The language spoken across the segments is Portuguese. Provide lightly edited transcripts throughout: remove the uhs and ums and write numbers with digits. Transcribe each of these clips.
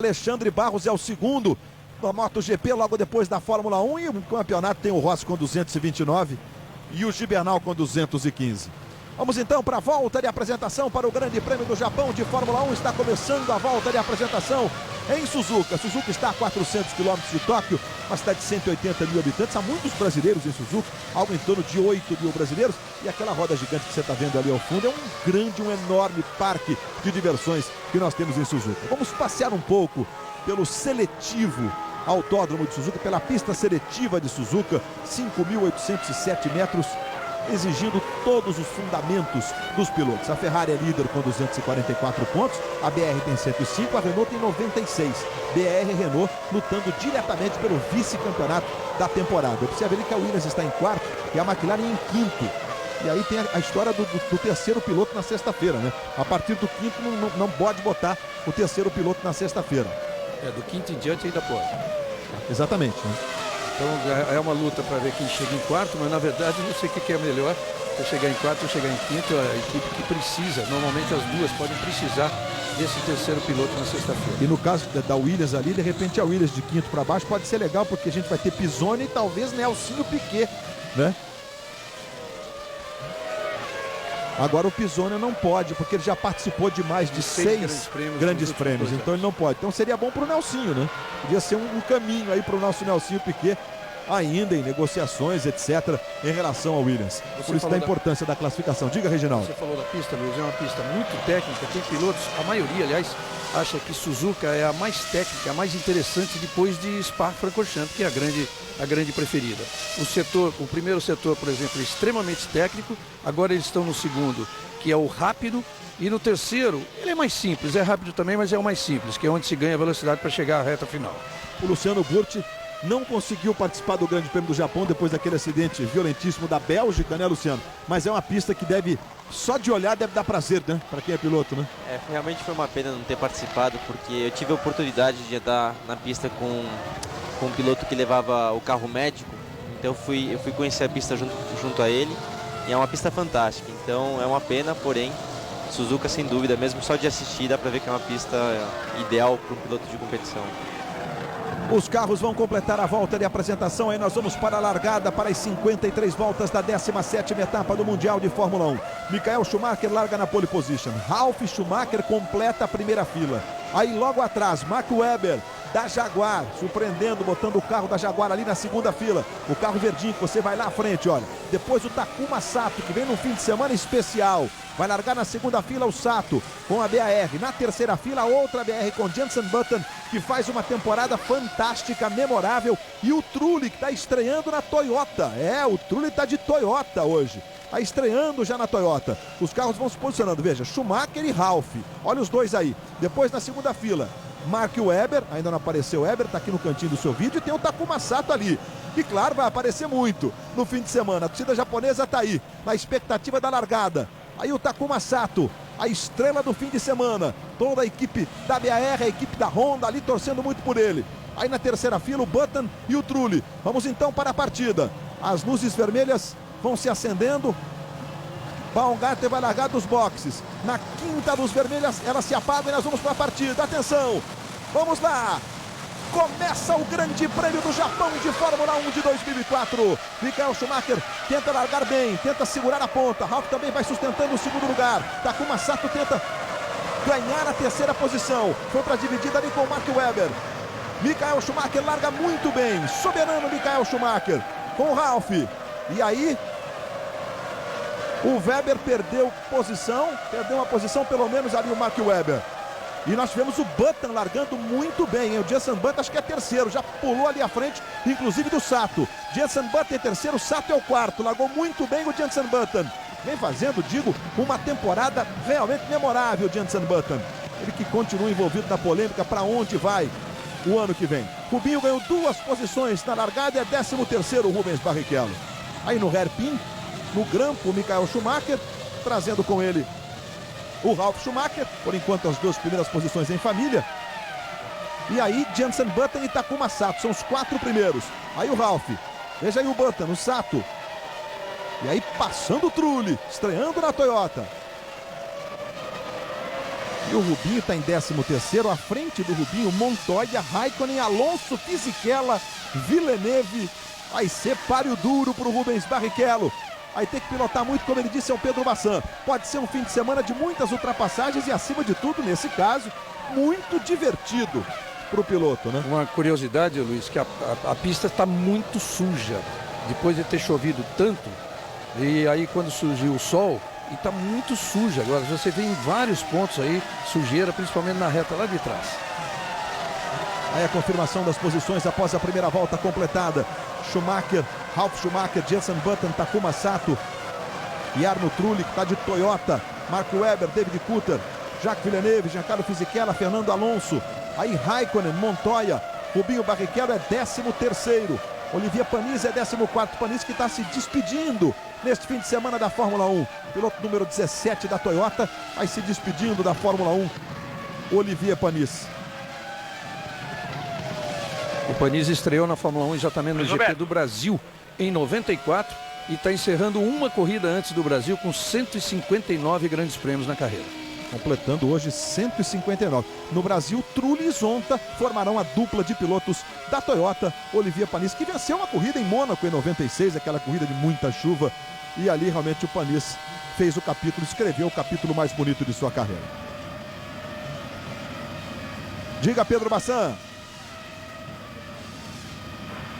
Alexandre Barros é o segundo da MotoGP, logo depois da Fórmula 1, e o campeonato tem o Rossi com 229 e o Gibernal com 215. Vamos então para a volta de apresentação para o Grande Prêmio do Japão de Fórmula 1. Está começando a volta de apresentação em Suzuka. Suzuka está a 400 quilômetros de Tóquio, uma cidade de 180 mil habitantes. Há muitos brasileiros em Suzuka, algo em torno de 8 mil brasileiros. E aquela roda gigante que você está vendo ali ao fundo é um enorme parque de diversões que nós temos em Suzuka. Vamos passear um pouco pelo seletivo Autódromo de Suzuka, pela pista seletiva de Suzuka, 5.807 metros, exigindo todos os fundamentos dos pilotos. A Ferrari é líder com 244 pontos, a BR tem 105, a Renault tem 96. BR e Renault lutando diretamente pelo vice-campeonato da temporada. Observe ali que a Williams está em quarto e a McLaren em quinto. E aí tem a história do terceiro piloto na sexta-feira, né? A partir do quinto não pode botar o terceiro piloto na sexta-feira. Do quinto em diante ainda pode. Exatamente, né? Então é uma luta para ver quem chega em quarto, mas na verdade não sei o que é melhor. Se chegar em quarto ou chegar em quinto, a equipe que precisa, normalmente as duas podem precisar desse terceiro piloto na sexta-feira. E no caso da Williams ali, de repente a Williams de quinto para baixo pode ser legal, porque a gente vai ter Pisoni e talvez Nelsinho Piquet, né? Agora o Pisoni não pode, porque ele já participou de mais de seis grandes prêmios, então ele não pode. Então seria bom para o Nelsinho, né? Podia ser um caminho aí para o nosso Nelsinho Piquet, ainda em negociações, etc., em relação ao Williams. Por isso da importância da classificação. Diga, Reginaldo. Você falou da pista, Luiz, é uma pista muito técnica, tem pilotos, a maioria, aliás, acha que Suzuka é a mais técnica, a mais interessante depois de Spa-Francorchamps, que é a grande preferida. O primeiro setor, por exemplo, é extremamente técnico, agora eles estão no segundo, que é o rápido, e no terceiro, ele é mais simples, é rápido também, mas é o mais simples, que é onde se ganha velocidade para chegar à reta final. O Luciano Burti não conseguiu participar do Grande Prêmio do Japão depois daquele acidente violentíssimo da Bélgica, né, Luciano? Mas é uma pista que só de olhar deve dar prazer, né? Para quem é piloto, né? Realmente foi uma pena não ter participado, porque eu tive a oportunidade de andar na pista com um piloto que levava o carro médico. Então eu fui conhecer a pista junto a ele, e é uma pista fantástica. Então é uma pena, porém, Suzuka sem dúvida, mesmo só de assistir, dá para ver que é uma pista ideal para um piloto de competição. Os carros vão completar a volta de apresentação, aí nós vamos para a largada, para as 53 voltas da 17ª etapa do Mundial de Fórmula 1. Michael Schumacher larga na pole position, Ralf Schumacher completa a primeira fila. Aí logo atrás, Mark Webber da Jaguar, surpreendendo, botando o carro da Jaguar ali na segunda fila. O carro verdinho, que você vai lá à frente, olha. Depois o Takuma Sato, que vem num fim de semana especial. Vai largar na segunda fila o Sato com a BAR. Na terceira fila, outra BR com Jenson Button, que faz uma temporada fantástica, memorável. E o Trulli, que está estreando na Toyota. O Trulli está de Toyota hoje. Está estreando já na Toyota. Os carros vão se posicionando, veja, Schumacher e Ralf. Olha os dois aí. Depois na segunda fila, Mark Webber, ainda não apareceu o Webber, está aqui no cantinho do seu vídeo, e tem o Takuma Sato ali. E claro, vai aparecer muito no fim de semana. A torcida japonesa está aí, na expectativa da largada. Aí o Takuma Sato, a estrela do fim de semana. Toda a equipe da BAR, a equipe da Honda ali torcendo muito por ele. Aí na terceira fila o Button e o Trulli. Vamos então para a partida. As luzes vermelhas vão se acendendo. Baumgartner vai largar dos boxes. Na quinta luz vermelha ela se apaga e nós vamos para a partida. Atenção, vamos lá. Começa o Grande Prêmio do Japão de Fórmula 1 de 2004. Michael Schumacher tenta largar bem, tenta segurar a ponta. Ralf também vai sustentando o segundo lugar. Takuma Sato tenta ganhar a terceira posição. Foi para a dividida ali com o Mark Webber. Michael Schumacher larga muito bem. Soberano Michael Schumacher com o Ralf. E aí o Webber perdeu uma posição pelo menos ali o Mark Webber. E nós tivemos o Button largando muito bem, hein? O Jenson Button acho que é terceiro, já pulou ali à frente, inclusive do Sato. Jenson Button é terceiro, Sato é o quarto, largou muito bem o Jenson Button. Vem fazendo, uma temporada realmente memorável, o Jenson Button. Ele que continua envolvido na polêmica, para onde vai o ano que vem. Rubinho ganhou 2 posições na largada, é 13º o Rubens Barrichello. Aí no hairpin, no grampo, o Michael Schumacher, trazendo com ele o Ralf Schumacher, por enquanto as 2 primeiras posições em família. E aí Jenson Button e Takuma Sato, são os 4 primeiros. Aí o Ralf, veja aí o Button, o Sato. E aí passando o Trulli, estreando na Toyota. E o Rubinho está em 13º, à frente do Rubinho, Montoya, Raikkonen, Alonso, Fisichella, Villeneuve. Vai ser páreo duro para o Rubens Barrichello. Vai ter que pilotar muito, como ele disse ao Pedro Bassan. Pode ser um fim de semana de muitas ultrapassagens e, acima de tudo, nesse caso, muito divertido para o piloto, né? Uma curiosidade, Luiz, que a pista está muito suja. Depois de ter chovido tanto, e aí quando surgiu o sol, e está muito suja. Agora você vê em vários pontos aí, sujeira, principalmente na reta lá de trás. Aí a confirmação das posições após a primeira volta completada. Schumacher, Ralf Schumacher, Jenson Button, Takuma Sato e Arno Trulli, que está de Toyota, Marco Webber, David Coulter, Jacques Villeneuve, Giancarlo Fisichella, Fernando Alonso, aí Raikkonen, Montoya, Rubinho Barrichello é 13º, Olivier Panis é 14º, Panis que está se despedindo neste fim de semana da Fórmula 1, piloto número 17 da Toyota, vai se despedindo da Fórmula 1, Olivier Panis. O Panis estreou na Fórmula 1 exatamente no GP do Brasil em 94 e está encerrando uma corrida antes do Brasil com 159 grandes prêmios na carreira. Completando hoje 159. No Brasil, Trulli e Zonta formarão a dupla de pilotos da Toyota, Olivier Panis, que venceu uma corrida em Mônaco em 96, aquela corrida de muita chuva, e ali realmente o Panis fez o capítulo, escreveu o capítulo mais bonito de sua carreira. Diga, Pedro Bassan.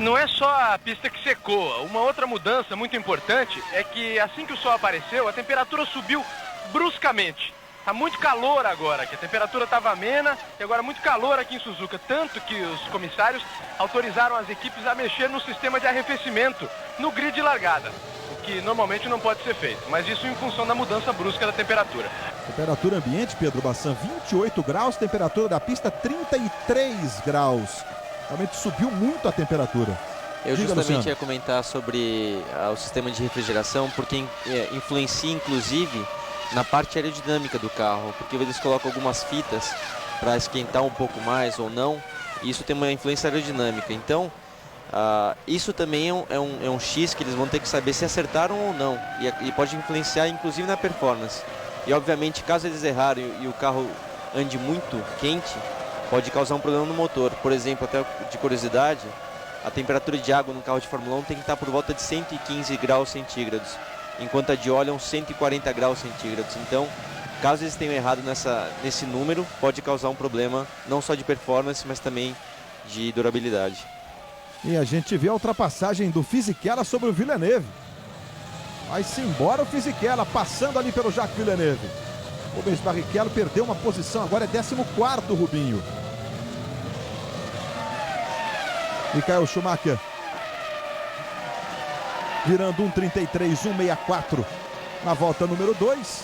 Não é só a pista que secou. Uma outra mudança muito importante é que assim que o sol apareceu, a temperatura subiu bruscamente. Tá muito calor agora, que a temperatura estava amena e agora muito calor aqui em Suzuka. Tanto que os comissários autorizaram as equipes a mexer no sistema de arrefecimento, no grid de largada. O que normalmente não pode ser feito, mas isso em função da mudança brusca da temperatura. Temperatura ambiente, Pedro Bassan, 28 graus, temperatura da pista 33 graus. Realmente subiu muito a temperatura. Eu Diga, justamente Luciano. ia comentar sobre o sistema de refrigeração, porque influencia inclusive na parte aerodinâmica do carro, porque eles colocam algumas fitas para esquentar um pouco mais ou não, e isso tem uma influência aerodinâmica. Então, isso também é um X que eles vão ter que saber se acertaram ou não, e pode influenciar inclusive na performance. E obviamente, caso eles errarem e o carro ande muito quente, pode causar um problema no motor. Por exemplo, até de curiosidade, a temperatura de água no carro de Fórmula 1 tem que estar por volta de 115 graus centígrados, enquanto a de óleo é uns 140 graus centígrados. Então, caso eles tenham errado nesse número, pode causar um problema não só de performance, mas também de durabilidade. E a gente vê a ultrapassagem do Fisichella sobre o Villeneuve. Vai-se embora o Fisichella, passando ali pelo Jacques Villeneuve. O Rubens Barrichello perdeu uma posição, agora é 14º, Rubinho. Michael Schumacher virando 1:33, 1:64 na volta número 2.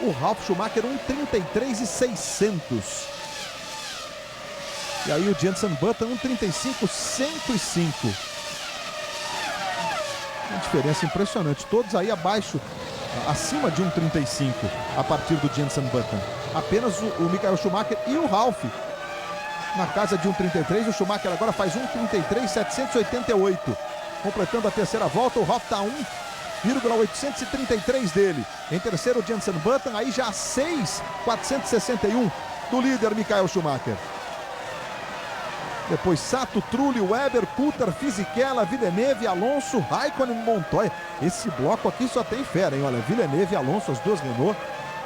O Ralf Schumacher 1:33,600. E aí o Jenson Button 1:35,105. Uma diferença impressionante, todos aí abaixo, acima de 1:35 a partir do Jenson Button. Apenas o Michael Schumacher e o Ralf na casa de 1:33. O Schumacher agora faz 1:33,788. Completando a terceira volta, o Ralf está 1,833 dele. Em terceiro, o Jenson Button, aí já 6,461 do líder Michael Schumacher. Depois Sato, Trulli, Webber, Coulter, Fisichella, Villeneuve, Alonso, Raikkonen, Montoya. Esse bloco aqui só tem fera, hein? Olha, Villeneuve, Alonso, as duas Renault,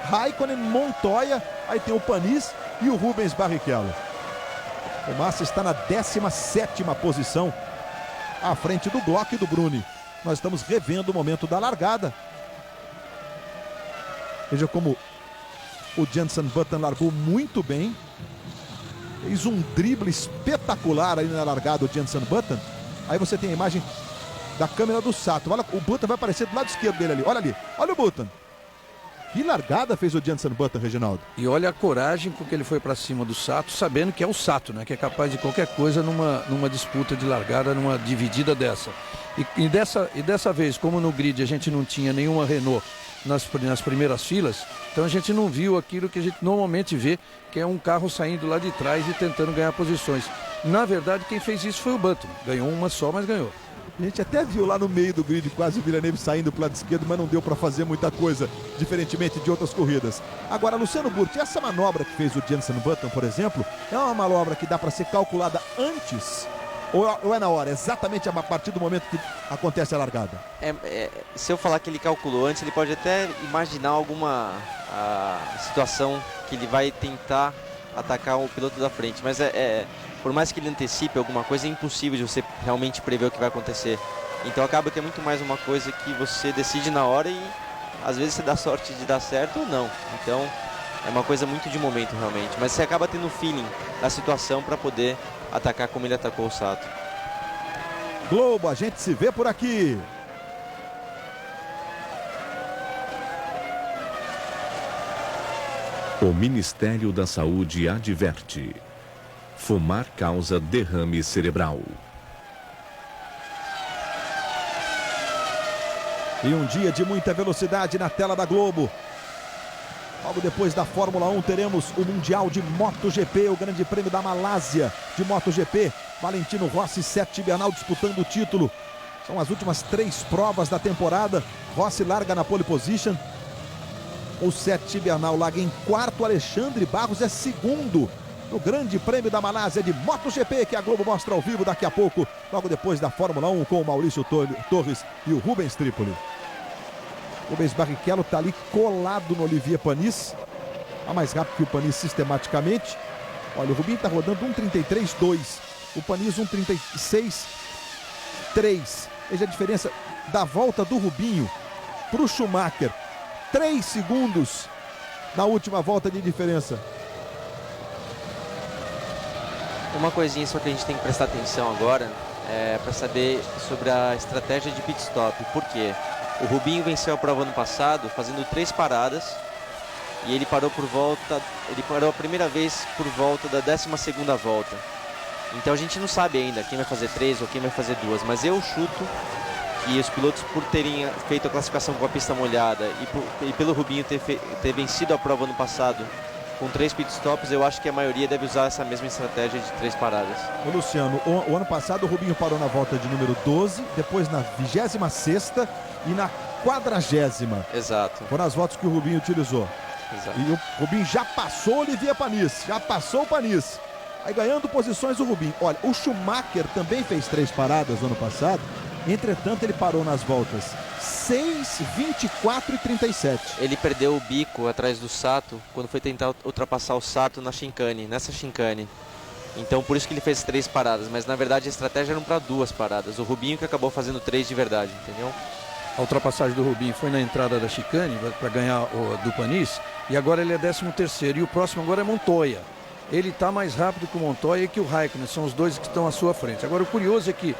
Raikkonen, Montoya, aí tem o Panis e o Rubens Barrichello. O Massa está na 17ª posição, à frente do Glock e do Bruni. Nós estamos revendo o momento da largada. Veja como o Jenson Button largou muito bem. Fez um drible espetacular aí na largada, o Jenson Button. Aí você tem a imagem da câmera do Sato. Olha, o Button vai aparecer do lado esquerdo dele ali. Olha ali, olha o Button. Que largada fez o Jenson Button, Reginaldo. E olha a coragem com que ele foi para cima do Sato, sabendo que é o Sato, né? Que é capaz de qualquer coisa numa disputa de largada, numa dividida dessa. E dessa vez, como no grid a gente não tinha nenhuma Renault nas primeiras filas, então a gente não viu aquilo que a gente normalmente vê, que é um carro saindo lá de trás e tentando ganhar posições. Na verdade, quem fez isso foi o Button. Ganhou uma só, mas ganhou. A gente até viu lá no meio do grid quase o Villeneuve saindo para o lado esquerdo, mas não deu para fazer muita coisa, diferentemente de outras corridas. Agora, Luciano Burti, essa manobra que fez o Jenson Button, por exemplo, é uma manobra que dá para ser calculada antes ou é na hora, exatamente a partir do momento que acontece a largada? Se eu falar que ele calculou antes, ele pode até imaginar alguma situação que ele vai tentar atacar o piloto da frente, mas por mais que ele antecipe alguma coisa, é impossível de você realmente prever o que vai acontecer. Então acaba que é muito mais uma coisa que você decide na hora e às vezes você dá sorte de dar certo ou não. Então é uma coisa muito de momento realmente, mas você acaba tendo o feeling da situação para poder atacar como ele atacou o Sato. Globo, a gente se vê por aqui. O Ministério da Saúde adverte: fumar causa derrame cerebral. E um dia de muita velocidade na tela da Globo. Logo depois da Fórmula 1 teremos o Mundial de MotoGP, o Grande Prêmio da Malásia de MotoGP. Valentino Rossi e Sete Bernal disputando o título. São as últimas 3 provas da temporada. Rossi larga na pole position. O Sete Bernal larga em 4º. Alexandre Barros é 2º no Grande Prêmio da Malásia de MotoGP, que a Globo mostra ao vivo daqui a pouco, logo depois da Fórmula 1, com o Maurício Torres e o Rubens Tripoli. O Rubens Barrichello está ali colado no Olivier Panis. Está mais rápido que o Panis sistematicamente. Olha, o Rubinho está rodando 1:33.2. O Panis 1:36.3. Veja a diferença da volta do Rubinho para o Schumacher. 3 segundos na última volta de diferença. Uma coisinha só que a gente tem que prestar atenção agora para saber sobre a estratégia de pit stop. Por quê? O Rubinho venceu a prova ano passado fazendo 3 paradas e ele parou a primeira vez por volta da 12ª volta. Então a gente não sabe ainda quem vai fazer 3 ou quem vai fazer 2, mas eu chuto que os pilotos, por terem feito a classificação com a pista molhada e pelo Rubinho ter vencido a prova ano passado com 3 pitstops, eu acho que a maioria deve usar essa mesma estratégia de 3 paradas. Ô Luciano, o ano passado o Rubinho parou na volta de número 12, depois na 26ª e na 40ª. Exato. Foram as voltas que o Rubinho utilizou. Exato. E o Rubinho já passou o Olivier Panis, já passou o Panis. Aí ganhando posições o Rubinho. Olha, o Schumacher também fez 3 paradas no ano passado, entretanto ele parou nas voltas 6, 24 e 37. Ele perdeu o bico atrás do Sato quando foi tentar ultrapassar o Sato nessa chicane. Então por isso que ele fez 3 paradas, mas na verdade a estratégia eram para 2 paradas. O Rubinho que acabou fazendo 3 de verdade, entendeu? A ultrapassagem do Rubinho foi na entrada da chicane para ganhar do Panis, e agora ele é 13º, e o próximo agora é Montoya. Ele está mais rápido que o Montoya e que o Raikkonen, são os dois que estão à sua frente. Agora o curioso é que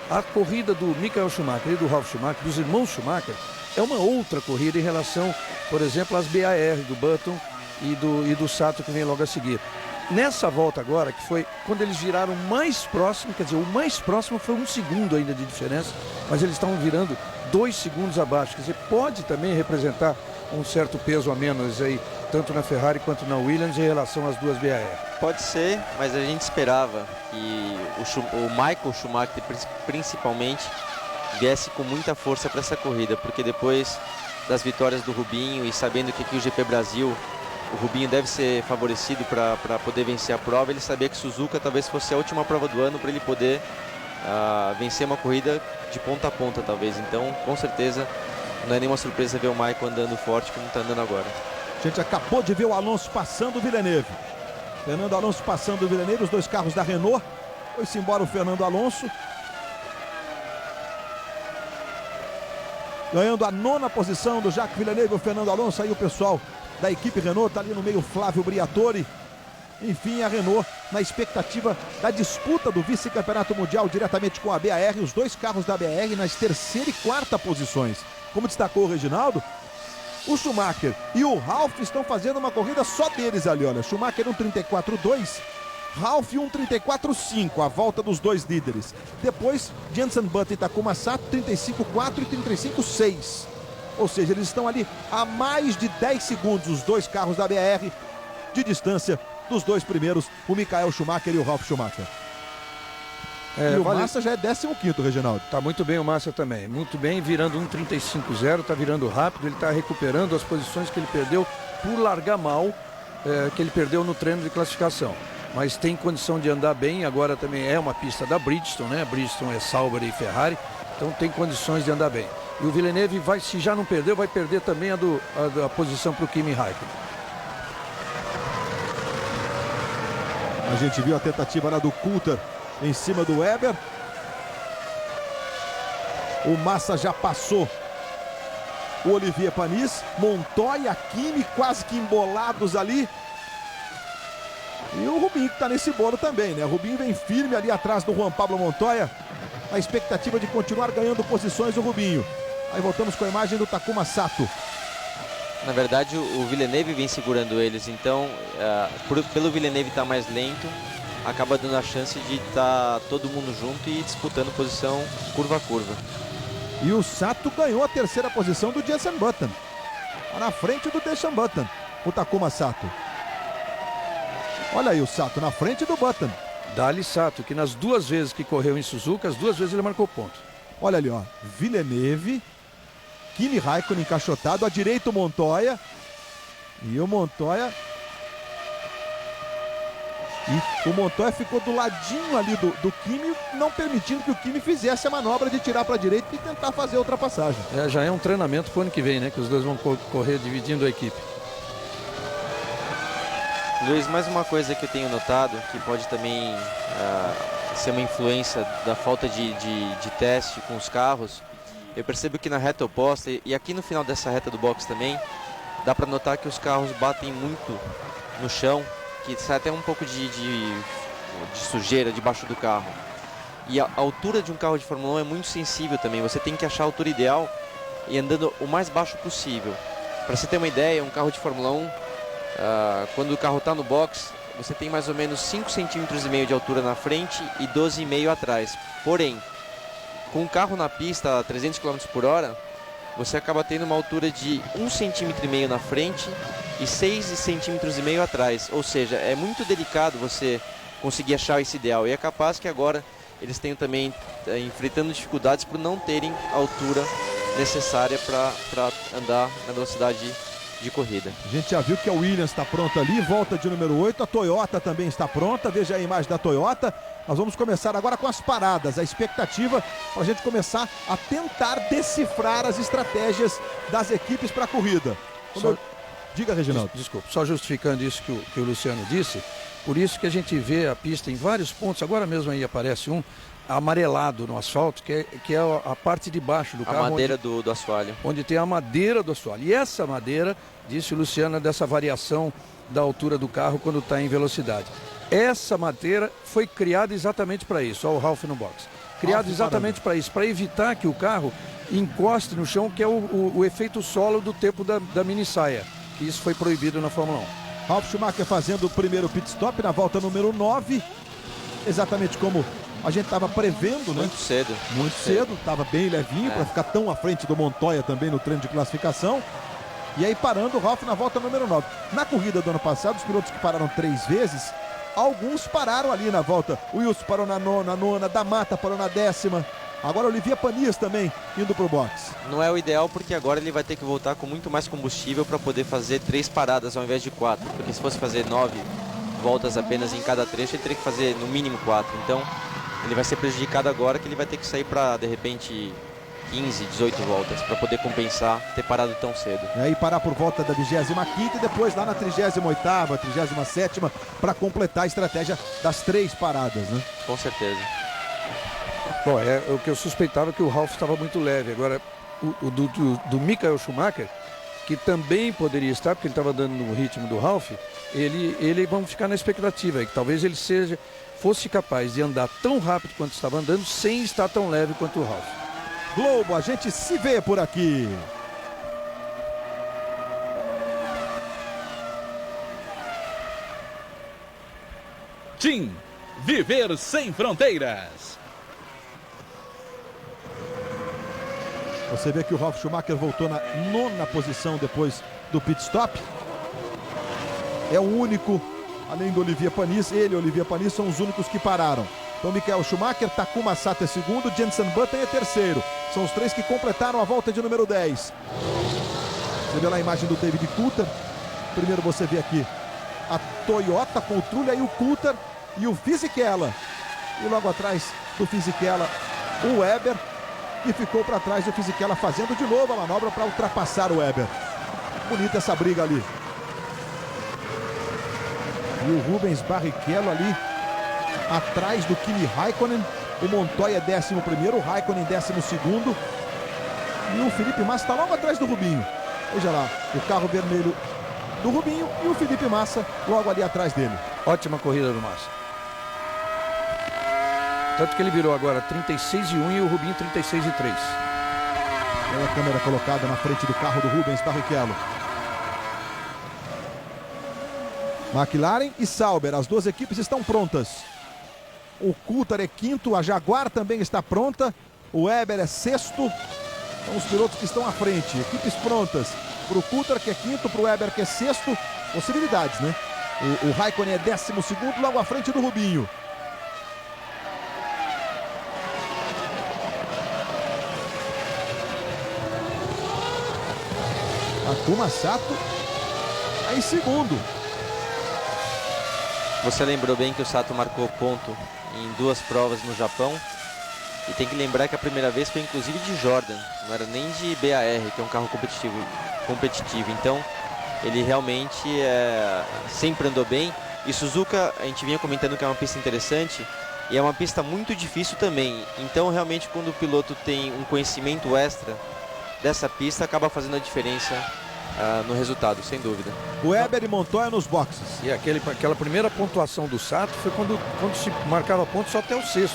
a corrida do Michael Schumacher e do Ralf Schumacher, dos irmãos Schumacher, é uma outra corrida em relação, por exemplo, às BAR do Button e do Sato, que vem logo a seguir. Nessa volta agora, que foi quando eles viraram mais próximo, quer dizer, o mais próximo foi 1 segundo ainda de diferença, mas eles estavam virando 2 segundos abaixo. Quer dizer, pode também representar um certo peso a menos aí, tanto na Ferrari quanto na Williams, em relação às duas BAR. Pode ser, mas a gente esperava que o Michael Schumacher, principalmente, viesse com muita força para essa corrida, porque depois das vitórias do Rubinho e sabendo que aqui o GP Brasil, o Rubinho deve ser favorecido para poder vencer a prova, ele sabia que Suzuka talvez fosse a última prova do ano para ele poder vencer uma corrida de ponta a ponta, talvez. Então, com certeza, não é nenhuma surpresa ver o Michael andando forte como está andando agora. A gente acabou de ver o Alonso passando o Villeneuve. Fernando Alonso passando o Villeneuve, os 2 carros da Renault. Foi-se embora o Fernando Alonso. Ganhando a 9ª posição do Jacques Villeneuve, o Fernando Alonso. Aí o pessoal da equipe Renault, está ali no meio Flávio Briatore. Enfim, a Renault na expectativa da disputa do vice-campeonato mundial diretamente com a BAR. Os 2 carros da BAR nas 3ª e 4ª posições. Como destacou o Reginaldo, o Schumacher e o Ralf estão fazendo uma corrida só deles ali, olha. Schumacher 1:34.2, Ralf 1:34.5, a volta dos 2 líderes. Depois, Jenson Button e Takuma Sato 35.4 e 35.6. Ou seja, eles estão ali a mais de 10 segundos, os 2 carros da BR, de distância dos 2 primeiros, o Michael Schumacher e o Ralf Schumacher. E o Massa já é 15º, Reginaldo. Tá muito bem o Massa também, muito bem, virando 1:35.0, tá virando rápido, ele tá recuperando as posições que ele perdeu por largar mal, que ele perdeu no treino de classificação. Mas tem condição de andar bem, agora também é uma pista da Bridgestone, né? Bridgestone é Sauber e Ferrari, então tem condições de andar bem. E o Villeneuve vai, se já não perdeu, vai perder também a posição para o Kimi Raikkonen. A gente viu a tentativa lá do Coulter em cima do Weber. O Massa já passou o Olivier Panis. Montoya, Kimi quase que embolados ali. E o Rubinho que está nesse bolo também, né? O Rubinho vem firme ali atrás do Juan Pablo Montoya. A expectativa de continuar ganhando posições o Rubinho. Aí voltamos com a imagem do Takuma Sato. Na verdade, o Villeneuve vem segurando eles, então, pelo Villeneuve estar mais lento, acaba dando a chance de estar todo mundo junto e disputando posição curva a curva. E o Sato ganhou a terceira posição do Jenson Button. Tá na frente do Jenson Button, o Takuma Sato. Olha aí o Sato na frente do Button. Dali Sato, que nas 2 vezes que correu em Suzuka, as 2 vezes ele marcou ponto. Olha ali, ó, Villeneuve, Kimi Raikkonen encaixotado, à direita o Montoya. E o Montoya... E o Montoya ficou do ladinho ali do Kimi, não permitindo que o Kimi fizesse a manobra de tirar para a direita e tentar fazer a ultrapassagem. Já é um treinamento para o ano que vem, né? Que os dois vão correr dividindo a equipe. Luiz, mais uma coisa que eu tenho notado, que pode também ser uma influência da falta de teste com os carros. Eu percebo que na reta oposta, e aqui no final dessa reta do box também, dá para notar que os carros batem muito no chão, que sai até um pouco de sujeira debaixo do carro. E a altura de um carro de Fórmula 1 é muito sensível também, você tem que achar a altura ideal e andando o mais baixo possível. Para você ter uma ideia, um carro de Fórmula 1, quando o carro está no box, você tem mais ou menos 5,5 centímetros de altura na frente e 12,5 atrás. Porém, com o carro na pista a 300 km por hora, você acaba tendo uma altura de 1,5 centímetro na frente e 6,5 centímetros atrás. Ou seja, é muito delicado você conseguir achar esse ideal. E é capaz que agora eles tenham também enfrentando dificuldades por não terem a altura necessária para andar na velocidade de corrida. A gente já viu que a Williams está pronta ali, volta de número 8, a Toyota também está pronta, veja a imagem da Toyota. Nós vamos começar agora com as paradas, a expectativa para a gente começar a tentar decifrar as estratégias das equipes para a corrida. Diga, Reginaldo. Desculpa, só justificando isso que o Luciano disse, por isso que a gente vê a pista em vários pontos, agora mesmo aí aparece um amarelado no asfalto, que é a parte de baixo do carro. A madeira do assoalho. Onde tem a madeira do assoalho. E essa madeira, disse o Luciano, é dessa variação da altura do carro quando está em velocidade. Essa madeira foi criada exatamente para isso. Olha o Ralf no box. Criado exatamente para isso, para evitar que o carro encoste no chão, que é o efeito solo do tempo da mini saia. Isso foi proibido na Fórmula 1. Ralf Schumacher fazendo o primeiro pit stop na volta número 9. Exatamente como a gente estava prevendo, né? Muito cedo. Muito cedo, estava bem levinho para ficar tão à frente do Montoya também no treino de classificação. E aí parando o Ralf na volta número 9. Na corrida do ano passado, os pilotos que pararam 3 vezes, alguns pararam ali na volta. O Wilson parou na nona, da Mata parou na 10ª. Agora o Olivier Panis também indo para o box. Não é o ideal porque agora ele vai ter que voltar com muito mais combustível para poder fazer 3 paradas ao invés de 4. Porque se fosse fazer 9 voltas apenas em cada trecho, ele teria que fazer no mínimo 4. Então ele vai ser prejudicado agora, que ele vai ter que sair para, de repente, 15, 18 voltas para poder compensar ter parado tão cedo. E aí parar por volta da 25ª e depois lá na 38ª, 37ª para completar a estratégia das 3 paradas, né? Com certeza. Bom, o que eu suspeitava que o Ralf estava muito leve. Agora, o do Michael Schumacher, que também poderia estar, porque ele estava dando no ritmo do Ralf, ele vamos ficar na expectativa, que talvez ele fosse capaz de andar tão rápido quanto estava andando, sem estar tão leve quanto o Ralf. Globo, a gente se vê por aqui. TIM, viver sem fronteiras. Você vê que o Ralf Schumacher voltou na 9ª posição depois do pit stop. É o único além do Olivier Panis, ele e o Olivier Panis são os únicos que pararam. Então Michael Schumacher, Takuma Sato é segundo, Jenson Button é terceiro. São os 3 que completaram a volta de número 10. Você vê lá a imagem do David Coulthard. Primeiro você vê aqui a Toyota com o Trulli, aí o Coulthard e o Fisichella. E logo atrás do Fisichella, o Webber, que ficou para trás do Fisichella fazendo de novo a manobra para ultrapassar o Webber. Bonita essa briga ali. E o Rubens Barrichello ali atrás do Kimi Raikkonen. O Montoya é 11º, o Raikkonen 12º. E o Felipe Massa está logo atrás do Rubinho. Veja lá, o carro vermelho do Rubinho e o Felipe Massa logo ali atrás dele. Ótima corrida do Massa. Tanto que ele virou agora 36-1 e o Rubinho 36-3. Olha a câmera colocada na frente do carro do Rubens Barrichello. McLaren e Sauber, as duas equipes estão prontas. O Coulthard é 5º, a Jaguar também está pronta. O Webber é 6º. São os pilotos que estão à frente. Equipes prontas para o Coulthard, que é 5º, para o Webber, que é 6º. Possibilidades, né? O Raikkonen é 12º, logo à frente do Rubinho. Takuma Sato em segundo. Você lembrou bem que o Sato marcou ponto em 2 provas no Japão. E tem que lembrar que a primeira vez foi inclusive de Jordan, não era nem de BAR, que é um carro competitivo. Então ele realmente sempre andou bem. E Suzuka, a gente vinha comentando que é uma pista interessante e é uma pista muito difícil também. Então realmente quando o piloto tem um conhecimento extra dessa pista, acaba fazendo a diferença no resultado, sem dúvida. O Webber e Montoya nos boxes. E aquela primeira pontuação do Sato foi quando se marcava ponto só até o 6º.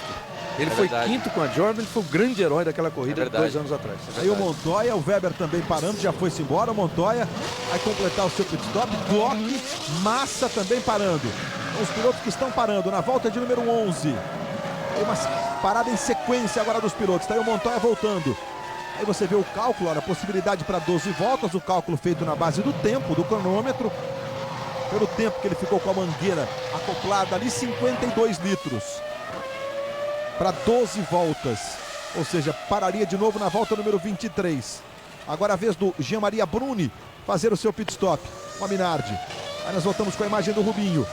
Ele foi verdade. 5º com a Jordan, ele foi o grande herói daquela corrida de 2 anos atrás. Aí o Montoya, o Webber também parando, já foi-se embora. O Montoya vai completar o seu pit stop. Glock, Massa também parando. Os pilotos que estão parando na volta de número 11. Aí uma parada em sequência agora dos pilotos. Está aí o Montoya voltando. Aí você vê o cálculo, a possibilidade para 12 voltas. O cálculo feito na base do tempo, do cronômetro. Pelo tempo que ele ficou com a mangueira acoplada ali, 52 litros. Para 12 voltas, ou seja, pararia de novo na volta número 23. Agora a vez do Jean-Maria Bruni fazer o seu pit stop com a Minardi. Aí nós voltamos com a imagem do Rubinho.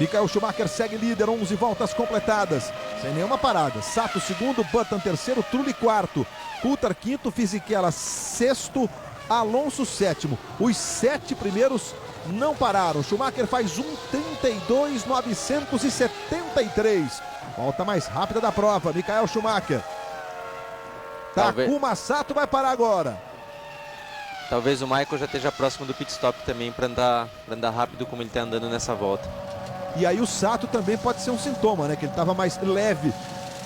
Michael Schumacher segue líder, 11 voltas completadas, sem nenhuma parada. Sato 2º, Button 3º, Trulli 4º, Coulthard 5º, Fisichella 6º, Alonso 7º. Os 7 primeiros não pararam. Schumacher faz 1:32.973. Volta mais rápida da prova, Michael Schumacher. Takuma Sato vai parar agora. Talvez o Michael já esteja próximo do pit stop também para andar rápido como ele está andando nessa volta. E aí o Sato também pode ser um sintoma, né? Que ele estava mais leve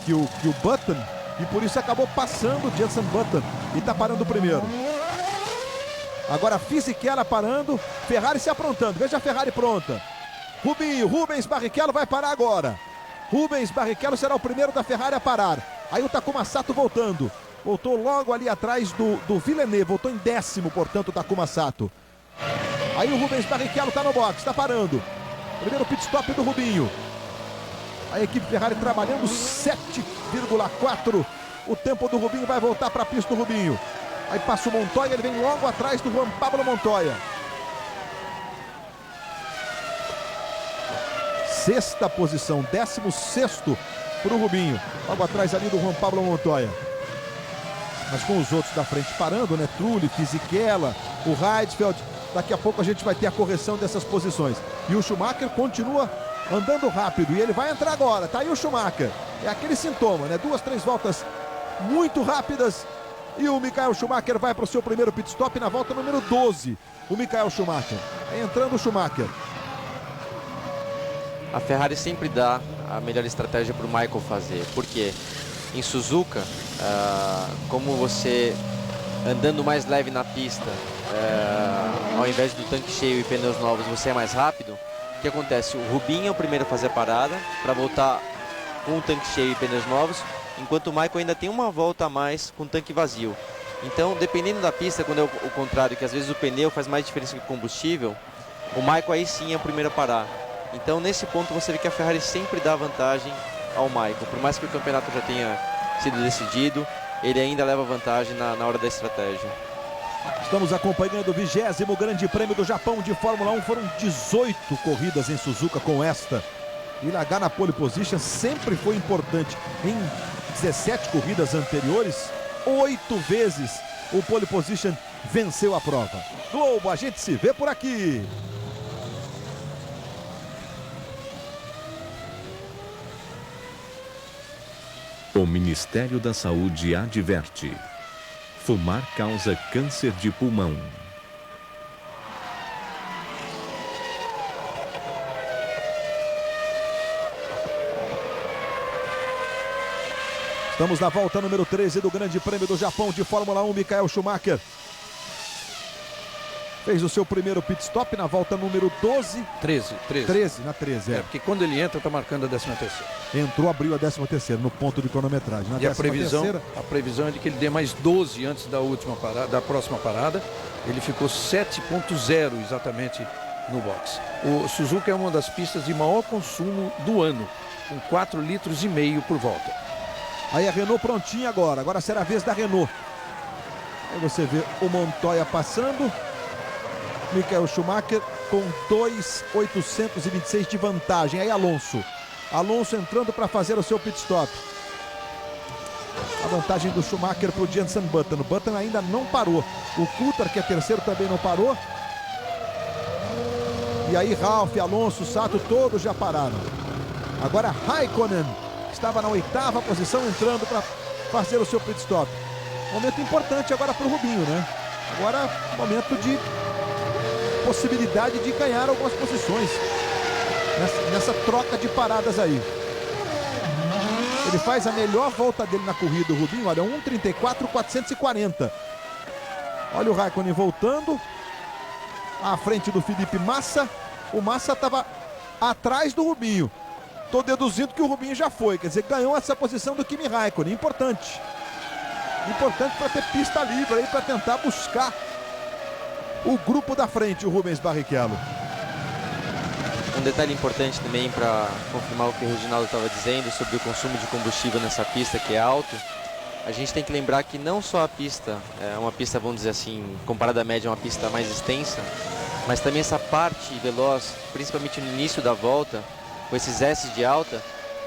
que o Button e por isso acabou passando o Jenson Button e está parando o primeiro. Agora Fisichella parando, Ferrari se aprontando. Veja a Ferrari pronta. Rubens Barrichello vai parar agora. Rubens Barrichello será o primeiro da Ferrari a parar. Aí o Takuma Sato voltando. Voltou logo ali atrás do Villeneuve. Voltou em 10º, portanto, o Takuma Sato. Aí o Rubens Barrichello está no box, está parando. Primeiro pit stop do Rubinho. A equipe Ferrari trabalhando 7,4. O tempo do Rubinho vai voltar para a pista do Rubinho. Aí passa o Montoya, ele vem logo atrás do Juan Pablo Montoya. 6ª posição, 16º para o Rubinho. Logo atrás ali do Juan Pablo Montoya. Mas com os outros da frente parando, né? Trulli, Fisichella, o Heidfeld. Daqui a pouco a gente vai ter a correção dessas posições. E o Schumacher continua andando rápido. E ele vai entrar agora. Tá aí o Schumacher. É aquele sintoma, né? 2, 3 voltas muito rápidas. E o Michael Schumacher vai para o seu primeiro pit stop na volta número 12. O Michael Schumacher. Entrando o Schumacher. A Ferrari sempre dá a melhor estratégia para o Michael fazer. Porque em Suzuka, como você andando mais leve na pista, ao invés do tanque cheio e pneus novos, você é mais rápido. O que acontece? O Rubinho é o primeiro a fazer a parada para voltar com o tanque cheio e pneus novos, enquanto o Michael ainda tem uma volta a mais com o tanque vazio. Então, dependendo da pista, quando é o contrário, que às vezes o pneu faz mais diferença que o combustível, o Michael aí sim é o primeiro a parar. Então nesse ponto você vê que a Ferrari sempre dá vantagem ao Michael. Por mais que o campeonato já tenha sido decidido, ele ainda leva vantagem na hora da estratégia. Estamos acompanhando o 20º Grande Prêmio do Japão de Fórmula 1. Foram 18 corridas em Suzuka com esta. E largar na pole position sempre foi importante. Em 17 corridas anteriores, 8 vezes o pole position venceu a prova. Globo, a gente se vê por aqui. O Ministério da Saúde adverte: fumar causa câncer de pulmão. Estamos na volta número 13 do Grande Prêmio do Japão de Fórmula 1. Michael Schumacher fez o seu primeiro pit stop na volta número 12. 13. 13, na 13, É, porque quando ele entra, tá marcando a 13ª. Entrou, abriu a 13ª no ponto de cronometragem. Na E a previsão é de que ele dê mais 12 antes da última parada, da próxima parada. Ele ficou 7.0 exatamente no box. O Suzuka é uma das pistas de maior consumo do ano, com 4,5 litros por volta. Aí a Renault prontinha agora. Agora será a vez da Renault. Aí você vê o Montoya passando. Michael Schumacher com 2.826 de vantagem. Aí Alonso entrando para fazer o seu pit stop. A vantagem do Schumacher para o Jenson Button. O Button ainda não parou. O Coulthard, que é terceiro, também não parou. E aí Ralf, Alonso, Sato, todos já pararam. Agora Raikkonen estava na 8ª posição, entrando para fazer o seu pit stop. Momento importante agora para o Rubinho, né? Agora momento de possibilidade de ganhar algumas posições nessa troca de paradas aí. Ele faz a melhor volta dele na corrida, o Rubinho, olha, 1:34.440. Olha o Raikkonen voltando à frente do Felipe Massa. O Massa estava atrás do Rubinho. Estou deduzindo que o Rubinho já foi, quer dizer, ganhou essa posição do Kimi Raikkonen. Importante para ter pista livre aí, para tentar buscar o grupo da frente, o Rubens Barrichello. Um detalhe importante também para confirmar o que o Reginaldo estava dizendo sobre o consumo de combustível nessa pista, que é alto. A gente tem que lembrar que não só a pista é uma pista, vamos dizer assim, comparada à média, é uma pista mais extensa, mas também essa parte veloz, principalmente no início da volta, com esses S de alta,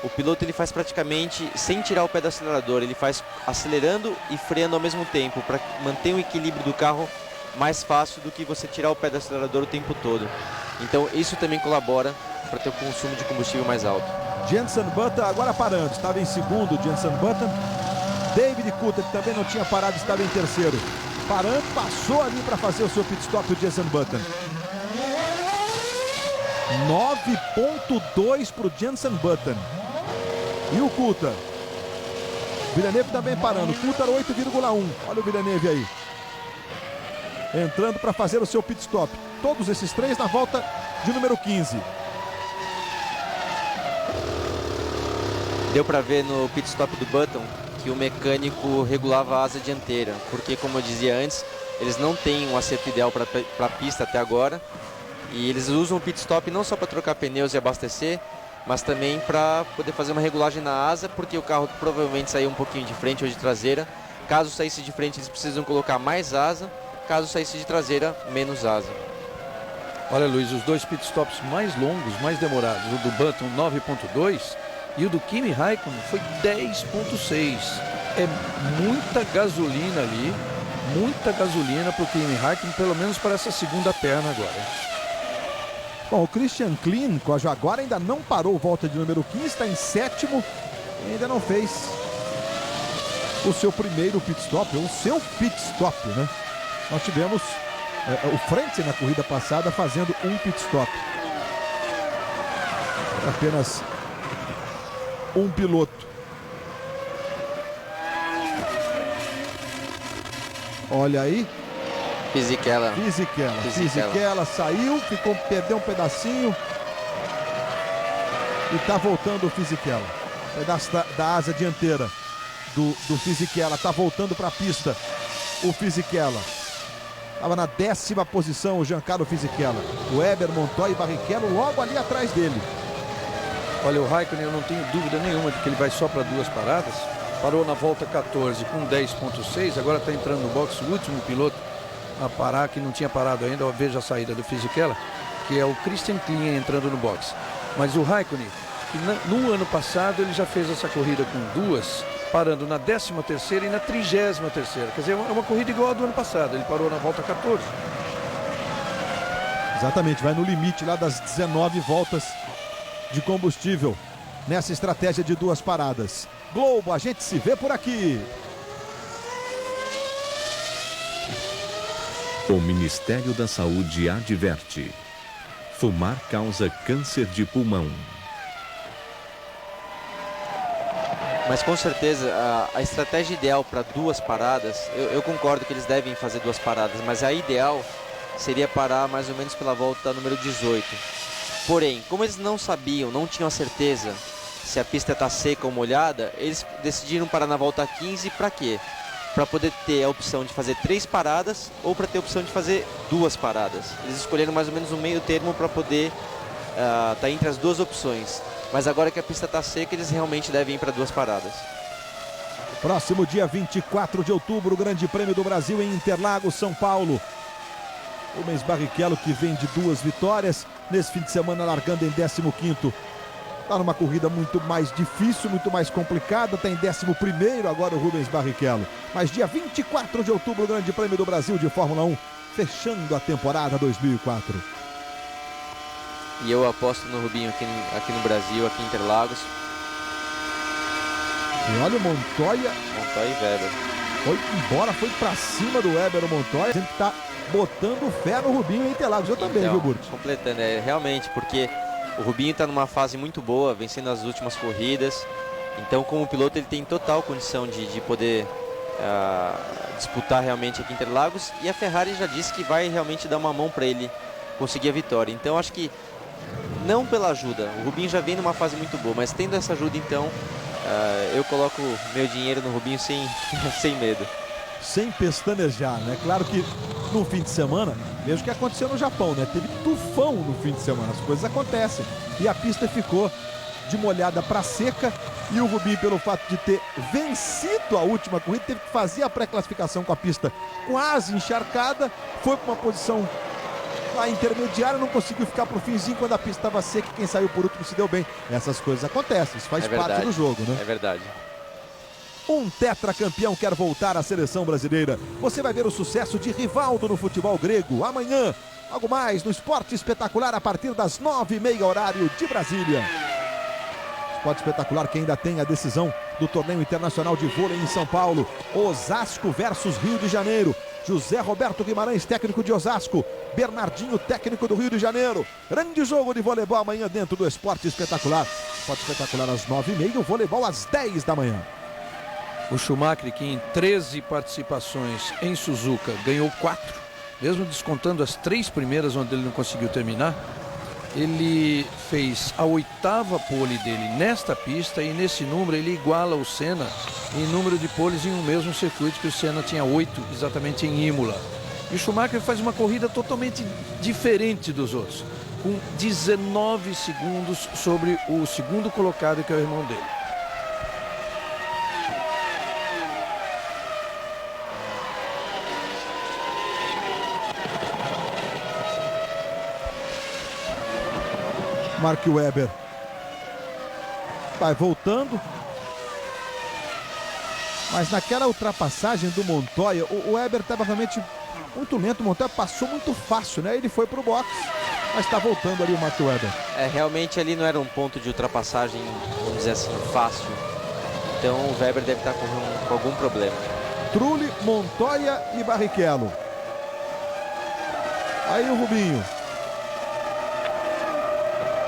o piloto ele faz praticamente sem tirar o pé do acelerador, ele faz acelerando e freando ao mesmo tempo, para manter o equilíbrio do carro mais fácil do que você tirar o pé do acelerador o tempo todo. Então isso também colabora para ter o consumo de combustível mais alto. Jenson Button agora parando, estava em segundo, Jenson Button. David Coulthard, que também não tinha parado, estava em terceiro. Parando, passou ali para fazer o seu pit stop, o Jenson Button. 9.2 para o Jenson Button. E o Coulthard. Villeneuve também parando. Coulthard 8,1. Olha o Villeneuve aí. Entrando para fazer o seu pit stop. Todos esses três na volta de número 15. Deu para ver no pit stop do Button que o mecânico regulava a asa dianteira. Porque, como eu dizia antes, eles não têm um acerto ideal para a pista até agora. E eles usam o pit stop não só para trocar pneus e abastecer, mas também para poder fazer uma regulagem na asa, porque o carro provavelmente saiu um pouquinho de frente ou de traseira. Caso saísse de frente, eles precisam colocar mais asa. Caso saísse de traseira, menos asa. Olha, Luiz, os dois pit stops mais longos, mais demorados, o do Button 9.2 e o do Kimi Raikkonen foi 10.6. É muita gasolina ali, muita gasolina para o Kimi Raikkonen, pelo menos para essa segunda perna agora. Bom, o Christian Klein com a Jaguar ainda não parou, volta de número 15, está em sétimo e ainda não fez o seu primeiro pit stop, ou o seu pit stop, né? Nós tivemos o Frentzen na corrida passada fazendo um pit stop. Apenas um piloto. Olha aí. Fisichella saiu, perdeu um pedacinho. E tá voltando o Fisichella. Pedaço da asa dianteira do Fisichella. Tá voltando para a pista o Fisichella. Estava na 10ª posição o Giancarlo Fisichella. O Weber, Montoya e Barrichello logo ali atrás dele. Olha, o Raikkonen, eu não tenho dúvida nenhuma de que ele vai só para 2 paradas. Parou na volta 14 com 10.6, agora está entrando no box o último piloto a parar, que não tinha parado ainda. Veja a saída do Fisichella, que é o Christian Klien entrando no box. Mas o Raikkonen, que no ano passado ele já fez essa corrida com 2, parando na 13ª e na 33ª. Quer dizer, é uma corrida igual a do ano passado. Ele parou na volta 14. Exatamente, vai no limite lá das 19 voltas de combustível nessa estratégia de 2 paradas. Globo, a gente se vê por aqui. O Ministério da Saúde adverte: fumar causa câncer de pulmão. Mas com certeza a estratégia ideal para 2 paradas, eu concordo que eles devem fazer 2 paradas, mas a ideal seria parar mais ou menos pela volta número 18. Porém, como eles não sabiam, não tinham a certeza se a pista está seca ou molhada, eles decidiram parar na volta 15 para quê? Para poder ter a opção de fazer 3 paradas ou para ter a opção de fazer 2 paradas. Eles escolheram mais ou menos um meio termo para poder estar entre as 2 opções. Mas agora que a pista está seca, eles realmente devem ir para 2 paradas. Próximo dia 24 de outubro, o Grande Prêmio do Brasil em Interlagos, São Paulo. Rubens Barrichello, que vem de 2 vitórias, nesse fim de semana largando em 15º. Está numa corrida muito mais difícil, muito mais complicada, está em 11º agora o Rubens Barrichello. Mas dia 24 de outubro, o Grande Prêmio do Brasil de Fórmula 1, fechando a temporada 2004. E eu aposto no Rubinho aqui no Brasil, aqui em Interlagos. E olha o Montoya. Montoya e Weber. Foi pra cima do Weber, o Montoya. A gente tá botando fé no Rubinho em Interlagos. Eu também, viu, Burt? Completando, realmente, porque o Rubinho está numa fase muito boa, vencendo as últimas corridas. Então, como piloto, ele tem total condição de poder disputar realmente aqui em Interlagos. E a Ferrari já disse que vai realmente dar uma mão para ele conseguir a vitória. Então, acho que não pela ajuda. O Rubinho já vem numa fase muito boa, mas tendo essa ajuda, então, eu coloco meu dinheiro no Rubinho sem medo. Sem pestanejar, né? Claro que no fim de semana, veja o que aconteceu no Japão, né? Teve tufão no fim de semana, as coisas acontecem. E a pista ficou de molhada para seca. E o Rubinho, pelo fato de ter vencido a última corrida, teve que fazer a pré-classificação com a pista quase encharcada. Foi para uma posição lá intermediária, não conseguiu ficar pro finzinho. Quando a pista estava seca, quem saiu por último se deu bem. Essas coisas acontecem, isso faz parte do jogo, né? É verdade. Um tetracampeão quer voltar à seleção brasileira. Você vai ver o sucesso de Rivaldo no futebol grego amanhã. Algo mais no Esporte Espetacular a partir das 9h30 horário de Brasília. Esporte Espetacular que ainda tem a decisão do torneio internacional de vôlei em São Paulo. Osasco versus Rio de Janeiro. José Roberto Guimarães, técnico de Osasco. Bernardinho, técnico do Rio de Janeiro. Grande jogo de voleibol amanhã dentro do Esporte Espetacular. Esporte Espetacular às 9h30, o voleibol às 10 da manhã. O Schumacher, que em 13 participações em Suzuka ganhou 4, mesmo descontando as 3 primeiras onde ele não conseguiu terminar, ele fez a 8ª pole dele nesta pista, e nesse número ele iguala o Senna em número de poles em um mesmo circuito, que o Senna tinha 8 exatamente em Imola. E o Schumacher faz uma corrida totalmente diferente dos outros, com 19 segundos sobre o segundo colocado, que é o irmão dele. Mark Webber vai voltando, mas naquela ultrapassagem do Montoya, o Webber estava realmente muito lento. O Montoya passou muito fácil, né? Ele foi para o box, mas está voltando ali o Mark Webber. Realmente ali não era um ponto de ultrapassagem, vamos dizer assim, fácil. Então o Webber deve estar com algum problema. Trulli, Montoya e Barrichello. Aí o Rubinho.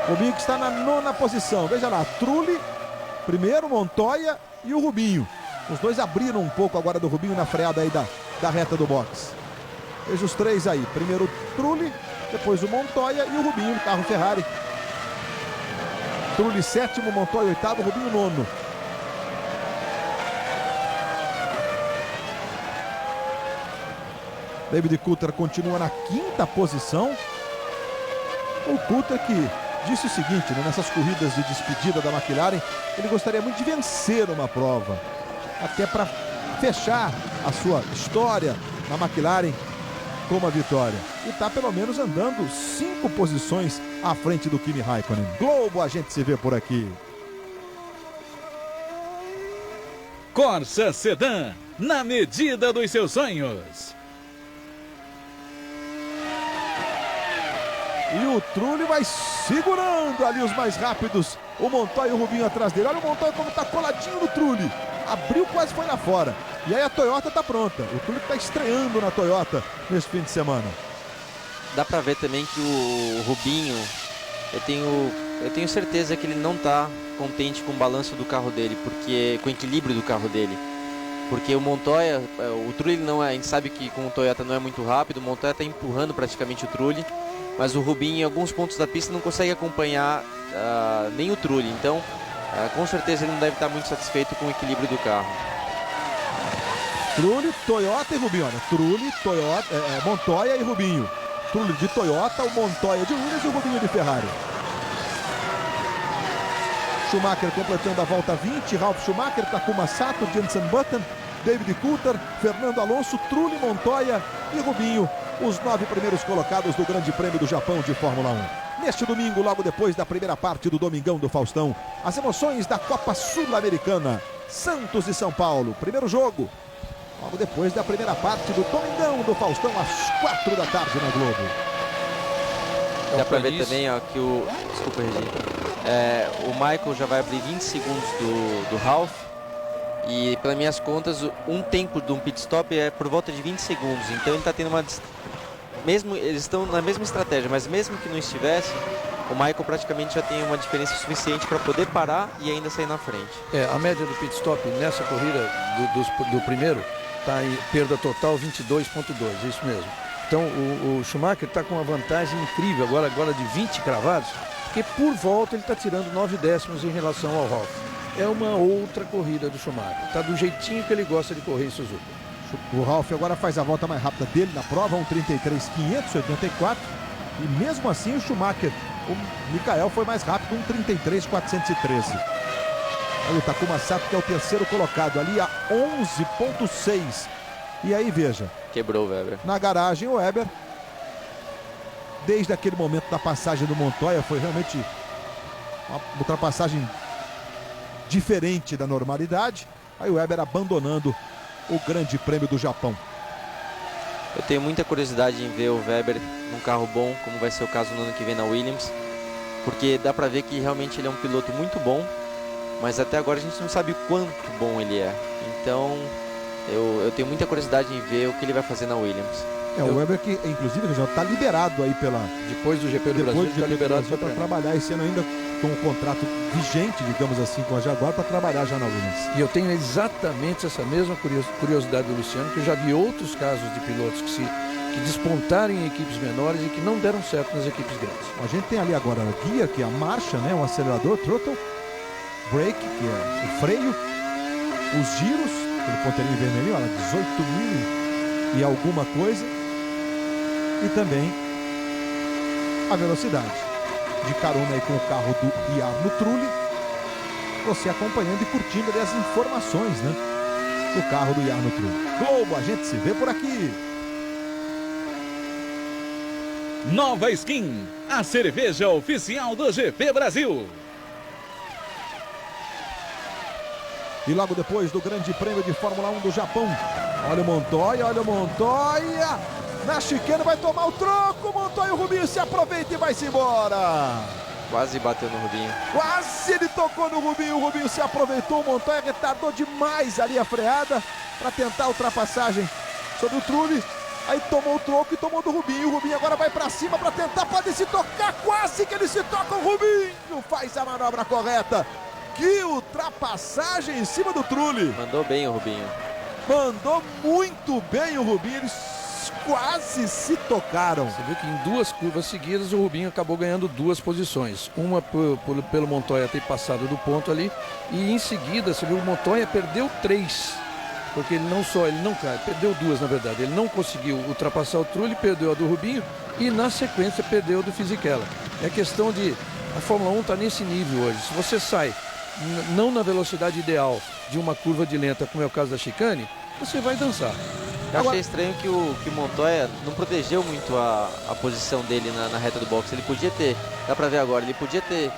Rubinho que está na 9ª posição. Veja lá, Trulli, primeiro, Montoya e o Rubinho. Os dois abriram um pouco agora do Rubinho na freada aí da reta do box. Veja os 3 aí. Primeiro o Trulli, depois o Montoya e o Rubinho, carro Ferrari. Trulli 7º, Montoya 8º, Rubinho 9º. David Coulthard continua na 5ª posição. O Coulthard que disse o seguinte, né, nessas corridas de despedida da McLaren, ele gostaria muito de vencer uma prova, até para fechar a sua história na McLaren com uma vitória. E está pelo menos andando 5 posições à frente do Kimi Raikkonen. Globo, a gente se vê por aqui. Corsa Sedan, na medida dos seus sonhos. E o Trulli vai segurando ali os mais rápidos. O Montoya e o Rubinho atrás dele. Olha o Montoya como está coladinho no Trulli. Abriu, quase foi lá fora. E aí a Toyota está pronta. O Trulli está estreando na Toyota nesse fim de semana. Dá pra ver também que o Rubinho, eu tenho certeza que ele não tá contente com o balanço do carro dele, porque com o equilíbrio do carro dele. Porque o Montoya, o Trulli não é, a gente sabe que com o Toyota não é muito rápido, o Montoya está empurrando praticamente o Trulli, mas o Rubinho em alguns pontos da pista não consegue acompanhar nem o Trulli, então com certeza ele não deve estar muito satisfeito com o equilíbrio do carro. Trulli, Toyota e Rubinho, olha, Trulli, Toyota, Montoya e Rubinho. Trulli de Toyota, o Montoya de Williams e o Rubinho de Ferrari. Schumacher completando a volta 20, Ralf Schumacher, Takuma Sato, Jenson Button, David Coulthard, Fernando Alonso, Trulli, Montoya e Rubinho, os 9 primeiros colocados do Grande Prêmio do Japão de Fórmula 1. Neste domingo, logo depois da primeira parte do Domingão do Faustão, as emoções da Copa Sul-Americana, Santos e São Paulo, primeiro jogo, logo depois da primeira parte do Domingão do Faustão, às 4 da tarde na Globo. Dá pra ver também que o... Desculpa, Regi. O Michael já vai abrir 20 segundos do Ralf. E pelas minhas contas, um tempo de um pit stop é por volta de 20 segundos. Então ele está tendo uma... Mesmo, eles estão na mesma estratégia, mas mesmo que não estivesse, o Michael praticamente já tem uma diferença suficiente para poder parar e ainda sair na frente. A média do pit stop nessa corrida do primeiro está em perda total 22,2, é isso mesmo. Então o Schumacher está com uma vantagem incrível agora de 20 cravados, porque por volta ele está tirando 9 décimos em relação ao Ralf. É uma outra corrida do Schumacher, está do jeitinho que ele gosta de correr em Suzuka. O Ralf agora faz a volta mais rápida dele na prova, 1:33.584, e mesmo assim o Schumacher, o Michael foi mais rápido, 1:33.413. Aí o Takuma Sato, que é o terceiro colocado ali, a 11,6. E aí veja, quebrou o Weber. Na garagem o Weber, desde aquele momento da passagem do Montoya, foi realmente uma ultrapassagem diferente da normalidade. Aí o Weber abandonando o Grande Prêmio do Japão. Eu tenho muita curiosidade em ver o Weber num carro bom, como vai ser o caso no ano que vem na Williams, porque dá pra ver que realmente ele é um piloto muito bom, mas até agora a gente não sabe quanto bom ele é. Então eu tenho muita curiosidade em ver o que ele vai fazer na Williams. O Weber que inclusive já está liberado aí depois do GP do Brasil, está liberado para trabalhar esse ano ainda com um contrato vigente, digamos assim, com a Jaguar, para trabalhar já na Williams. E eu tenho exatamente essa mesma curiosidade do Luciano, que eu já vi outros casos de pilotos que despontaram em equipes menores e que não deram certo nas equipes grandes. A gente tem ali agora o gear, que é a marcha, né, o acelerador, throttle, brake, que é o freio, os giros, aquele ponteirinho vermelhinho, olha, 18 mil e alguma coisa, e também a velocidade. De carona aí com o carro do Jarno Trulli, você acompanhando e curtindo ali as informações, né, do carro do Jarno Trulli. Globo, a gente se vê por aqui. Nova Skin, a cerveja oficial do GP Brasil. E logo depois do Grande Prêmio de Fórmula 1 do Japão, olha o Montoya, na chicane vai tomar o troco, o Montoya, o Rubinho se aproveita e vai-se embora. Quase bateu no Rubinho. Quase ele tocou no Rubinho, o Rubinho se aproveitou, o Montoya retardou demais ali a freada para tentar a ultrapassagem sobre o Trulli. Aí tomou o troco e tomou do Rubinho. O Rubinho agora vai para cima para tentar, pode se tocar, quase que ele se toca, o Rubinho faz a manobra correta. Que ultrapassagem em cima do Trulli. Mandou bem o Rubinho. Mandou muito bem o Rubinho, eles quase se tocaram. Você viu que em 2 curvas seguidas o Rubinho acabou ganhando 2 posições. Uma pelo Montoya ter passado do ponto ali, e em seguida você viu o Montoya perdeu 3. porque ele não cai, perdeu duas na verdade, ele não conseguiu ultrapassar o Trulli, perdeu a do Rubinho e na sequência perdeu a do Fisichella. É questão de, a Fórmula 1 está nesse nível hoje, se você sai não na velocidade ideal de uma curva de lenta, como é o caso da chicane, você vai dançar. Eu achei estranho que o Montoya não protegeu muito a posição dele na reta do box. Ele podia ter, dá pra ver agora, ele podia ter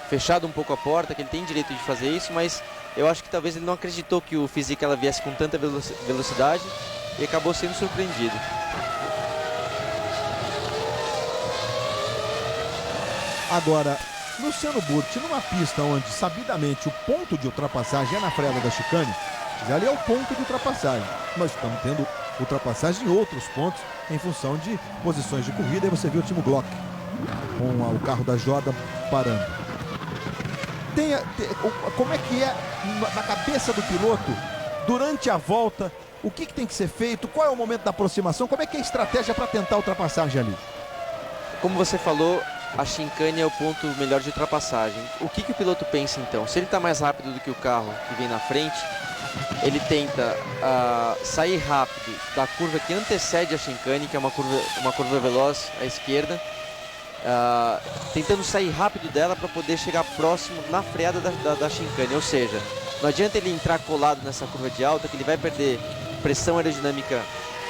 fechado um pouco a porta, que ele tem direito de fazer isso, mas eu acho que talvez ele não acreditou que o Fisichella viesse com tanta velocidade e acabou sendo surpreendido. Agora, Luciano Burti, numa pista onde sabidamente o ponto de ultrapassagem é na freada da chicane, ali é o ponto de ultrapassagem. Nós estamos tendo ultrapassagem em outros pontos em função de posições de corrida. E você viu o Timo Glock com o carro da Jordan parando. Como é que é na cabeça do piloto durante a volta? O que tem que ser feito? Qual é o momento da aproximação? Como é que é a estratégia para tentar a ultrapassagem ali? Como você falou, a chicane é o ponto melhor de ultrapassagem. O que o piloto pensa então? Se ele está mais rápido do que o carro que vem na frente, ele tenta sair rápido da curva que antecede a chicane, que é uma curva veloz à esquerda, tentando sair rápido dela para poder chegar próximo na freada da chicane. Ou seja, não adianta ele entrar colado nessa curva de alta, que ele vai perder pressão aerodinâmica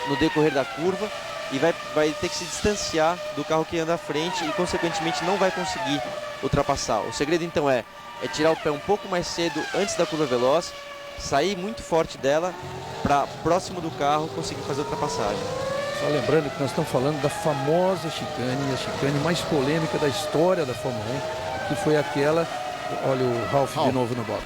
no decorrer da curva e vai ter que se distanciar do carro que anda à frente e consequentemente não vai conseguir ultrapassar. O segredo então é tirar o pé um pouco mais cedo antes da curva veloz, sair muito forte dela para próximo do carro conseguir fazer a ultrapassagem. Só lembrando que nós estamos falando da famosa chicane, a chicane mais polêmica da história da Fórmula 1, que foi aquela, olha o Ralf de novo no box,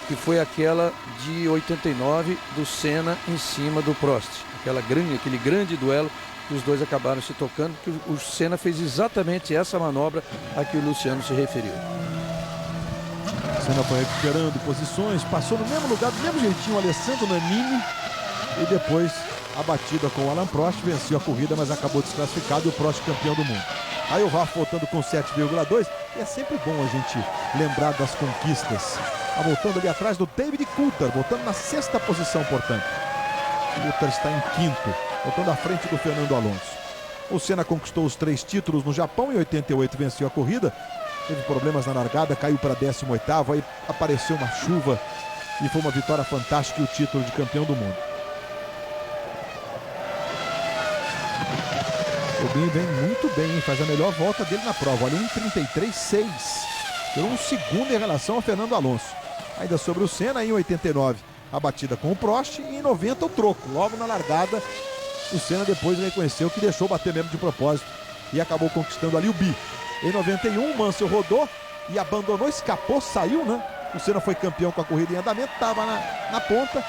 que foi aquela de 89 do Senna em cima do Prost, aquele grande duelo que os dois acabaram se tocando, que o Senna fez exatamente essa manobra a que o Luciano se referiu. Senna foi recuperando posições, passou no mesmo lugar, do mesmo jeitinho o Alessandro Nannini, e depois a batida com o Alain Prost, venceu a corrida, mas acabou desclassificado, e o Prost campeão do mundo. Aí o Ralf voltando com 7,2, e é sempre bom a gente lembrar das conquistas. Tá voltando ali atrás do David Coulthard, voltando na 6ª posição, portanto. Coulthard está em 5º, voltando à frente do Fernando Alonso. O Senna conquistou os 3 títulos no Japão, em 88 venceu a corrida, teve problemas na largada, caiu para 18º, aí apareceu uma chuva e foi uma vitória fantástica e o título de campeão do mundo. O Rubinho vem muito bem, hein? Faz a melhor volta dele na prova, olha, 1:33.6. Tirou 1 segundo em relação ao Fernando Alonso. Ainda sobre o Senna, em 89, a batida com o Prost, e em 90 o troco. Logo na largada, o Senna depois reconheceu que deixou bater mesmo de propósito e acabou conquistando ali o bi. Em 91, o Mansell rodou e abandonou, escapou, saiu, né? O Senna foi campeão com a corrida em andamento, estava na ponta,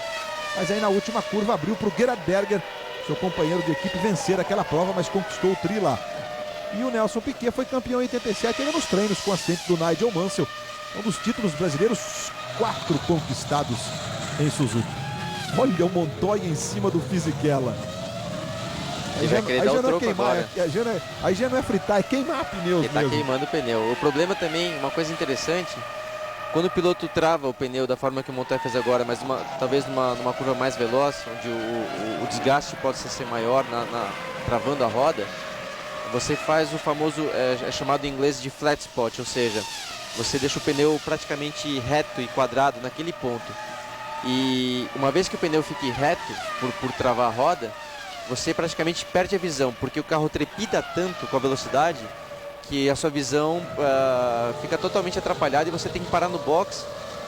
mas aí na última curva abriu para o Gerhard Berger, seu companheiro de equipe, vencer aquela prova, mas conquistou o tri lá. E o Nelson Piquet foi campeão em 87, ainda nos treinos, com assistente do Nigel Mansell. Um dos títulos brasileiros, 4 conquistados em Suzuka. Olha o Montoya em cima do Fisichella. Aí já não é fritar, é queimar pneus. Ele tá queimando o pneu. O problema também, uma coisa interessante, quando o piloto trava o pneu da forma que o Montoya fez agora, mas talvez numa curva mais veloz, onde o desgaste pode ser maior travando a roda, você faz o famoso, é chamado em inglês de flat spot, ou seja, você deixa o pneu praticamente reto e quadrado naquele ponto. E uma vez que o pneu fique reto por travar a roda, você praticamente perde a visão, porque o carro trepida tanto com a velocidade que a sua visão fica totalmente atrapalhada e você tem que parar no box,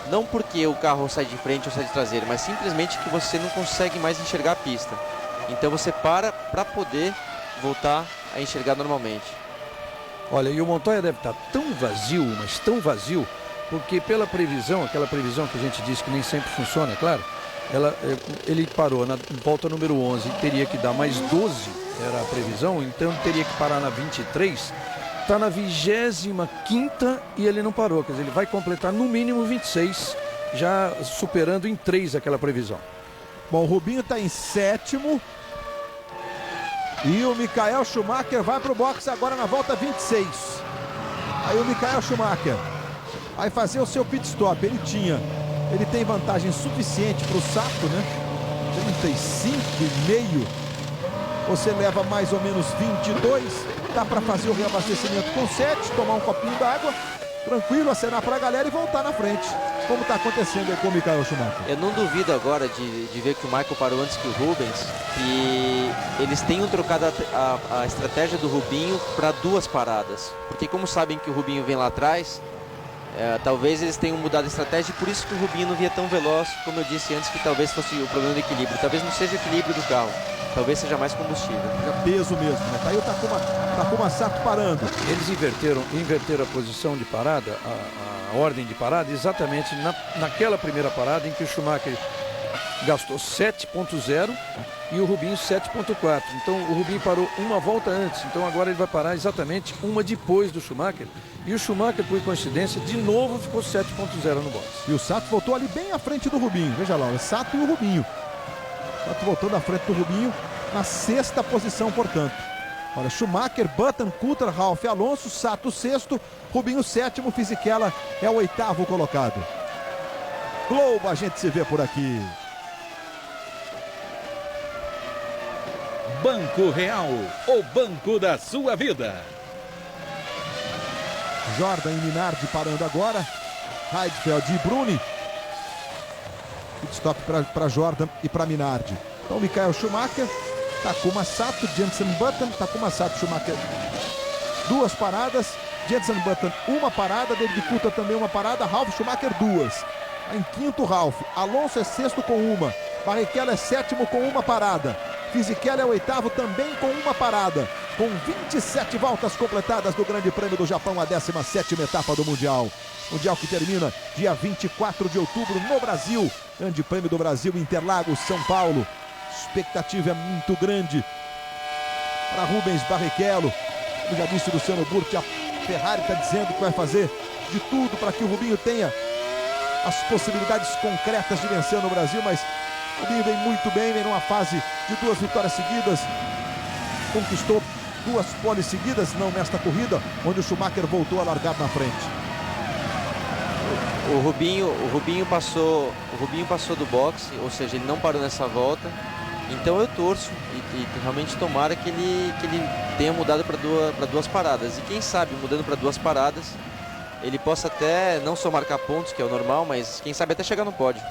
não porque o carro sai de frente ou sai de traseiro, mas simplesmente que você não consegue mais enxergar a pista. Então você para poder voltar a enxergar normalmente. Olha, e o Montoya deve estar tão vazio, mas tão vazio, porque pela previsão, aquela previsão que a gente disse que nem sempre funciona, é claro, ele parou na volta número 11 e teria que dar mais 12, era a previsão, então teria que parar na 23, está na 25ª e ele não parou, quer dizer, ele vai completar no mínimo 26, já superando em 3 aquela previsão. Bom, o Rubinho está em 7º. E o Michael Schumacher vai para o boxe agora na volta 26. Aí o Michael Schumacher vai fazer o seu pit stop. Ele tem vantagem suficiente para o Sato, né? 35,5. Você leva mais ou menos 22. Dá para fazer o reabastecimento com 7, tomar um copinho d'água, tranquilo, acenar para a galera e voltar na frente. Como está acontecendo aí com o Michael Schumacher. Eu não duvido agora de ver que o Michael parou antes que o Rubens, e eles tenham trocado a estratégia do Rubinho para 2 paradas. Porque como sabem que o Rubinho vem lá atrás, talvez eles tenham mudado a estratégia, e por isso que o Rubinho não via tão veloz, como eu disse antes, que talvez fosse o problema do equilíbrio. Talvez não seja o equilíbrio do carro, talvez seja mais combustível. É peso mesmo, né? Tá aí o Takuma Sato parando. Eles inverteram a posição de parada, a ordem de parada, exatamente naquela primeira parada em que o Schumacher gastou 7.0 e o Rubinho 7.4. Então o Rubinho parou uma volta antes, então agora ele vai parar exatamente uma depois do Schumacher. E o Schumacher, por coincidência, de novo ficou 7.0 no box. E o Sato voltou ali bem à frente do Rubinho. Veja lá, o Sato e o Rubinho. Sato voltando à frente do Rubinho na 6ª posição, portanto. Olha, Schumacher, Button, Coulter, Ralf, Alonso, Sato 6º, Rubinho 7º, Fisichella é o 8º colocado. Globo, a gente se vê por aqui. Banco Real, o banco da sua vida. Jordan e Minardi parando agora. Heidfeld e Bruni. Pit stop para Jordan e para Minardi. Então Michael Schumacher, Takuma Sato, Jenson Button, Takuma Sato, Schumacher 2 paradas, Jenson Button 1 parada, David Coulter também 1 parada, Ralf Schumacher 2. Em 5º Ralf, Alonso é 6º com 1, Barrichello é 7º com 1 parada, Fisichella é 8º também com 1 parada, com 27 voltas completadas do Grande Prêmio do Japão, a 17ª etapa do Mundial. Mundial que termina dia 24 de outubro no Brasil. Grande Prêmio do Brasil, Interlagos, São Paulo. Expectativa é muito grande para Rubens Barrichello. Como já disse o Luciano Burti, a Ferrari está dizendo que vai fazer de tudo para que o Rubinho tenha as possibilidades concretas de vencer no Brasil, mas o Rubinho vem muito bem, vem numa fase de 2 vitórias seguidas, conquistou 2 poles seguidas, não nesta corrida, onde o Schumacher voltou a largar na frente. O Rubinho passou do boxe, ou seja, ele não parou nessa volta. Então eu torço e realmente tomara que ele tenha mudado para 2 paradas. E quem sabe, mudando para 2 paradas, ele possa até não só marcar pontos, que é o normal, mas quem sabe até chegar no pódio.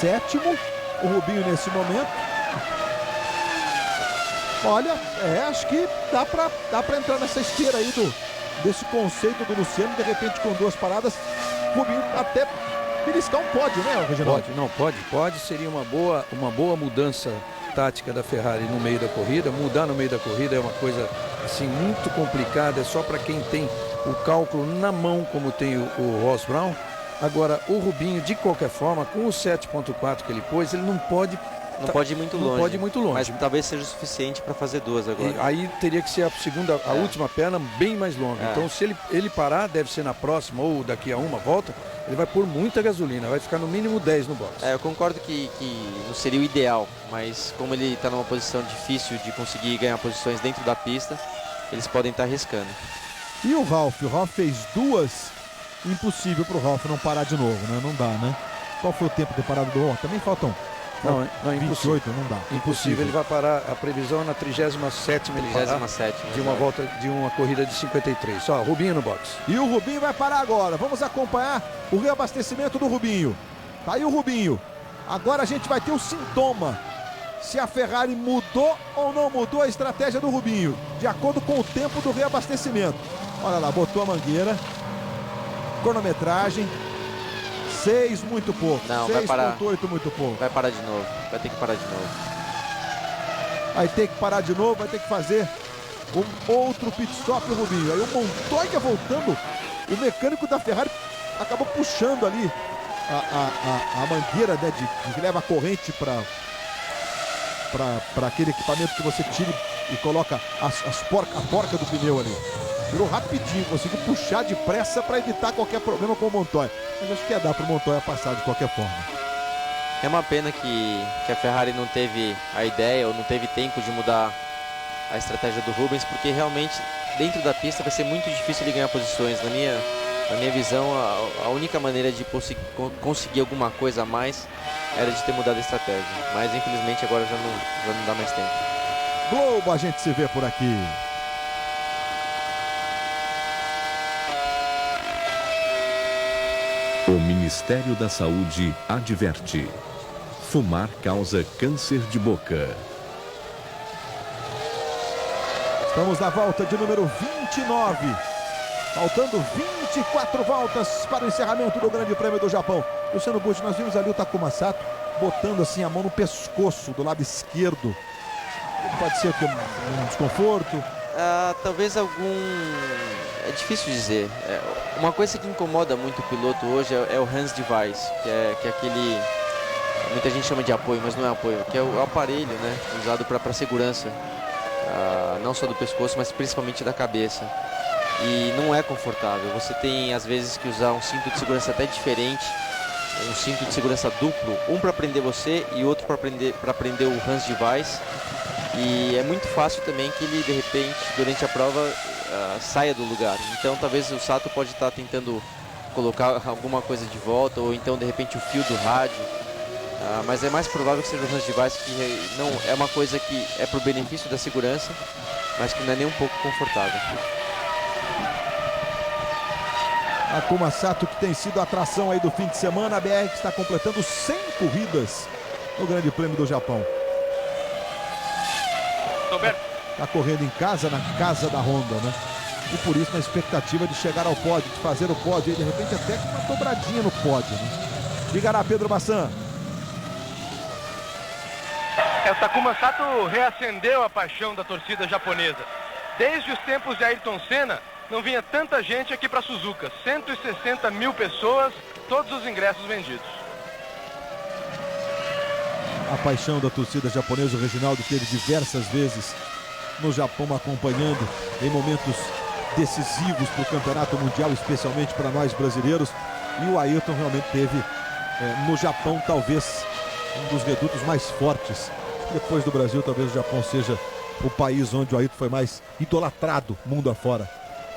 7º, o Rubinho nesse momento. Olha, acho que dá para entrar nessa esteira aí desse conceito do Luciano, de repente com 2 paradas, o Rubinho até beliscar um pódio, né, Reginaldo? Pode, seria uma boa mudança tática da Ferrari no meio da corrida. Mudar no meio da corrida é uma coisa assim muito complicada, é só para quem tem o cálculo na mão, como tem o Ross Brown. Agora, o Rubinho, de qualquer forma, com o 7.4 que ele pôs, ele não pode ir muito longe. Mas talvez seja o suficiente para fazer 2 agora. E aí teria que ser a última perna bem mais longa. Então, se ele parar, deve ser na próxima ou daqui a uma volta, ele vai pôr muita gasolina, vai ficar no mínimo 10 no box. Eu concordo que não seria o ideal, mas como ele está numa posição difícil de conseguir ganhar posições dentro da pista, eles podem estar arriscando. E o Ralf fez 2, impossível para o Ralf não parar de novo, né? Não dá, né? Qual foi o tempo de parada do Ralf? Também faltam... Não, 28, não dá. Impossível, ele vai parar, a previsão na 37ª ele parar, de uma volta, de uma corrida de 53. Só, Rubinho no box. E o Rubinho vai parar agora. Vamos acompanhar o reabastecimento do Rubinho. Tá aí o Rubinho. Agora a gente vai ter o sintoma. Se a Ferrari mudou ou não mudou a estratégia do Rubinho, de acordo com o tempo do reabastecimento. Olha lá, botou a mangueira. Cronometragem. 6, muito pouco. Não, 6.8, muito pouco. Vai parar de novo. Vai ter que parar de novo. Vai ter que parar de novo, vai ter que fazer um outro pit stop, o Rubinho. Aí o Montoya voltando, o mecânico da Ferrari acabou puxando ali a mangueira, né, que leva a corrente para aquele equipamento que você tira e coloca a porca do pneu ali. Tirou rapidinho, conseguiu puxar depressa para evitar qualquer problema com o Montoya. Mas acho que ia dar para o Montoya passar de qualquer forma. É uma pena que a Ferrari não teve a ideia ou não teve tempo de mudar a estratégia do Rubens, porque realmente dentro da pista vai ser muito difícil ele ganhar posições. Na Na minha visão, a única maneira de conseguir alguma coisa a mais era de ter mudado a estratégia. Mas infelizmente agora já não dá mais tempo. Globo, a gente se vê por aqui. O Ministério da Saúde adverte: fumar causa câncer de boca. Estamos na volta de número 29. Faltando 24 voltas para o encerramento do Grande Prêmio do Japão. Luciano Burti, nós vimos ali o Takuma Sato botando assim a mão no pescoço do lado esquerdo. Pode ser que um desconforto? Talvez algum... É difícil dizer. Uma coisa que incomoda muito o piloto hoje é o Hands Device, que é aquele... Muita gente chama de apoio, mas não é apoio, que é o aparelho, né, usado para segurança. Não só do pescoço, mas principalmente da cabeça. E não é confortável. Você tem às vezes que usar um cinto de segurança até diferente, um cinto de segurança duplo, um para prender você e outro para prender o Hands Device. E é muito fácil também que ele de repente durante a prova saia do lugar. Então talvez o Sato pode estar tentando colocar alguma coisa de volta, ou então de repente o fio do rádio. Mas é mais provável que seja o Hands Device, que não é uma coisa que é para o benefício da segurança, mas que não é nem um pouco confortável. Takuma Sato, que tem sido a atração aí do fim de semana. A BR que está completando 100 corridas no Grande Prêmio do Japão. Está correndo em casa, na casa da Honda, né? E por isso na expectativa de chegar ao pódio, de fazer o pódio e de repente até com uma dobradinha no pódio, né? Diga lá, Pedro Bassan. O Takuma Sato reacendeu a paixão da torcida japonesa. Desde os tempos de Ayrton Senna, não vinha tanta gente aqui para Suzuka. 160 mil pessoas, todos os ingressos vendidos. A paixão da torcida japonesa, o Reginaldo esteve diversas vezes no Japão acompanhando em momentos decisivos para o Campeonato Mundial, especialmente para nós brasileiros. E o Ayrton realmente teve no Japão talvez um dos redutos mais fortes. Depois do Brasil, talvez o Japão seja o país onde o Ayrton foi mais idolatrado mundo afora.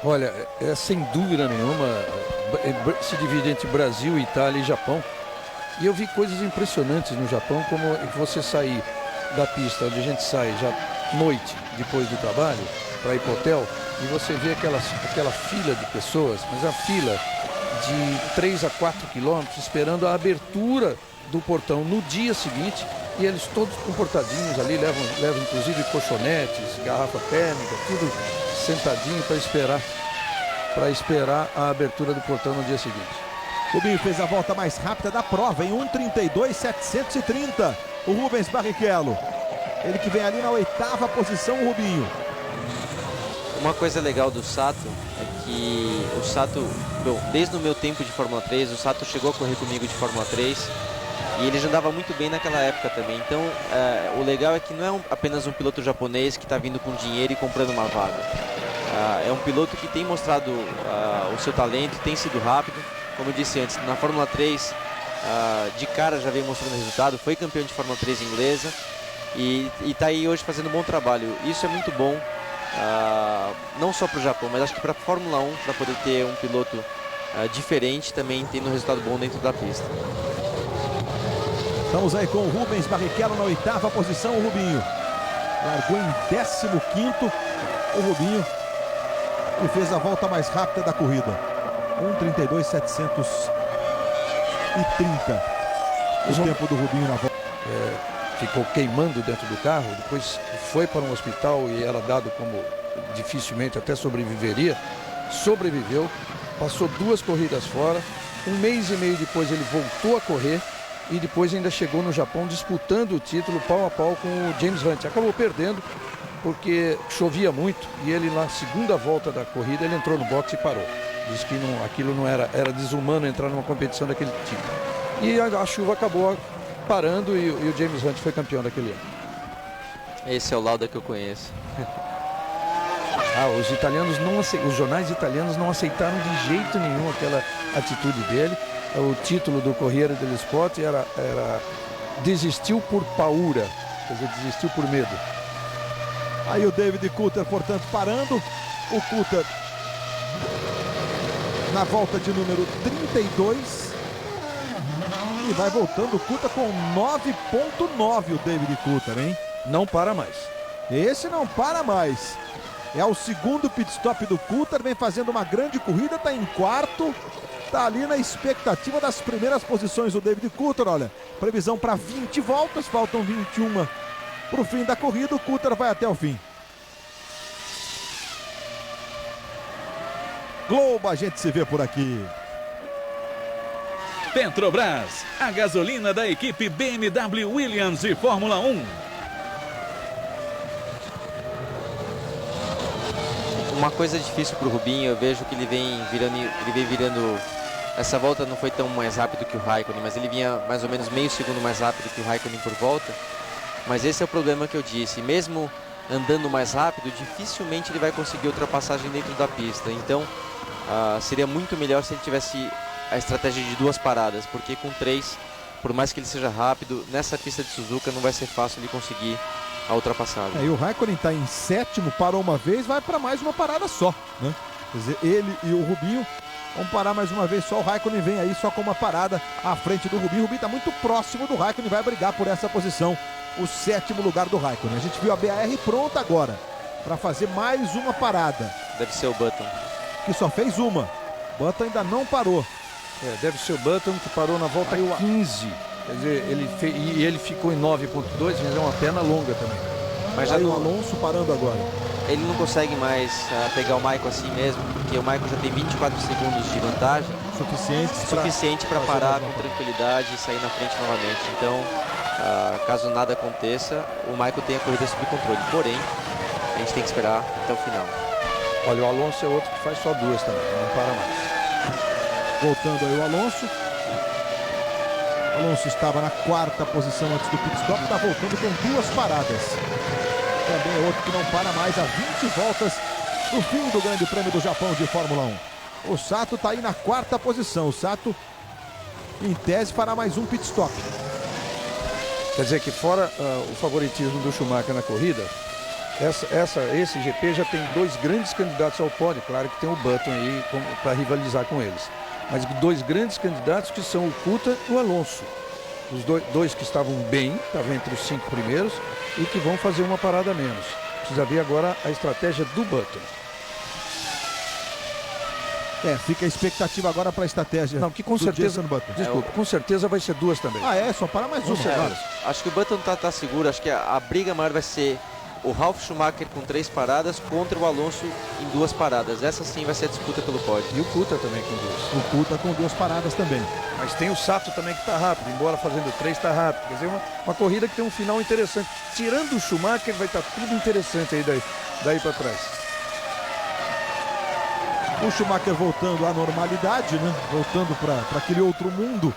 Olha, sem dúvida nenhuma, se divide entre Brasil, Itália e Japão. E eu vi coisas impressionantes no Japão, como você sair da pista onde a gente sai já noite, depois do trabalho, para ir para o hotel, e você vê aquela fila de pessoas, mas a fila de 3 a 4 quilômetros esperando a abertura do portão no dia seguinte, e eles todos comportadinhos ali, levam inclusive colchonetes, garrafa térmica, tudo sentadinho para esperar a abertura do portão no dia seguinte. Rubinho fez a volta mais rápida da prova em 1:32.730. O Rubens Barrichello, ele que vem ali na 8ª posição, o Rubinho. Uma coisa legal do Sato é que o Sato, desde o meu tempo de Fórmula 3, o Sato chegou a correr comigo de Fórmula 3 e ele já andava muito bem naquela época também. Então o legal é que não é apenas um piloto japonês que está vindo com dinheiro e comprando uma vaga. É um piloto que tem mostrado o seu talento, tem sido rápido. Como eu disse antes, na Fórmula 3, de cara já veio mostrando resultado, foi campeão de Fórmula 3 inglesa e está aí hoje fazendo um bom trabalho. Isso é muito bom, não só para o Japão, mas acho que para a Fórmula 1, para poder ter um piloto diferente, também tendo um resultado bom dentro da pista. Estamos aí com o Rubens Barrichello na 8ª posição, o Rubinho. Largou em 15º, o Rubinho, e fez a volta mais rápida da corrida. 1:32.730. O tempo do Rubinho na volta. Ficou queimando dentro do carro, depois foi para um hospital e era dado como dificilmente até sobreviveria. Sobreviveu, passou 2 corridas fora. 1 mês e meio depois ele voltou a correr e depois ainda chegou no Japão disputando o título pau a pau com o James Hunt. Acabou perdendo porque chovia muito e ele na segunda volta da corrida ele entrou no boxe e parou. Diz que aquilo não era desumano entrar numa competição daquele tipo. E a chuva acabou parando e o James Hunt foi campeão daquele ano. Esse é o Lauda que eu conheço. Os italianos os jornais italianos não aceitaram de jeito nenhum aquela atitude dele. O título do Corriere dello Sport era desistiu por paura, quer dizer, desistiu por medo. Aí o David Coulthard, portanto, parando. O Coulthard na volta de número 32. E vai voltando o Coulthard com 9.9 o David Coulthard, hein? Não para mais. Esse não para mais. É o segundo pit stop do Coulthard, vem fazendo uma grande corrida, está em quarto. Está ali na expectativa das primeiras posições do David Coulthard, olha. Previsão para 20 voltas, faltam 21 para o fim da corrida, o Coulthard vai até o fim. Globo, a gente se vê por aqui. Petrobras, a gasolina da equipe BMW Williams e Fórmula 1. Uma coisa difícil para o Rubinho, eu vejo que ele vem virando. Essa volta não foi tão mais rápido que o Raikkonen, mas ele vinha mais ou menos meio segundo mais rápido que o Raikkonen por volta. Mas esse é o problema que eu disse. Mesmo andando mais rápido, dificilmente ele vai conseguir ultrapassagem dentro da pista. Então, seria muito melhor se ele tivesse a estratégia de 2 paradas, porque com 3, por mais que ele seja rápido, nessa pista de Suzuka não vai ser fácil ele conseguir a ultrapassagem. E o Raikkonen está em 7º, parou uma vez, vai para mais uma parada só, né? Quer dizer, ele e o Rubinho vão parar mais uma vez só. O Raikkonen vem aí só com uma parada à frente do Rubinho. O Rubinho está muito próximo do Raikkonen, vai brigar por essa posição, o 7º lugar do Raikkonen. A gente viu a BAR pronta agora para fazer mais uma parada. Deve ser o Button, que só fez uma. Button ainda não parou. Deve ser o Button, que parou na volta 15. Quer dizer, ele ficou em 9.2, mas é uma perna longa também. Mas já o Alonso parando agora. Ele não consegue mais pegar o Michael assim mesmo, porque o Michael já tem 24 segundos de vantagem. Suficiente para parar com tranquilidade e sair na frente novamente. Então, caso nada aconteça, o Michael tem a corrida sob controle. Porém, a gente tem que esperar até o final. Olha, o Alonso é outro que faz só 2 também, não para mais. Voltando aí o Alonso. O Alonso estava na 4ª posição antes do pit stop, está voltando com 2 paradas. Também é outro que não para mais, a 20 voltas do fim do Grande Prêmio do Japão de Fórmula 1. O Sato está aí na 4ª posição. O Sato, em tese, fará mais um pit stop. Quer dizer que fora o favoritismo do Schumacher na corrida, esse GP já tem 2 grandes candidatos ao pódio. Claro que tem o Button aí para rivalizar com eles. Mas 2 grandes candidatos que são o Coulthard e o Alonso. Os dois que estavam bem, estavam entre os 5 primeiros e que vão fazer uma parada a menos. Precisa ver agora a estratégia do Button. Fica a expectativa agora para a estratégia. Não, que com certeza, desculpa, com certeza vai ser 2 também. Só para mais uma. Acho que o Button tá seguro, acho que a briga maior vai ser o Ralf Schumacher com 3 paradas contra o Alonso em 2 paradas. Essa sim vai ser a disputa pelo pódio. E o Coulthard também com 2. O Coulthard com 2 paradas também. Mas tem o Sato também que está rápido, embora fazendo 3 está rápido. Quer dizer, uma corrida que tem um final interessante. Tirando o Schumacher, vai estar tudo interessante aí daí para trás. O Schumacher voltando à normalidade, né? Voltando para aquele outro mundo.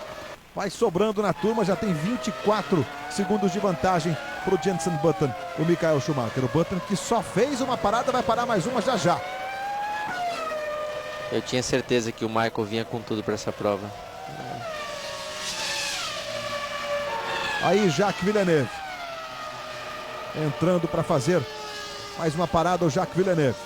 Vai sobrando na turma, já tem 24 segundos de vantagem para o Jenson Button, o Michael Schumacher. O Button que só fez uma parada, vai parar mais uma já. Eu tinha certeza que o Michael vinha com tudo para essa prova. Aí Jacques Villeneuve entrando para fazer mais uma parada, o Jacques Villeneuve.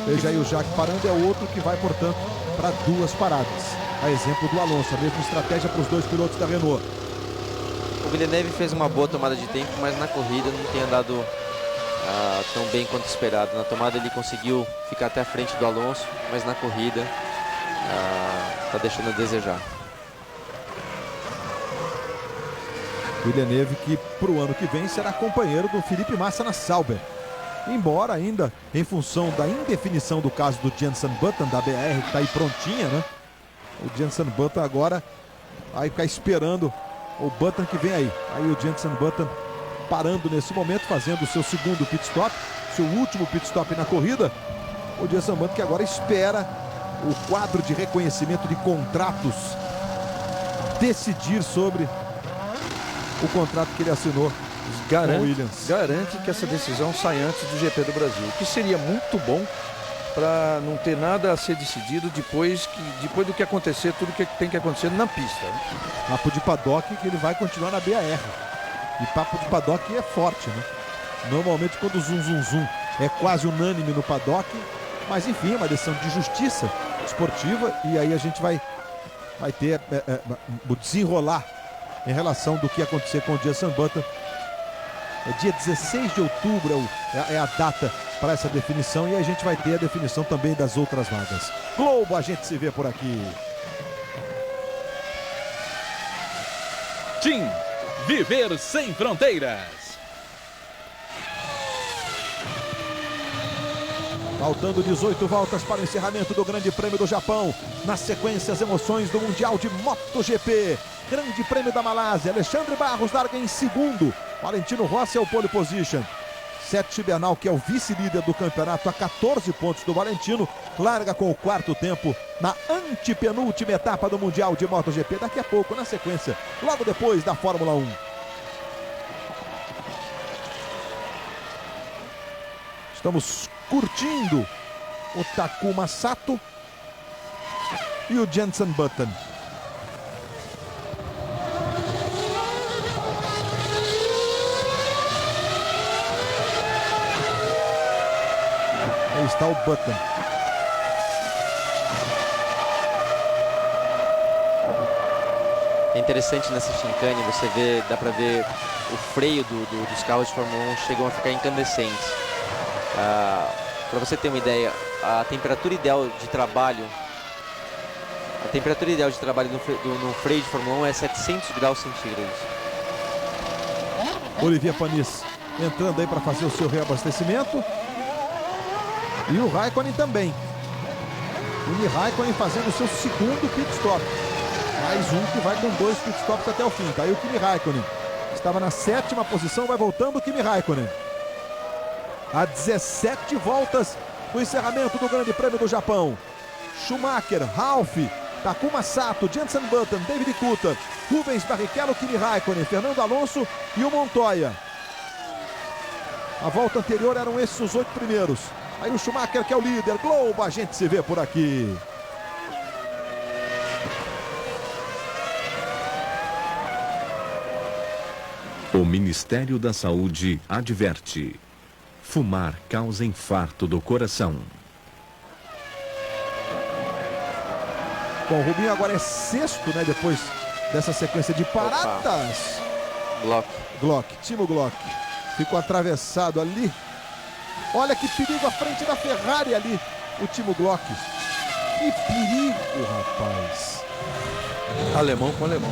Veja aí o Jacques parando, é o outro que vai, portanto, para 2 paradas. A exemplo do Alonso, a mesma estratégia para os 2 pilotos da Renault. O Villeneuve fez uma boa tomada de tempo, mas na corrida não tem andado tão bem quanto esperado. Na tomada ele conseguiu ficar até a frente do Alonso, mas na corrida está deixando a desejar. Villeneuve que para o ano que vem será companheiro do Felipe Massa na Sauber. Embora ainda, em função da indefinição do caso do Jenson Button, da BR, que está aí prontinha, né? O Jenson Button agora vai ficar esperando o Button que vem aí. Aí o Jenson Button parando nesse momento, fazendo o seu segundo pit stop, seu último pit stop na corrida. O Jenson Button que agora espera o quadro de reconhecimento de contratos decidir sobre o contrato que ele assinou. Garante que essa decisão sai antes do GP do Brasil, o que seria muito bom para não ter nada a ser decidido depois do que acontecer, tudo que tem que acontecer na pista. Papo de paddock que ele vai continuar na BAR. E papo de paddock é forte, né? Normalmente quando o zum é quase unânime no paddock, Mas enfim, é uma decisão de justiça esportiva e aí a gente vai ter o desenrolar em relação do que acontecer com o Jenson Button. É dia 16 de outubro é a data para essa definição e a gente vai ter a definição também das outras vagas. Globo, a gente se vê por aqui. TIM, viver sem fronteiras. Faltando 18 voltas para o encerramento do Grande Prêmio do Japão. Na sequência, as emoções do Mundial de MotoGP. Grande Prêmio da Malásia. Alexandre Barros larga em segundo. Valentino Rossi é o pole position. Sete Bernal, que é o vice-líder do campeonato, a 14 pontos do Valentino, larga com o quarto tempo na antepenúltima etapa do Mundial de MotoGP. Daqui a pouco, na sequência, logo depois da Fórmula 1. Estamos curtindo o Takuma Sato e o Jenson Button. Aí está o Button. É interessante nessa chicane, você vê, dá pra ver o freio dos carros de Fórmula 1 chegam a ficar incandescentes. Para você ter uma ideia, a temperatura ideal de trabalho no freio de Fórmula 1 é 700 graus centígrados. Olivier Panis entrando aí para fazer o seu reabastecimento. E o Raikkonen também. Kimi Raikkonen fazendo o seu segundo pit stop. Mais um que vai com 2 pit stops até o fim. Tá aí o Kimi Raikkonen. Estava na 7ª posição, vai voltando o Kimi Raikkonen. A 17 voltas o encerramento do Grande Prêmio do Japão. Schumacher, Ralf, Takuma Sato, Jenson Button, David Coulthard, Rubens Barrichello, Kimi Raikkonen, Fernando Alonso e o Montoya. A volta anterior eram esses os 8 primeiros. Aí o Schumacher, que é o líder. Globo, a gente se vê por aqui. O Ministério da Saúde adverte: fumar causa infarto do coração. Bom, o Rubinho agora é sexto, né? Depois dessa sequência de paradas. Glock, Timo Glock. Ficou atravessado ali. Olha que perigo à frente da Ferrari ali. O Timo Glock. Que perigo, rapaz. Alemão com alemão.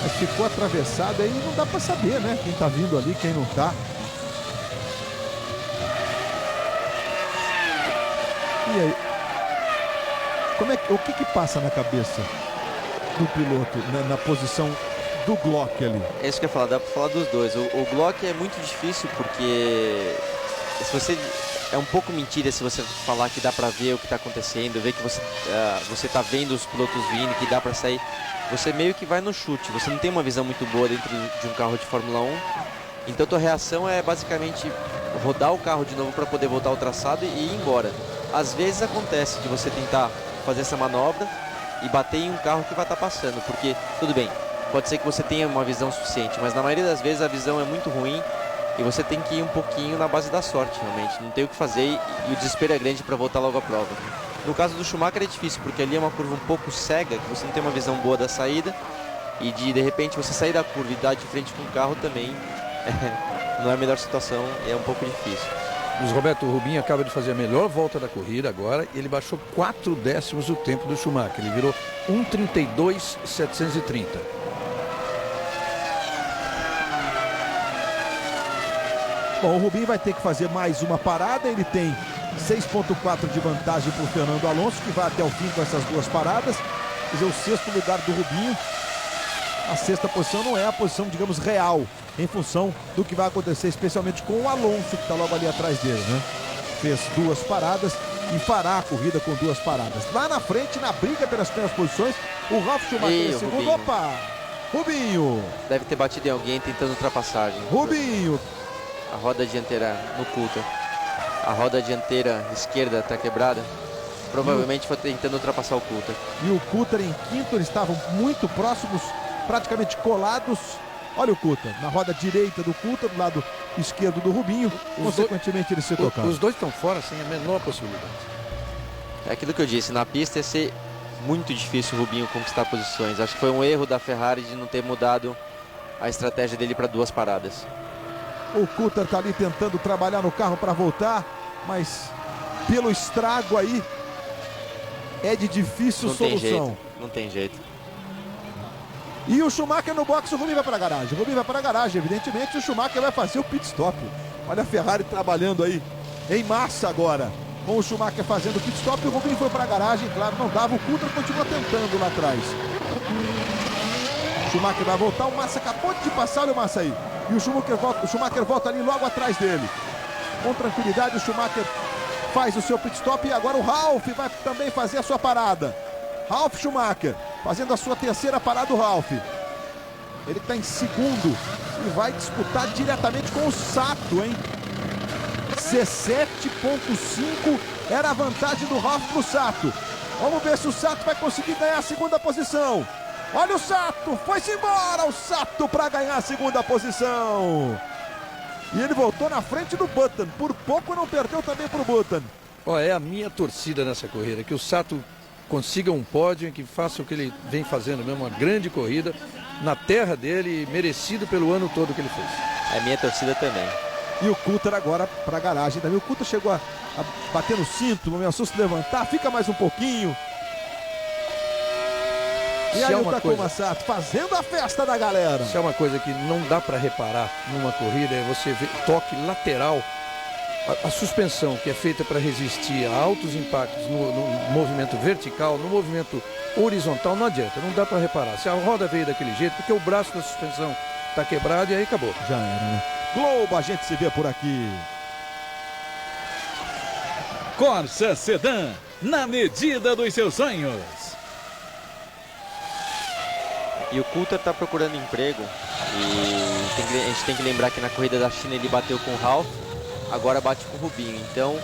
Mas ficou atravessado aí, não dá pra saber, né? Quem tá vindo ali, quem não tá. E aí? O que passa na cabeça do piloto, né, na posição do Glock ali? É isso que eu ia falar, dá pra falar dos dois. O Glock é muito difícil porque se você é um pouco mentira se você falar que dá pra ver o que tá acontecendo, ver que você tá vendo os pilotos vindo, que dá pra sair. Você meio que vai no chute, você não tem uma visão muito boa dentro de um carro de Fórmula 1. Então tua reação é basicamente rodar o carro de novo para poder voltar ao traçado e ir embora. Às vezes acontece de você tentar fazer essa manobra e bater em um carro que vai estar passando, porque tudo bem, pode ser que você tenha uma visão suficiente, mas na maioria das vezes a visão é muito ruim e você tem que ir um pouquinho na base da sorte, realmente. Não tem o que fazer e o desespero é grande para voltar logo à prova. No caso do Schumacher é difícil, porque ali é uma curva um pouco cega, que você não tem uma visão boa da saída e de repente você sair da curva e dar de frente com o carro também não é a melhor situação, é um pouco difícil. Luiz Roberto, o Rubinho acaba de fazer a melhor volta da corrida agora e ele baixou 4 décimos o tempo do Schumacher. Ele virou 1:32.730. Bom, o Rubinho vai ter que fazer mais uma parada. Ele tem 6,4 de vantagem para o Fernando Alonso, que vai até o fim com essas 2 paradas. Quer dizer, o 6º lugar do Rubinho. A 6ª posição não é a posição, digamos, real, em função do que vai acontecer, especialmente com o Alonso, que está logo ali atrás dele, né? Fez 2 paradas e fará a corrida com 2 paradas. Lá na frente, na briga pelas primeiras posições, o Ralf Schumacher em segundo. Rubinho. Opa! Rubinho! Deve ter batido em alguém tentando ultrapassagem. Rubinho! A roda dianteira no Coulthard. A roda dianteira esquerda está quebrada. Provavelmente foi tentando ultrapassar o Coulthard. E o Coulthard em quinto, eles estavam muito próximos, praticamente colados. Olha o Coulter, na roda direita do Coulter, do lado esquerdo do Rubinho, consequentemente eles se tocaram. Os dois estão fora sem a menor possibilidade. É aquilo que eu disse, na pista ia ser muito difícil o Rubinho conquistar posições. Acho que foi um erro da Ferrari de não ter mudado a estratégia dele para 2 paradas. O Coulter está ali tentando trabalhar no carro para voltar, mas pelo estrago aí é de difícil solução. Não tem jeito. E o Schumacher no box, o Rubinho vai para a garagem. O Rubinho vai para a garagem, evidentemente o Schumacher vai fazer o pit stop. Olha a Ferrari trabalhando aí em massa agora. Com o Schumacher fazendo o pit stop, o Rubinho foi para a garagem, claro, não dava, o Coulter continua tentando lá atrás. O Schumacher vai voltar, o Massa acabou de passar, olha o Massa aí. E o Schumacher volta ali logo atrás dele. Com tranquilidade, o Schumacher faz o seu pit stop e agora o Ralf vai também fazer a sua parada. Ralf Schumacher fazendo a sua terceira parada, o Ralf. Ele está em segundo e vai disputar diretamente com o Sato, hein? 17,5 era a vantagem do Ralf pro Sato. Vamos ver se o Sato vai conseguir ganhar a segunda posição. Olha o Sato, foi-se embora o Sato para ganhar a segunda posição. E ele voltou na frente do Button, por pouco não perdeu também pro Button. É a minha torcida nessa corrida, que o Sato consiga um pódio, que faça o que ele vem fazendo mesmo, uma grande corrida na terra dele, merecido pelo ano todo que ele fez. É minha torcida também. E o Coulter agora para a garagem também. O Coulter chegou a bater no cinto, ameaçou se levantar, fica mais um pouquinho. E aí o Takuma Sato fazendo a festa da galera. Isso é uma coisa que não dá para reparar numa corrida, é você ver toque lateral. A suspensão que é feita para resistir a altos impactos no movimento vertical, no movimento horizontal, não adianta, não dá para reparar. Se a roda veio daquele jeito, porque o braço da suspensão está quebrado e aí acabou. Já era, né? Globo, a gente se vê por aqui. Corsa Sedan, na medida dos seus sonhos. E o Coulter está procurando emprego. E a gente tem que lembrar que na corrida da China ele bateu com o Ralf, agora bate com o Rubinho. Então,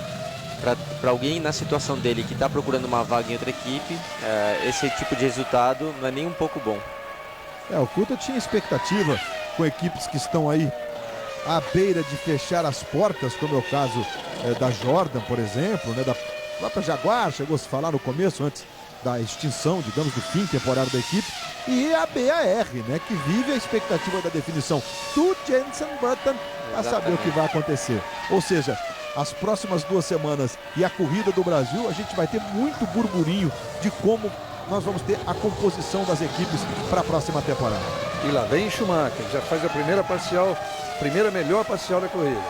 para alguém na situação dele que está procurando uma vaga em outra equipe, esse tipo de resultado não é nem um pouco bom. O Coulter tinha expectativa com equipes que estão aí à beira de fechar as portas, como é o caso da Jordan, por exemplo, né, da própria Jaguar, chegou a se falar no começo, antes da extinção, digamos, do fim temporário da equipe, e a BAR, né, que vive a expectativa da definição do Jenson Button a saber o que vai acontecer. Ou seja, as próximas 2 semanas e a corrida do Brasil, a gente vai ter muito burburinho de como nós vamos ter a composição das equipes para a próxima temporada. E lá vem Schumacher, já faz a primeira melhor parcial da corrida.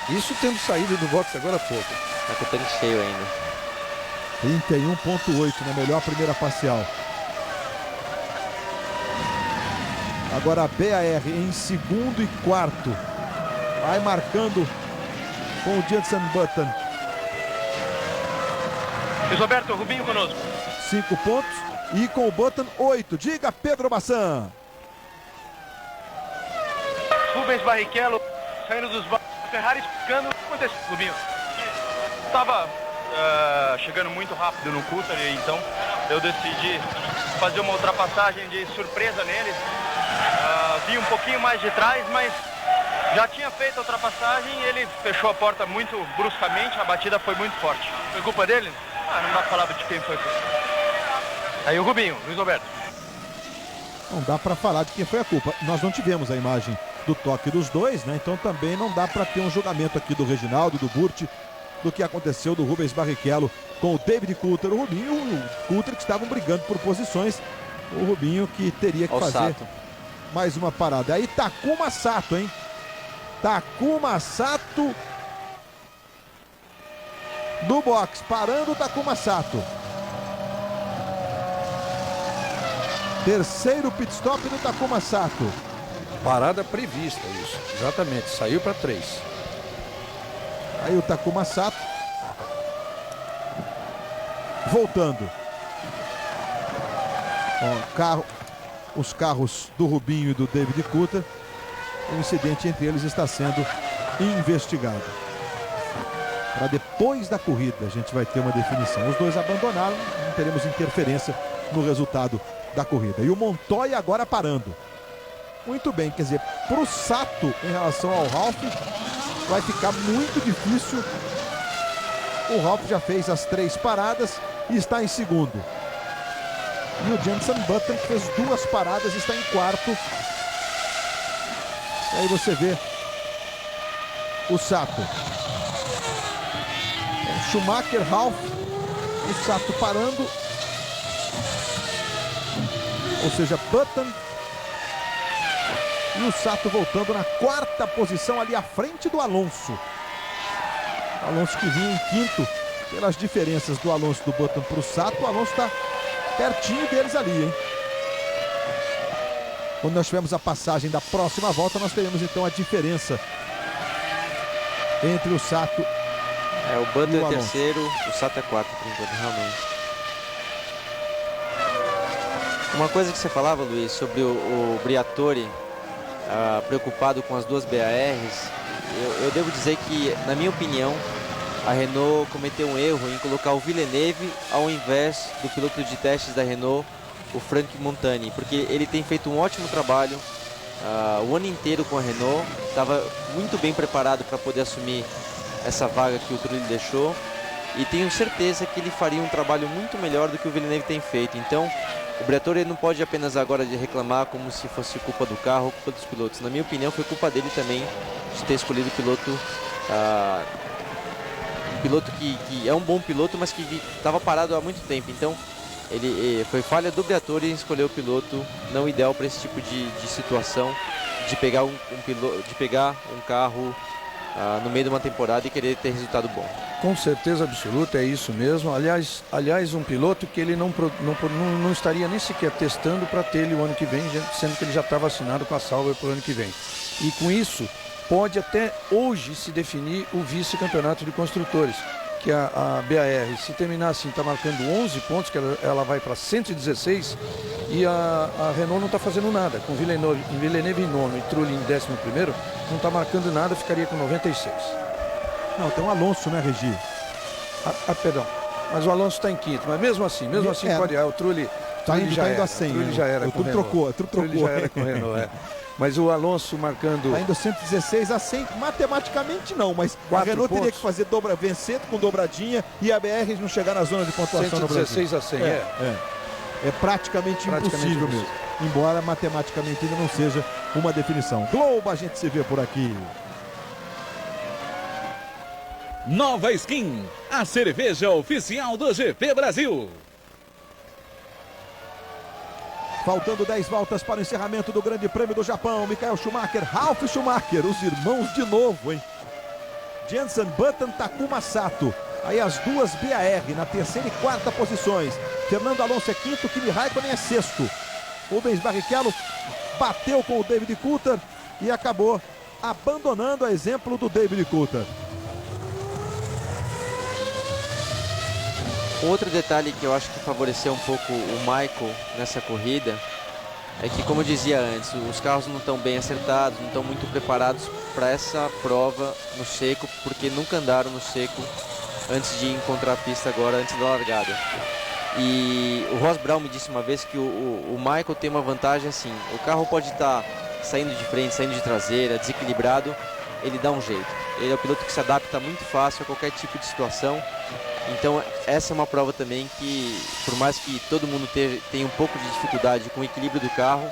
Isso tendo saído do box agora há pouco. Tá contando cheio ainda. 31,8 na melhor primeira parcial. Agora a BAR em segundo e quarto. Vai marcando com o Jenson Button. Luiz Roberto, Rubinho conosco. 5 pontos e com o Button 8. Diga, Pedro Bassan. Rubens Barrichello saindo dos bancos. Ferrari explicando o que aconteceu, Rubinho. Estava chegando muito rápido no Coulter, então eu decidi fazer uma ultrapassagem de surpresa nele. Vi um pouquinho mais de trás, mas já tinha feito a ultrapassagem e ele fechou a porta muito bruscamente, a batida foi muito forte. Foi culpa dele? Não dá pra falar de quem foi. Aí o Rubinho, Luiz Roberto. Não dá para falar de quem foi a culpa. Nós não tivemos a imagem do toque dos dois, né? Então também não dá para ter um julgamento aqui do Reginaldo, do Burti, do que aconteceu do Rubens Barrichello com o David Coulter, o Rubinho e o Coulter, que estavam brigando por posições. O Rubinho que teria que fazer mais uma parada. Aí Takuma Sato, hein? Takuma Sato do box, parando o Takuma Sato. Terceiro pit stop do Takuma Sato. Parada prevista, isso. Exatamente, saiu para 3. Aí o Takuma Sato voltando. Os carros do Rubinho e do David Coulter. O incidente entre eles está sendo investigado. Para depois da corrida a gente vai ter uma definição. Os dois abandonaram, não teremos interferência no resultado da corrida. E o Montoya agora parando. muito bem. Quer dizer, para o Sato, em relação ao Ralf, vai ficar muito difícil. O Ralf já fez as 3 paradas e está em segundo. E o Jenson Button, que fez 2 paradas, está em quarto. E aí você vê o Sato. Schumacher, Ralf, o Sato parando. Ou seja, Button e o Sato voltando na 4ª posição, ali à frente do Alonso. Alonso que vinha em quinto. Pelas diferenças do Alonso do Button para o Sato, o Alonso está pertinho deles ali, hein? Quando nós tivermos a passagem da próxima volta, nós teremos então a diferença entre o Sato o Button e o é Alonso. terceiro, o Sato é quarto, por enquanto, realmente. Uma coisa que você falava, Luiz, sobre o Briatore preocupado com as 2 BARs, eu devo dizer que, na minha opinião, a Renault cometeu um erro em colocar o Villeneuve ao invés do piloto de testes da Renault, o Franck Montani, porque ele tem feito um ótimo trabalho o ano inteiro com a Renault, estava muito bem preparado para poder assumir essa vaga que o Trulli deixou, e tenho certeza que ele faria um trabalho muito melhor do que o Villeneuve tem feito. Então, o Briatore não pode apenas agora reclamar como se fosse culpa do carro ou culpa dos pilotos. Na minha opinião, foi culpa dele também de ter escolhido o piloto, um piloto que é um bom piloto, mas que estava parado há muito tempo. Então, foi falha do Briatore em escolher o piloto não ideal para esse tipo de situação, de pegar um carro no meio de uma temporada e querer ter resultado bom. Com certeza absoluta, é isso mesmo. Aliás, um piloto que ele não estaria nem sequer testando para ter ele o ano que vem, sendo que ele já está vacinado com a Sauber para o ano que vem. E com isso, pode até hoje se definir o vice-campeonato de construtores, que a BAR, se terminar assim, está marcando 11 pontos, que ela vai para 116, e a Renault não está fazendo nada. Com Villeneuve em nono e Trulli em 11º, não está marcando nada, ficaria com 96. Não, tem um Alonso, né, Regi? Perdão. Mas o Alonso está em quinto. Mas mesmo assim pode. O Trulli Tá indo já era. a 100. O Trulli já era com o Renault. Trocou. Já era com o Renault, Mas o Alonso marcando... Tá indo 116 a 100, matematicamente não, mas a Renault teria que fazer vencer com dobradinha e a BR não chegar na zona de pontuação no Brasil. 116 a 100, É praticamente impossível mesmo. Embora matematicamente ainda não seja uma definição. Globo, a gente se vê por aqui. Nova Skin, a cerveja oficial do GP Brasil. Faltando 10 voltas para o encerramento do Grande Prêmio do Japão. Michael Schumacher, Ralf Schumacher, os irmãos de novo, hein? Jenson Button, Takuma Sato. Aí as 2 BAR na 3ª e 4ª posições. Fernando Alonso é 5º, Kimi Raikkonen é 6º. Rubens Barrichello bateu com o David Coulthard e acabou abandonando a exemplo do David Coulthard. Outro detalhe que eu acho que favoreceu um pouco o Michael nessa corrida é que, como eu dizia antes, os carros não estão bem acertados, não estão muito preparados para essa prova no seco, porque nunca andaram no seco antes de encontrar a pista agora, antes da largada. E o Ross Brown me disse uma vez que o Michael tem uma vantagem assim, o carro pode estar saindo de frente, saindo de traseira, desequilibrado, ele dá um jeito. Ele é o piloto que se adapta muito fácil a qualquer tipo de situação. Então essa é uma prova também que, por mais que todo mundo tenha um pouco de dificuldade com o equilíbrio do carro,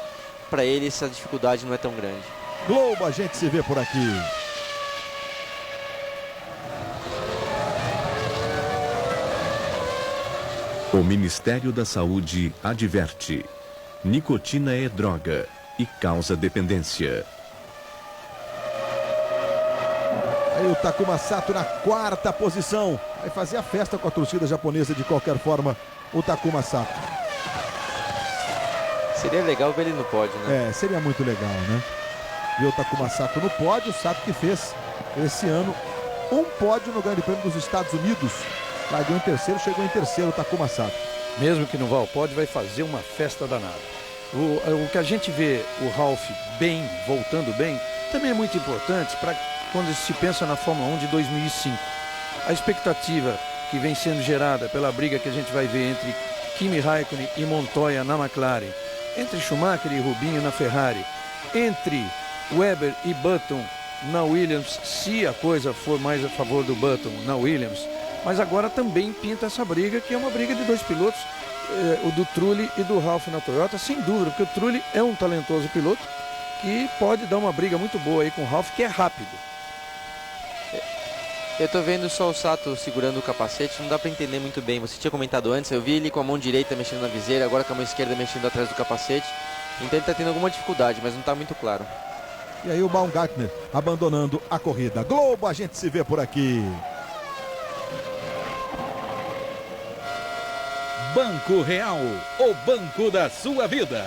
para ele essa dificuldade não é tão grande. Globo, a gente se vê por aqui. O Ministério da Saúde adverte: nicotina é droga e causa dependência. Aí o Takuma Sato na 4ª posição. Vai fazer a festa com a torcida japonesa de qualquer forma, o Takuma Sato. Seria legal ver ele no pódio, né? Seria muito legal, né? Ver o Takuma Sato no pódio, o Sato que fez esse ano um pódio no Grande Prêmio dos Estados Unidos. Largou em terceiro, chegou em terceiro o Takuma Sato. Mesmo que não vá ao pódio, vai fazer uma festa danada. O que a gente vê o Ralf bem, voltando bem, também é muito importante para quando se pensa na Fórmula 1 de 2005. A expectativa que vem sendo gerada pela briga que a gente vai ver entre Kimi Raikkonen e Montoya na McLaren, entre Schumacher e Rubinho na Ferrari, entre Webber e Button na Williams, se a coisa for mais a favor do Button na Williams. Mas agora também pinta essa briga, que é uma briga de dois pilotos, o do Trulli e do Ralf na Toyota, sem dúvida, porque o Trulli é um talentoso piloto que pode dar uma briga muito boa aí com o Ralf, que é rápido. Eu tô vendo só o Sato segurando o capacete, não dá pra entender muito bem. Você tinha comentado antes, eu vi ele com a mão direita mexendo na viseira, agora com a mão esquerda mexendo atrás do capacete. Então ele tá tendo alguma dificuldade, mas não tá muito claro. E aí o Baumgartner abandonando a corrida. Globo, a gente se vê por aqui. Banco Real, o banco da sua vida.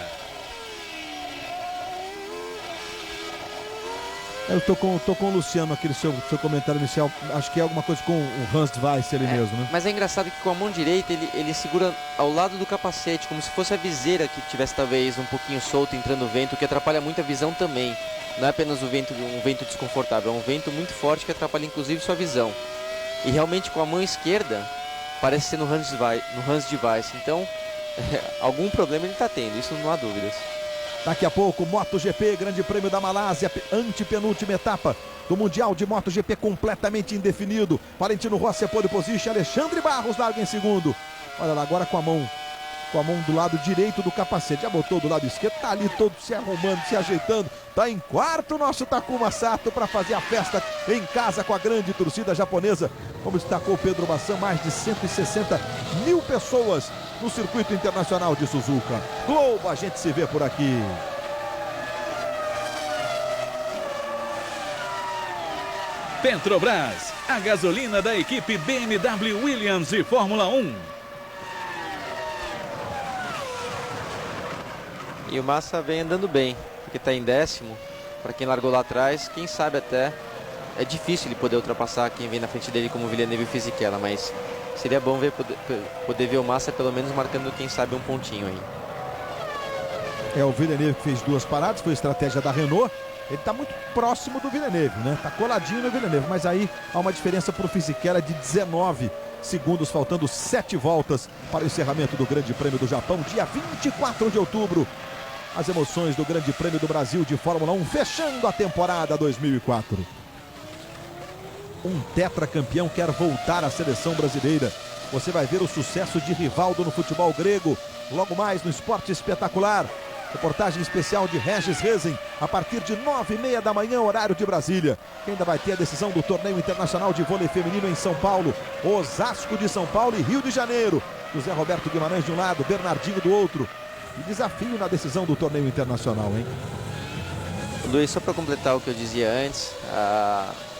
Eu tô com o Luciano, aquele seu comentário inicial. Acho que é alguma coisa com o Hans Weiss ali mesmo, né? Mas é engraçado que com a mão direita ele segura ao lado do capacete, como se fosse a viseira que tivesse talvez um pouquinho solta, entrando vento, que atrapalha muito a visão também. Não é apenas um vento desconfortável, é um vento muito forte que atrapalha inclusive sua visão. E realmente com a mão esquerda parece ser no Hans de Weiss. Então, algum problema ele está tendo, isso não há dúvidas. Daqui a pouco, MotoGP, Grande Prêmio da Malásia, antepenúltima etapa do Mundial de MotoGP completamente indefinido. Valentino Rossi é pole position, Alexandre Barros larga em segundo. Olha lá, agora com a mão do lado direito do capacete. Já botou do lado esquerdo, tá ali todo se arrumando, se ajeitando. Tá em quarto o nosso Takuma Sato para fazer a festa em casa com a grande torcida japonesa. Como destacou o Pedro Bassan, mais de 160 mil pessoas no circuito internacional de Suzuka. Globo, a gente se vê por aqui. Petrobras, a gasolina da equipe BMW Williams e Fórmula 1. E o Massa vem andando bem, porque está em 10º. Para quem largou lá atrás, quem sabe até é difícil ele poder ultrapassar quem vem na frente dele como Villeneuve e Fisichella, mas seria bom poder ver o Massa pelo menos marcando, quem sabe, um pontinho aí. É o Villeneuve que fez 2 paradas, foi estratégia da Renault. Ele está muito próximo do Villeneuve, né? Está coladinho no Villeneuve, mas aí há uma diferença para o Fisichella de 19 segundos, faltando 7 voltas para o encerramento do Grande Prêmio do Japão, dia 24 de outubro. As emoções do Grande Prêmio do Brasil de Fórmula 1, fechando a temporada 2004. Um tetracampeão quer voltar à seleção brasileira. Você vai ver o sucesso de Rivaldo no futebol grego, logo mais no Esporte Espetacular. Reportagem especial de Regis Rezem, a partir de 9h30 da manhã, horário de Brasília. Quem ainda vai ter a decisão do Torneio Internacional de Vôlei Feminino em São Paulo, Osasco de São Paulo e Rio de Janeiro. José Roberto Guimarães de um lado, Bernardinho do outro. E desafio na decisão do Torneio Internacional, hein? Luiz, só para completar o que eu dizia antes,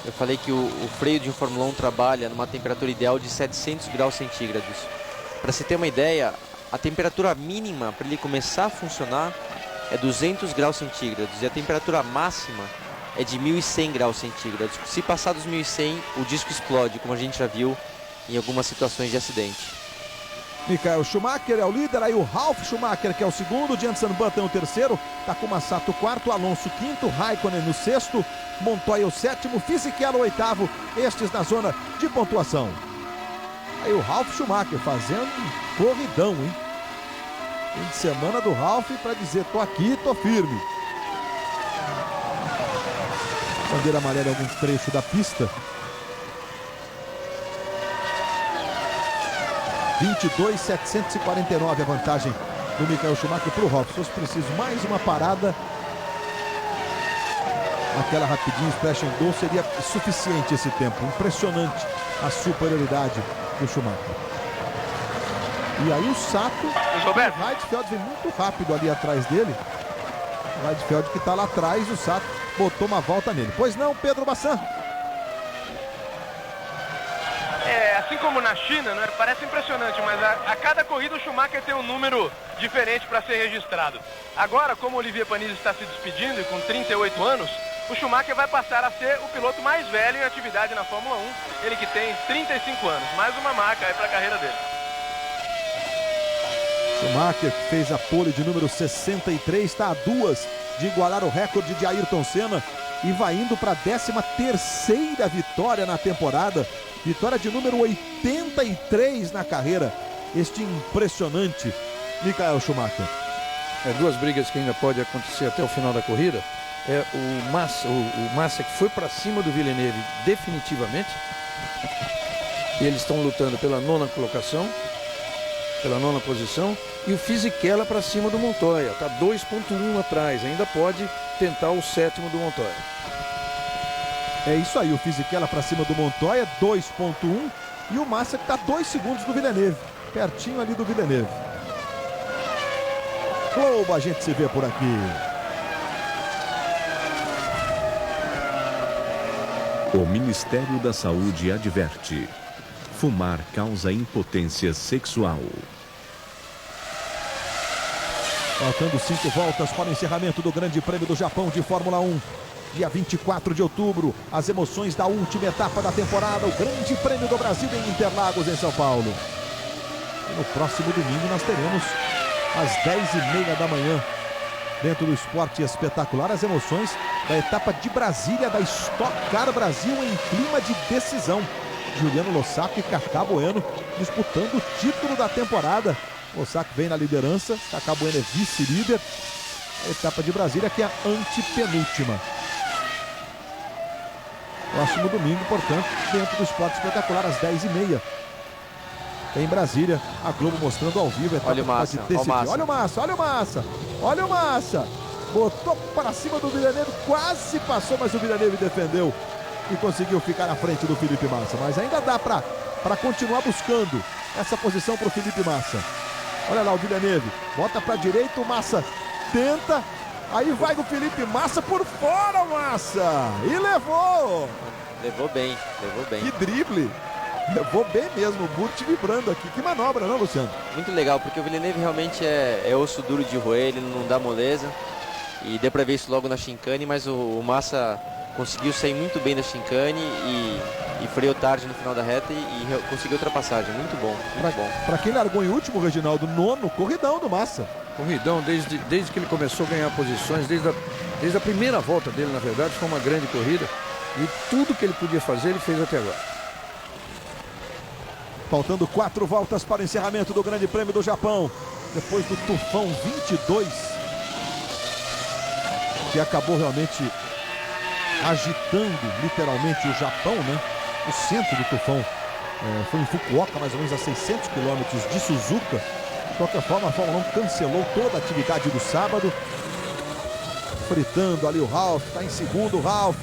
eu falei que o freio de um Fórmula 1 trabalha numa temperatura ideal de 700 graus centígrados. Para se ter uma ideia, a temperatura mínima para ele começar a funcionar é 200 graus centígrados e a temperatura máxima é de 1.100 graus centígrados. Se passar dos 1.100, o disco explode, como a gente já viu em algumas situações de acidente. Michael Schumacher é o líder, aí o Ralf Schumacher, que é o segundo, Jenson Button o terceiro, Takuma Sato o quarto, Alonso quinto, Raikkonen no sexto, Montoya o sétimo, Fisichella o oitavo, estes na zona de pontuação. Aí o Ralf Schumacher fazendo um corridão, hein? Fim de semana do Ralf para dizer, tô aqui, tô firme. Bandeira amarela em algum trecho da pista. 22.749 a vantagem do Michael Schumacher para o Ralf. Se fosse preciso mais uma parada, aquela rapidinho, splash and go, seria suficiente esse tempo. Impressionante a superioridade do Schumacher. E aí o Sato, o Heidfeld vem muito rápido ali atrás dele. O Heidfeld que está lá atrás, o Sato botou uma volta nele. Pois não, Pedro Bassan? Assim como na China, né, parece impressionante, mas a cada corrida o Schumacher tem um número diferente para ser registrado. Agora, como o Olivier Panis está se despedindo e com 38 anos, o Schumacher vai passar a ser o piloto mais velho em atividade na Fórmula 1, ele que tem 35 anos, mais uma marca aí para a carreira dele. Schumacher fez a pole de número 63, está a 2 de igualar o recorde de Ayrton Senna e vai indo para a 13ª vitória na temporada. Vitória de número 83 na carreira. Este impressionante Michael Schumacher. duas brigas que ainda pode acontecer até o final da corrida. É o Massa que foi para cima do Villeneuve definitivamente. E eles estão lutando pela nona colocação, pela nona posição. E o Fisichella para cima do Montoya. Está 2,1 atrás. Ainda pode tentar o sétimo do Montoya. É isso aí, o Fisichella para cima do Montoya, 2,1. E o Massa que está 2 segundos do Villeneuve. Pertinho ali do Villeneuve. Globo, a gente se vê por aqui. O Ministério da Saúde adverte: fumar causa impotência sexual. Faltando 5 voltas para o encerramento do Grande Prêmio do Japão de Fórmula 1. Dia 24 de outubro, as emoções da última etapa da temporada, o Grande Prêmio do Brasil em Interlagos, em São Paulo. E no próximo domingo nós teremos, às 10h30 da manhã, dentro do Esporte Espetacular, as emoções da etapa de Brasília, da Stock Car Brasil, em clima de decisão. Juliano Lossaco e Cacá Bueno disputando o título da temporada. Lossaco vem na liderança, Cacá Bueno é vice-líder. A etapa de Brasília, que é a antepenúltima. Próximo domingo, portanto, dentro do Esporte Espetacular, às 10h30. Em Brasília, a Globo mostrando ao vivo. Olha o Massa, olha o Massa, olha o Massa, olha o Massa. Botou para cima do Villeneuve, quase passou, mas o Villeneuve defendeu e conseguiu ficar na frente do Felipe Massa. Mas ainda dá para continuar buscando essa posição para o Felipe Massa. Olha lá o Villeneuve, bota para a direita, o Massa tenta, aí vai o Felipe Massa por fora, o Massa, e levou. Levou bem, levou bem. Que drible. Levou bem mesmo, o Burt vibrando aqui. Que manobra, não, Luciano? Muito legal, porque o Villeneuve realmente é osso duro de roer, ele não dá moleza. E deu pra ver isso logo na chicane, mas o Massa conseguiu sair muito bem da chicane e freou tarde no final da reta e conseguiu ultrapassagem. Muito bom, muito bom. Pra quem largou em último, Reginaldo, nono, corridão do Massa. Corridão, desde que ele começou a ganhar posições, desde a primeira volta dele, na verdade, foi uma grande corrida. E tudo que ele podia fazer, ele fez até agora. Faltando 4 voltas para o encerramento do Grande Prêmio do Japão. Depois do Tufão 22, que acabou realmente agitando literalmente o Japão, né? O centro do Tufão foi em Fukuoka, mais ou menos a 600 quilômetros de Suzuka. De qualquer forma, a Fórmula 1 cancelou toda a atividade do sábado. Fritando ali o Ralf, está em segundo o Ralf,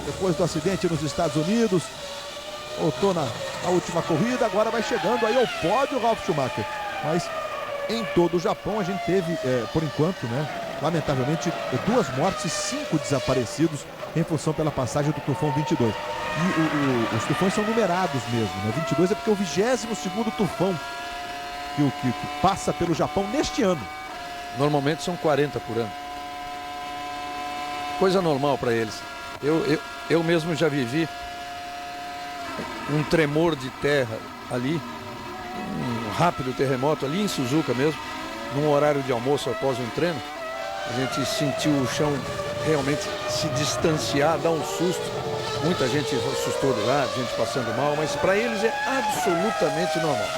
depois do acidente nos Estados Unidos. Voltou na última corrida, agora vai chegando aí ao pódio o Ralf Schumacher. Mas em todo o Japão a gente teve, por enquanto, né, lamentavelmente, 2 mortes e 5 desaparecidos em função pela passagem do Tufão 22. E os tufões são numerados mesmo, né? 22 é porque é o 22º tufão que passa pelo Japão neste ano. Normalmente são 40 por ano. Coisa normal para eles. Eu mesmo já vivi um tremor de terra ali, um rápido terremoto ali em Suzuka mesmo, num horário de almoço após um treino. A gente sentiu o chão realmente se distanciar, dar um susto. Muita gente assustou do lado, gente passando mal, mas para eles é absolutamente normal.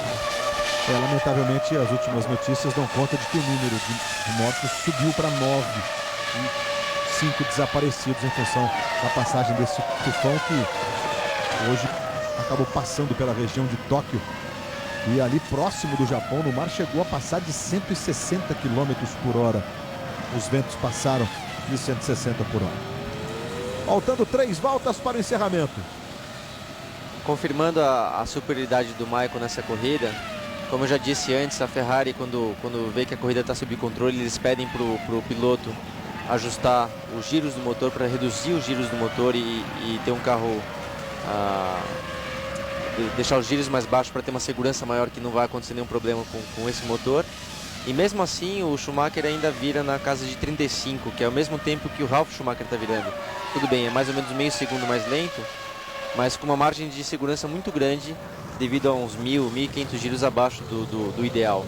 Lamentavelmente, as últimas notícias dão conta de que o número de mortos subiu para 9 e 5 desaparecidos em função da passagem desse tufão que hoje acabou passando pela região de Tóquio e ali próximo do Japão, no mar, chegou a passar de 160 km por hora. Os ventos passaram de 160 por hora. Faltando 3 voltas para o encerramento. Confirmando a superioridade do Michael nessa corrida, como eu já disse antes, a Ferrari, quando vê que a corrida está sob controle, eles pedem para o piloto ajustar os giros do motor para reduzir os giros do motor e ter um carro, deixar os giros mais baixos para ter uma segurança maior, que não vai acontecer nenhum problema com esse motor. E mesmo assim o Schumacher ainda vira na casa de 35, que é o mesmo tempo que o Ralf Schumacher está virando. Tudo bem, é mais ou menos meio segundo mais lento, mas com uma margem de segurança muito grande, devido a uns 1.500 giros abaixo do ideal.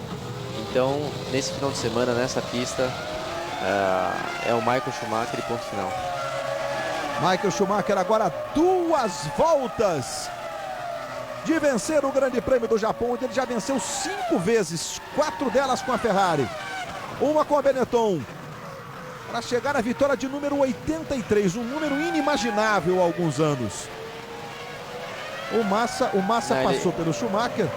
Então, nesse final de semana, nessa pista, é o Michael Schumacher e ponto final. Michael Schumacher agora 2 voltas de vencer o Grande Prêmio do Japão, onde ele já venceu 5 vezes, 4 delas com a Ferrari. uma com a Benetton, para chegar à vitória de número 83, um número inimaginável há alguns anos. O Massa passou pelo Schumacher.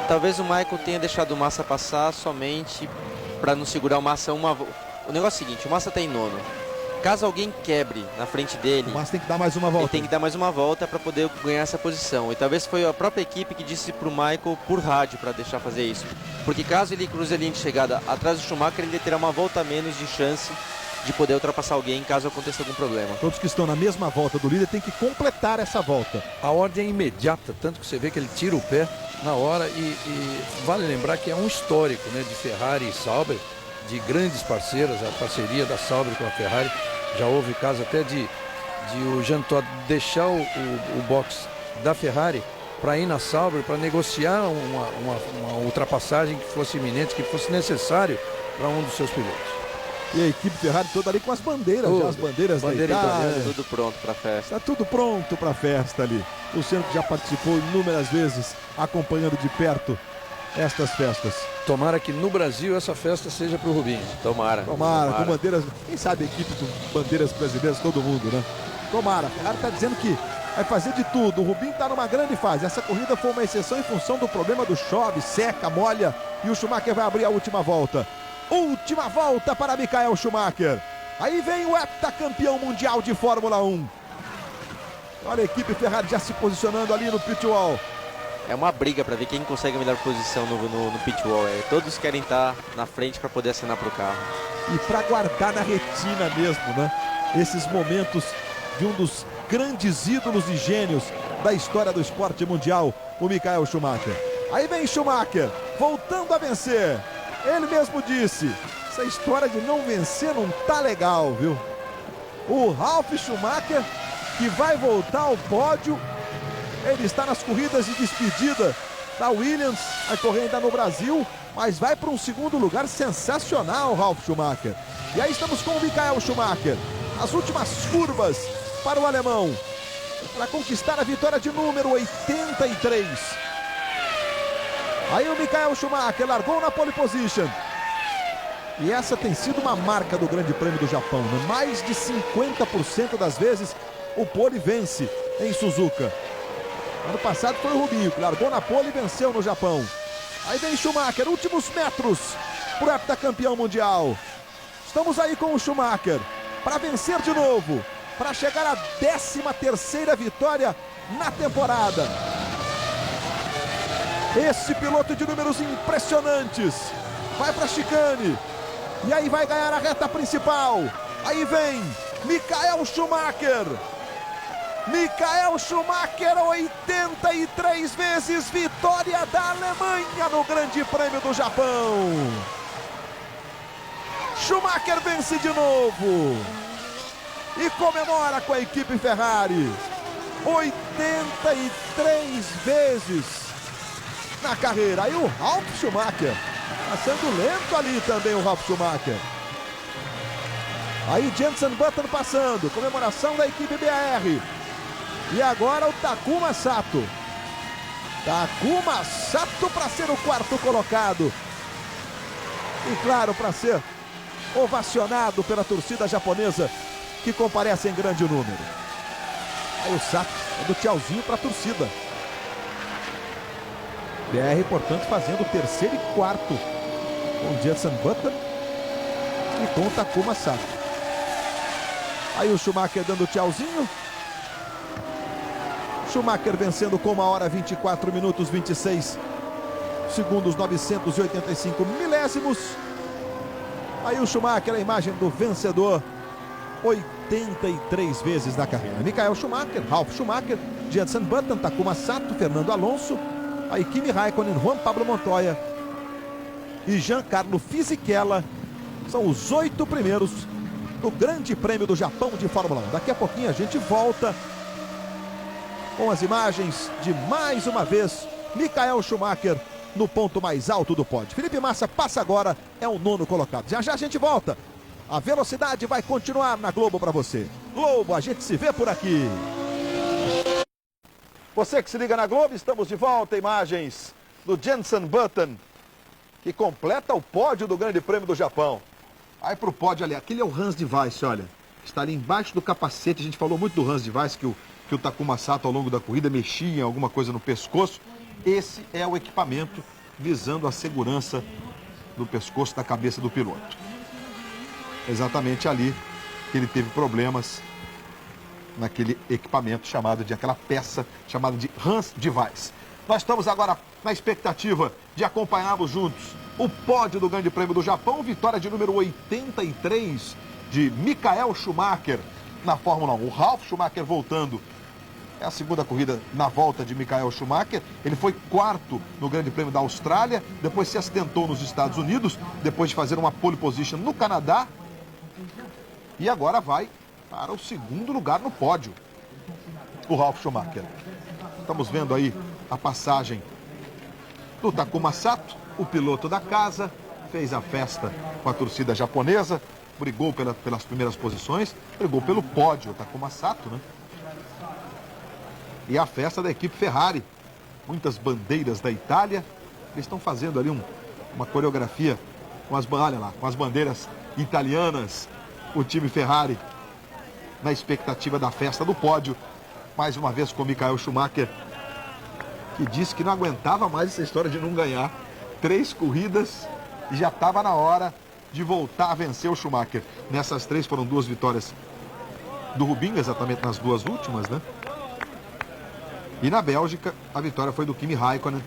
Talvez o Michael tenha deixado o Massa passar somente para não segurar o Massa uma volta. O negócio é o seguinte, o Massa está em nono. Caso alguém quebre na frente dele, O Massa tem que dar mais uma volta. ele tem que dar mais uma volta para poder ganhar essa posição. E talvez foi a própria equipe que disse para o Michael por rádio para deixar fazer isso. Porque caso ele cruze a linha de chegada atrás do Schumacher, ele terá uma volta a menos de chance de poder ultrapassar alguém caso aconteça algum problema. Todos que estão na mesma volta do líder têm que completar essa volta. A ordem é imediata, tanto que você vê que ele tira o pé na hora e vale lembrar que é um histórico, né, de Ferrari e Sauber, de grandes parceiras, a parceria da Sauber com a Ferrari. Já houve caso até de o Jean Todt deixar o box da Ferrari para ir na Sauber, para negociar uma ultrapassagem que fosse iminente, que fosse necessário para um dos seus pilotos. E a equipe Ferrari toda ali com as bandeiras, já as bandeiras da Itália. Tudo pronto para a festa. Está tudo pronto para a festa ali. Luciano que já participou inúmeras vezes, acompanhando de perto estas festas. Tomara que no Brasil essa festa seja para o Rubinho. Tomara, com bandeiras, quem sabe a equipe com bandeiras brasileiras, todo mundo, né? Tomara, a Ferrari está dizendo que vai fazer de tudo. O Rubinho está numa grande fase. Essa corrida foi uma exceção em função do problema do chove, seca, molha. E o Schumacher vai abrir a última volta. Última volta para Michael Schumacher. Aí vem o heptacampeão mundial de Fórmula 1. Olha a equipe Ferrari já se posicionando ali no pit wall. É uma briga para ver quem consegue a melhor posição no pit wall. Todos querem estar na frente para poder acenar para o carro. E para guardar na retina mesmo, né? Esses momentos de um dos grandes ídolos e gênios da história do esporte mundial, o Michael Schumacher. Aí vem Schumacher, voltando a vencer. Ele mesmo disse, essa história de não vencer não tá legal, viu? O Ralf Schumacher, que vai voltar ao pódio, ele está nas corridas de despedida da Williams, vai correr ainda no Brasil, mas vai para um segundo lugar sensacional, Ralf Schumacher. E aí estamos com o Michael Schumacher, as últimas curvas para o alemão, para conquistar a vitória de número 83. Aí o Michael Schumacher largou na pole position. E essa tem sido uma marca do Grande Prêmio do Japão, né? Mais de 50% das vezes o pole vence em Suzuka. Ano passado foi o Rubinho, que largou na pole e venceu no Japão. Aí vem Schumacher, últimos metros para o heptacampeão mundial. Estamos aí com o Schumacher para vencer de novo, para chegar à 13ª vitória na temporada. Esse piloto de números impressionantes vai para a chicane e aí vai ganhar a reta principal. Aí vem Michael Schumacher. Michael Schumacher, 83 vezes vitória da Alemanha no Grande Prêmio do Japão. Schumacher vence de novo e comemora com a equipe Ferrari. 83 vezes na carreira. Aí o Ralf Schumacher, passando lento ali também o Ralf Schumacher. Aí Jenson Button passando, comemoração da equipe BAR. E agora o Takuma Sato. Takuma Sato para ser o 4º colocado. E claro, para ser ovacionado pela torcida japonesa, que comparece em grande número. Aí o Sato é do tchauzinho para a torcida. BR, portanto, fazendo o 3º e 4º com Jenson Button e com o Takuma Sato. Aí o Schumacher dando tchauzinho. Schumacher vencendo com 1h24 minutos 26 segundos 985 milésimos. Aí o Schumacher, a imagem do vencedor, 83 vezes na carreira. Michael Schumacher, Ralf Schumacher, Jenson Button, Takuma Sato, Fernando Alonso, aí Kimi Raikkonen, Juan Pablo Montoya e Giancarlo Fisichella são os 8 primeiros do Grande Prêmio do Japão de Fórmula 1. Daqui a pouquinho a gente volta com as imagens de mais uma vez Michael Schumacher no ponto mais alto do pódio. Felipe Massa passa agora, é o 9º colocado. Já já a gente volta. A velocidade vai continuar na Globo para você. Globo, a gente se vê por aqui. Você que se liga na Globo, estamos de volta. Imagens do Jenson Button que completa o pódio do Grande Prêmio do Japão. Aí pro pódio ali, aquele é o Hans de Weiss, olha. Está ali embaixo do capacete. A gente falou muito do Hans de Weiss, que o Takuma Sato ao longo da corrida mexia em alguma coisa no pescoço. Esse é o equipamento visando a segurança do pescoço da cabeça do piloto. Exatamente ali que ele teve problemas naquele equipamento chamado de, aquela peça chamada de Hans de Weiss. Nós estamos agora na expectativa de acompanharmos juntos o pódio do Grande Prêmio do Japão, vitória de número 83 de Michael Schumacher na Fórmula 1. O Ralf Schumacher voltando. É a segunda corrida na volta de Michael Schumacher. Ele foi quarto no Grande Prêmio da Austrália, depois se acidentou nos Estados Unidos, depois de fazer uma pole position no Canadá. E agora vai para o segundo lugar no pódio, o Ralf Schumacher. Estamos vendo aí a passagem do Takuma Sato, o piloto da casa, fez a festa com a torcida japonesa, brigou pelas primeiras posições, brigou pelo pódio, o Takuma Sato, né? E a festa da equipe Ferrari, muitas bandeiras da Itália, eles estão fazendo ali uma coreografia com olha lá, com as bandeiras italianas, o time Ferrari na expectativa da festa do pódio, mais uma vez com Michael Schumacher, que disse que não aguentava mais essa história de não ganhar 3 corridas e já estava na hora de voltar a vencer o Schumacher. Nessas 3 foram 2 vitórias do Rubinho, exatamente nas 2 últimas, né? E na Bélgica, a vitória foi do Kimi Raikkonen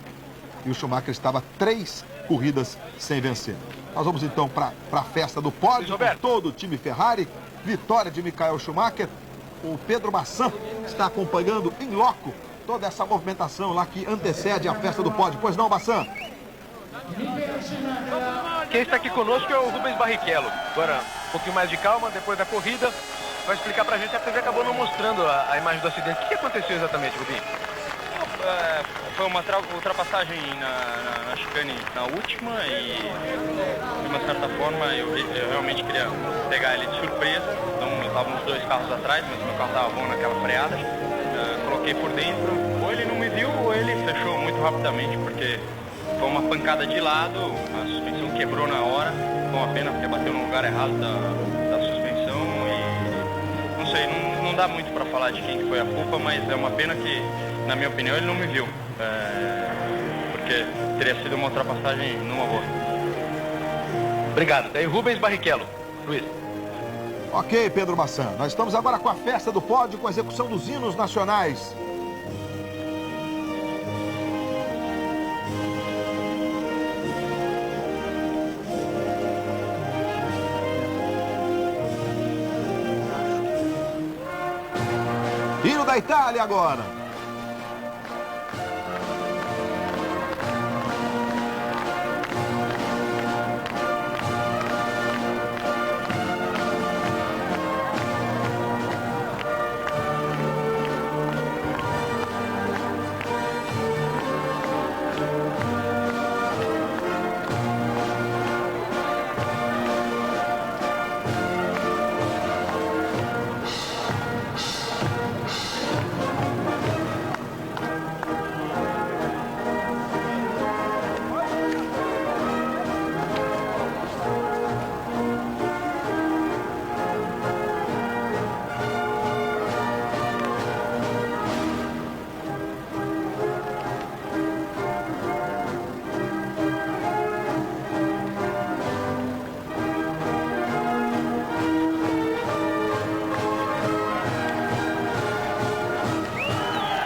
e o Schumacher estava 3 corridas sem vencer. Nós vamos então para a festa do pódio, com todo o time Ferrari, vitória de Michael Schumacher. O Pedro Massan está acompanhando em loco toda essa movimentação lá que antecede a festa do pódio. Pois não, Massan? Quem está aqui conosco é o Rubens Barrichello. Agora, um pouquinho mais de calma, depois da corrida, vai explicar pra gente, a TV acabou não mostrando a imagem do acidente. O que aconteceu exatamente, Rubinho? Foi uma ultrapassagem na chicane na última e, de uma certa forma, eu realmente queria pegar ele de surpresa. Então, estavam os 2 carros atrás, mas o meu carro estava bom naquela freada. Coloquei por dentro, ou ele não me viu ou ele fechou muito rapidamente, porque foi uma pancada de lado, a suspensão quebrou na hora. Foi uma pena porque bateu no lugar errado da suspensão e não sei, não dá muito para falar de quem que foi a culpa, mas é uma pena que, na minha opinião, ele não me viu, porque teria sido uma ultrapassagem numa boa. Obrigado. Daí Rubens Barrichello. Luiz. Ok, Pedro Massan. Nós estamos agora com a festa do pódio, com a execução dos hinos nacionais. Hino da Itália agora.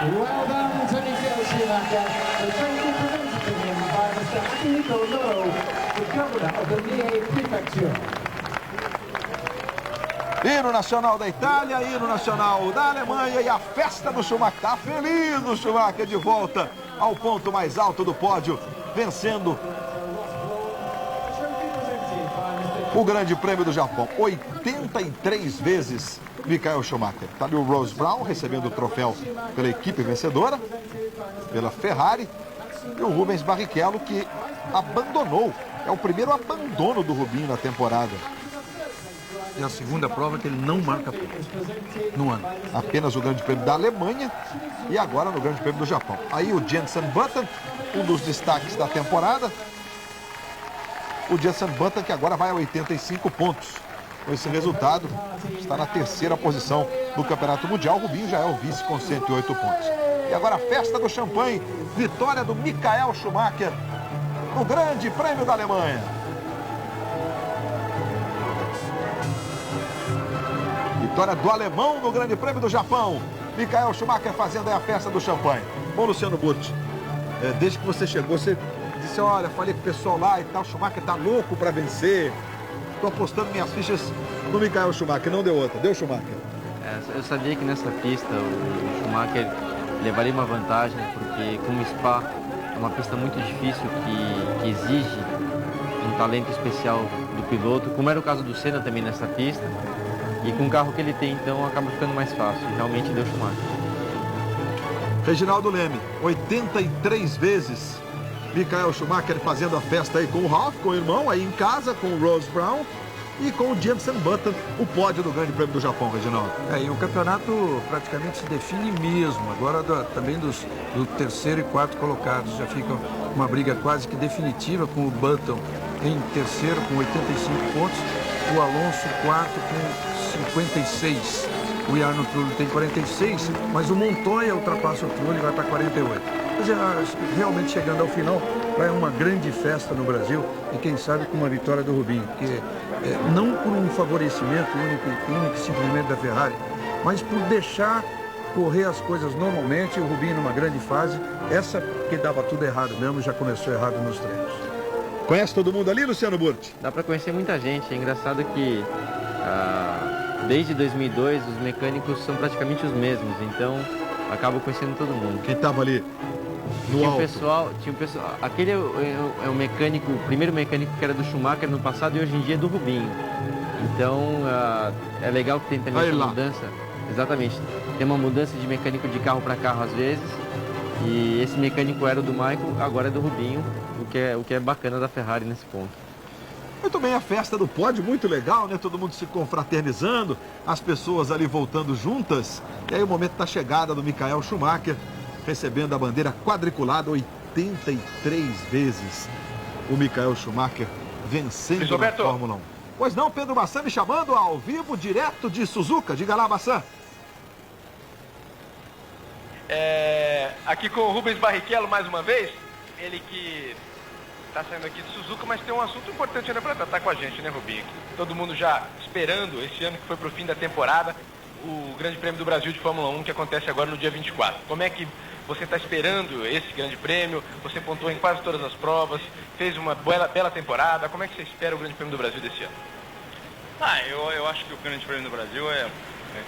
Well done to Michael Schumacher. The trophy presented to him by Mr. Akihiko Noe, the governor of the Mie Prefecture. Hino nacional da Itália, hino nacional da Alemanha e a festa do Schumacher. Está feliz o Schumacher de volta ao ponto mais alto do pódio, vencendo o Grande Prêmio do Japão. 83 vezes Michael Schumacher. Está ali o Ross Brown recebendo o troféu pela equipe vencedora, pela Ferrari. E o Rubens Barrichello, que abandonou. É o primeiro abandono do Rubinho na temporada. É a segunda prova que ele não marca ponto no ano. Apenas o Grande Prêmio da Alemanha e agora no Grande Prêmio do Japão. Aí o Jenson Button, um dos destaques da temporada. o Jenson Button, que agora vai a 85 pontos. Com esse resultado, está na terceira posição do Campeonato Mundial. O Rubinho já é o vice com 108 pontos. E agora a festa do champanhe, vitória do Michael Schumacher no Grande Prêmio da Alemanha. Vitória do alemão no Grande Prêmio do Japão. Michael Schumacher fazendo aí a festa do champanhe. Bom, Luciano Burti, desde que você chegou, você disse, olha, falei com o pessoal lá e tal, Schumacher tá louco para vencer. Estou apostando minhas fichas no Michael Schumacher, não deu outra. Deu Schumacher? Eu sabia que nessa pista o Schumacher levaria uma vantagem, porque como Spa é uma pista muito difícil que exige um talento especial do piloto, como era o caso do Senna também nessa pista, e com o carro que ele tem, então acaba ficando mais fácil. E realmente deu Schumacher. Reginaldo Leme, 83 vezes Michael Schumacher fazendo a festa aí com o Ralf, com o irmão, aí em casa, com o Ross Brown e com o Jenson Button, o pódio do Grande Prêmio do Japão, Reginaldo. E o campeonato praticamente se define mesmo, agora também do terceiro e quarto colocados, já fica uma briga quase que definitiva, com o Button em terceiro com 85 pontos, o Alonso quarto com 56, o Jarno Trulli tem 46, mas o Montoya ultrapassa o Trulli e vai para 48. Mas realmente chegando ao final, vai uma grande festa no Brasil e quem sabe com uma vitória do Rubinho, porque não por um favorecimento único e simplesmente da Ferrari, mas por deixar correr as coisas normalmente, o Rubinho numa grande fase, essa que dava tudo errado mesmo, já começou errado nos treinos. Conhece todo mundo ali, Luciano Burti? Dá para conhecer muita gente, é engraçado que desde 2002 os mecânicos são praticamente os mesmos, então acabo conhecendo todo mundo. Quem estava ali? Tinha um pessoal, aquele é o mecânico, o primeiro mecânico que era do Schumacher no passado e hoje em dia é do Rubinho. Então é legal que tem também essa mudança. Exatamente. Tem uma mudança de mecânico de carro para carro às vezes. E esse mecânico era o do Michael, agora é do Rubinho, o que é bacana da Ferrari nesse ponto. Muito bem, a festa do pódio, muito legal, né? Todo mundo se confraternizando, as pessoas ali voltando juntas. E aí o momento da chegada do Michael Schumacher, recebendo a bandeira quadriculada 83 vezes. O Michael Schumacher vencendo na Fórmula 1. Pois não, Pedro Bassan me chamando ao vivo, direto de Suzuka. Diga lá, Bassan. Aqui com o Rubens Barrichello mais uma vez, ele que está saindo aqui de Suzuka, mas tem um assunto importante ainda para tratar com a gente, né, Rubinho? Todo mundo já esperando esse ano que foi para o fim da temporada, o Grande Prêmio do Brasil de Fórmula 1, que acontece agora no dia 24. Como é que você está esperando esse Grande Prêmio? Você pontuou em quase todas as provas, fez uma bela temporada. Como é que você espera o Grande Prêmio do Brasil desse ano? Eu acho que o Grande Prêmio do Brasil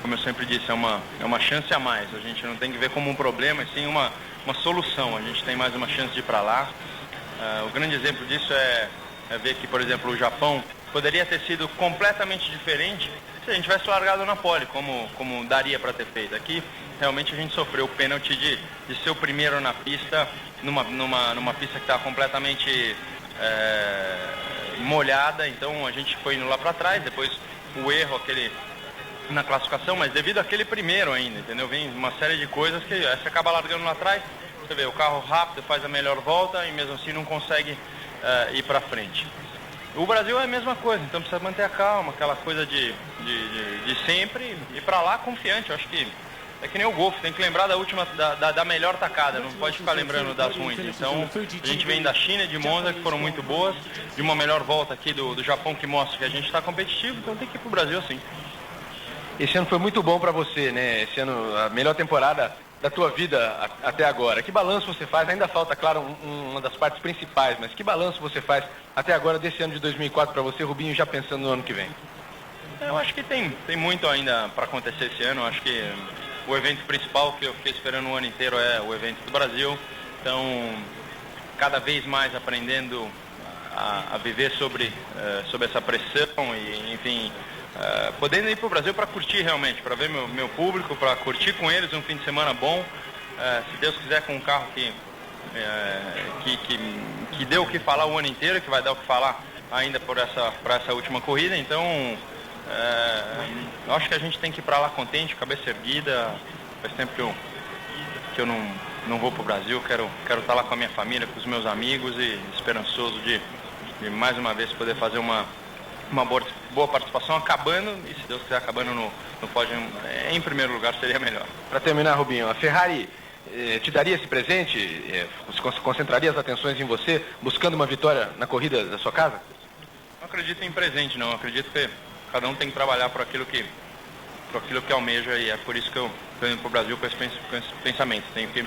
como eu sempre disse, é uma chance a mais. A gente não tem que ver como um problema, e sim uma solução. A gente tem mais uma chance de ir para lá. O grande exemplo disso é ver que, por exemplo, o Japão poderia ter sido completamente diferente se a gente tivesse largado na pole, como daria para ter feito. Aqui, realmente, a gente sofreu o pênalti de ser o primeiro na pista, numa pista que estava completamente molhada. Então, a gente foi indo lá para trás, depois o erro, na classificação, mas devido àquele primeiro ainda, entendeu? Vem uma série de coisas que você acaba largando lá atrás, você vê, o carro rápido faz a melhor volta e mesmo assim não consegue ir para frente. O Brasil é a mesma coisa, então precisa manter a calma, aquela coisa de sempre, e para lá confiante. Eu acho que é que nem o Golf, tem que lembrar da melhor tacada, não pode ficar lembrando das ruins. Então a gente vem da China, de Monza, que foram muito boas, de uma melhor volta aqui do Japão, que mostra que a gente está competitivo, então tem que ir para o Brasil assim. Esse ano foi muito bom para você, né? Esse ano, a melhor temporada da tua vida até agora. Que balanço você faz? Ainda falta, claro, uma das partes principais, mas que balanço você faz até agora desse ano de 2004 para você, Rubinho, já pensando no ano que vem? Eu acho que tem muito ainda para acontecer esse ano. Eu acho que o evento principal que eu fiquei esperando o ano inteiro é o evento do Brasil. Então, cada vez mais aprendendo a viver sobre essa pressão e, enfim, podendo ir para o Brasil para curtir realmente, para ver meu público, para curtir com eles um fim de semana bom, se Deus quiser, com um carro que deu o que falar o ano inteiro, que vai dar o que falar ainda por essa última corrida. Então eu acho que a gente tem que ir para lá contente, cabeça erguida. Faz tempo que eu não vou para o Brasil, quero estar lá com a minha família, com os meus amigos, e esperançoso de de mais uma vez poder fazer uma boa participação, acabando, e se Deus quiser acabando no pódio em primeiro lugar seria melhor. Para terminar, Rubinho, a Ferrari te daria esse presente? Concentraria as atenções em você, buscando uma vitória na corrida da sua casa? Não acredito em presente, não. Acredito que cada um tem que trabalhar por aquilo que almeja, e é por isso que eu estou indo para o Brasil com esse pensamento. Tenho que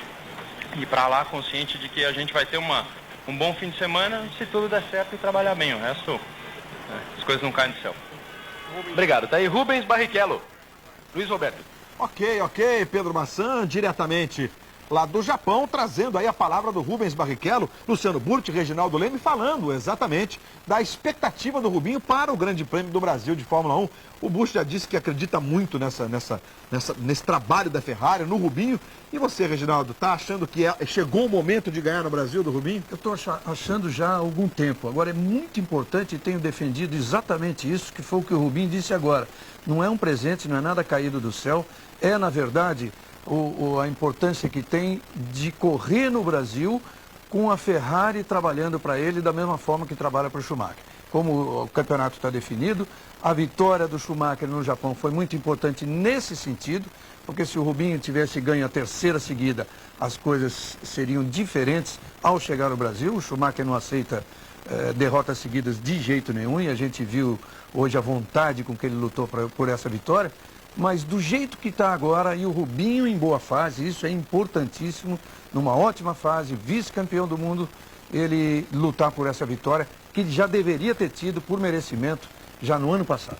ir para lá consciente de que a gente vai ter um bom fim de semana, se tudo der certo, e trabalhar bem. O resto, as coisas não caem do céu. Obrigado. Tá aí Rubens Barrichello. Luiz Roberto. Ok, Pedro Massan, diretamente lá do Japão, trazendo aí a palavra do Rubens Barrichello, Luciano Burti, Reginaldo Leme, falando exatamente da expectativa do Rubinho para o Grande Prêmio do Brasil de Fórmula 1. O Burti já disse que acredita muito nesse trabalho da Ferrari, no Rubinho. E você, Reginaldo, tá achando que chegou o momento de ganhar no Brasil do Rubinho? Eu estou achando já há algum tempo. Agora, é muito importante, e tenho defendido exatamente isso, que foi o que o Rubinho disse agora. Não é um presente, não é nada caído do céu. É, na verdade, a importância que tem de correr no Brasil com a Ferrari trabalhando para ele da mesma forma que trabalha para o Schumacher. Como o campeonato está definido, a vitória do Schumacher no Japão foi muito importante nesse sentido, porque se o Rubinho tivesse ganho a terceira seguida, as coisas seriam diferentes ao chegar ao Brasil. O Schumacher não aceita derrotas seguidas de jeito nenhum, e a gente viu hoje a vontade com que ele lutou por essa vitória. Mas do jeito que está agora, e o Rubinho em boa fase, isso é importantíssimo, numa ótima fase, vice-campeão do mundo, ele lutar por essa vitória, que ele já deveria ter tido por merecimento já no ano passado.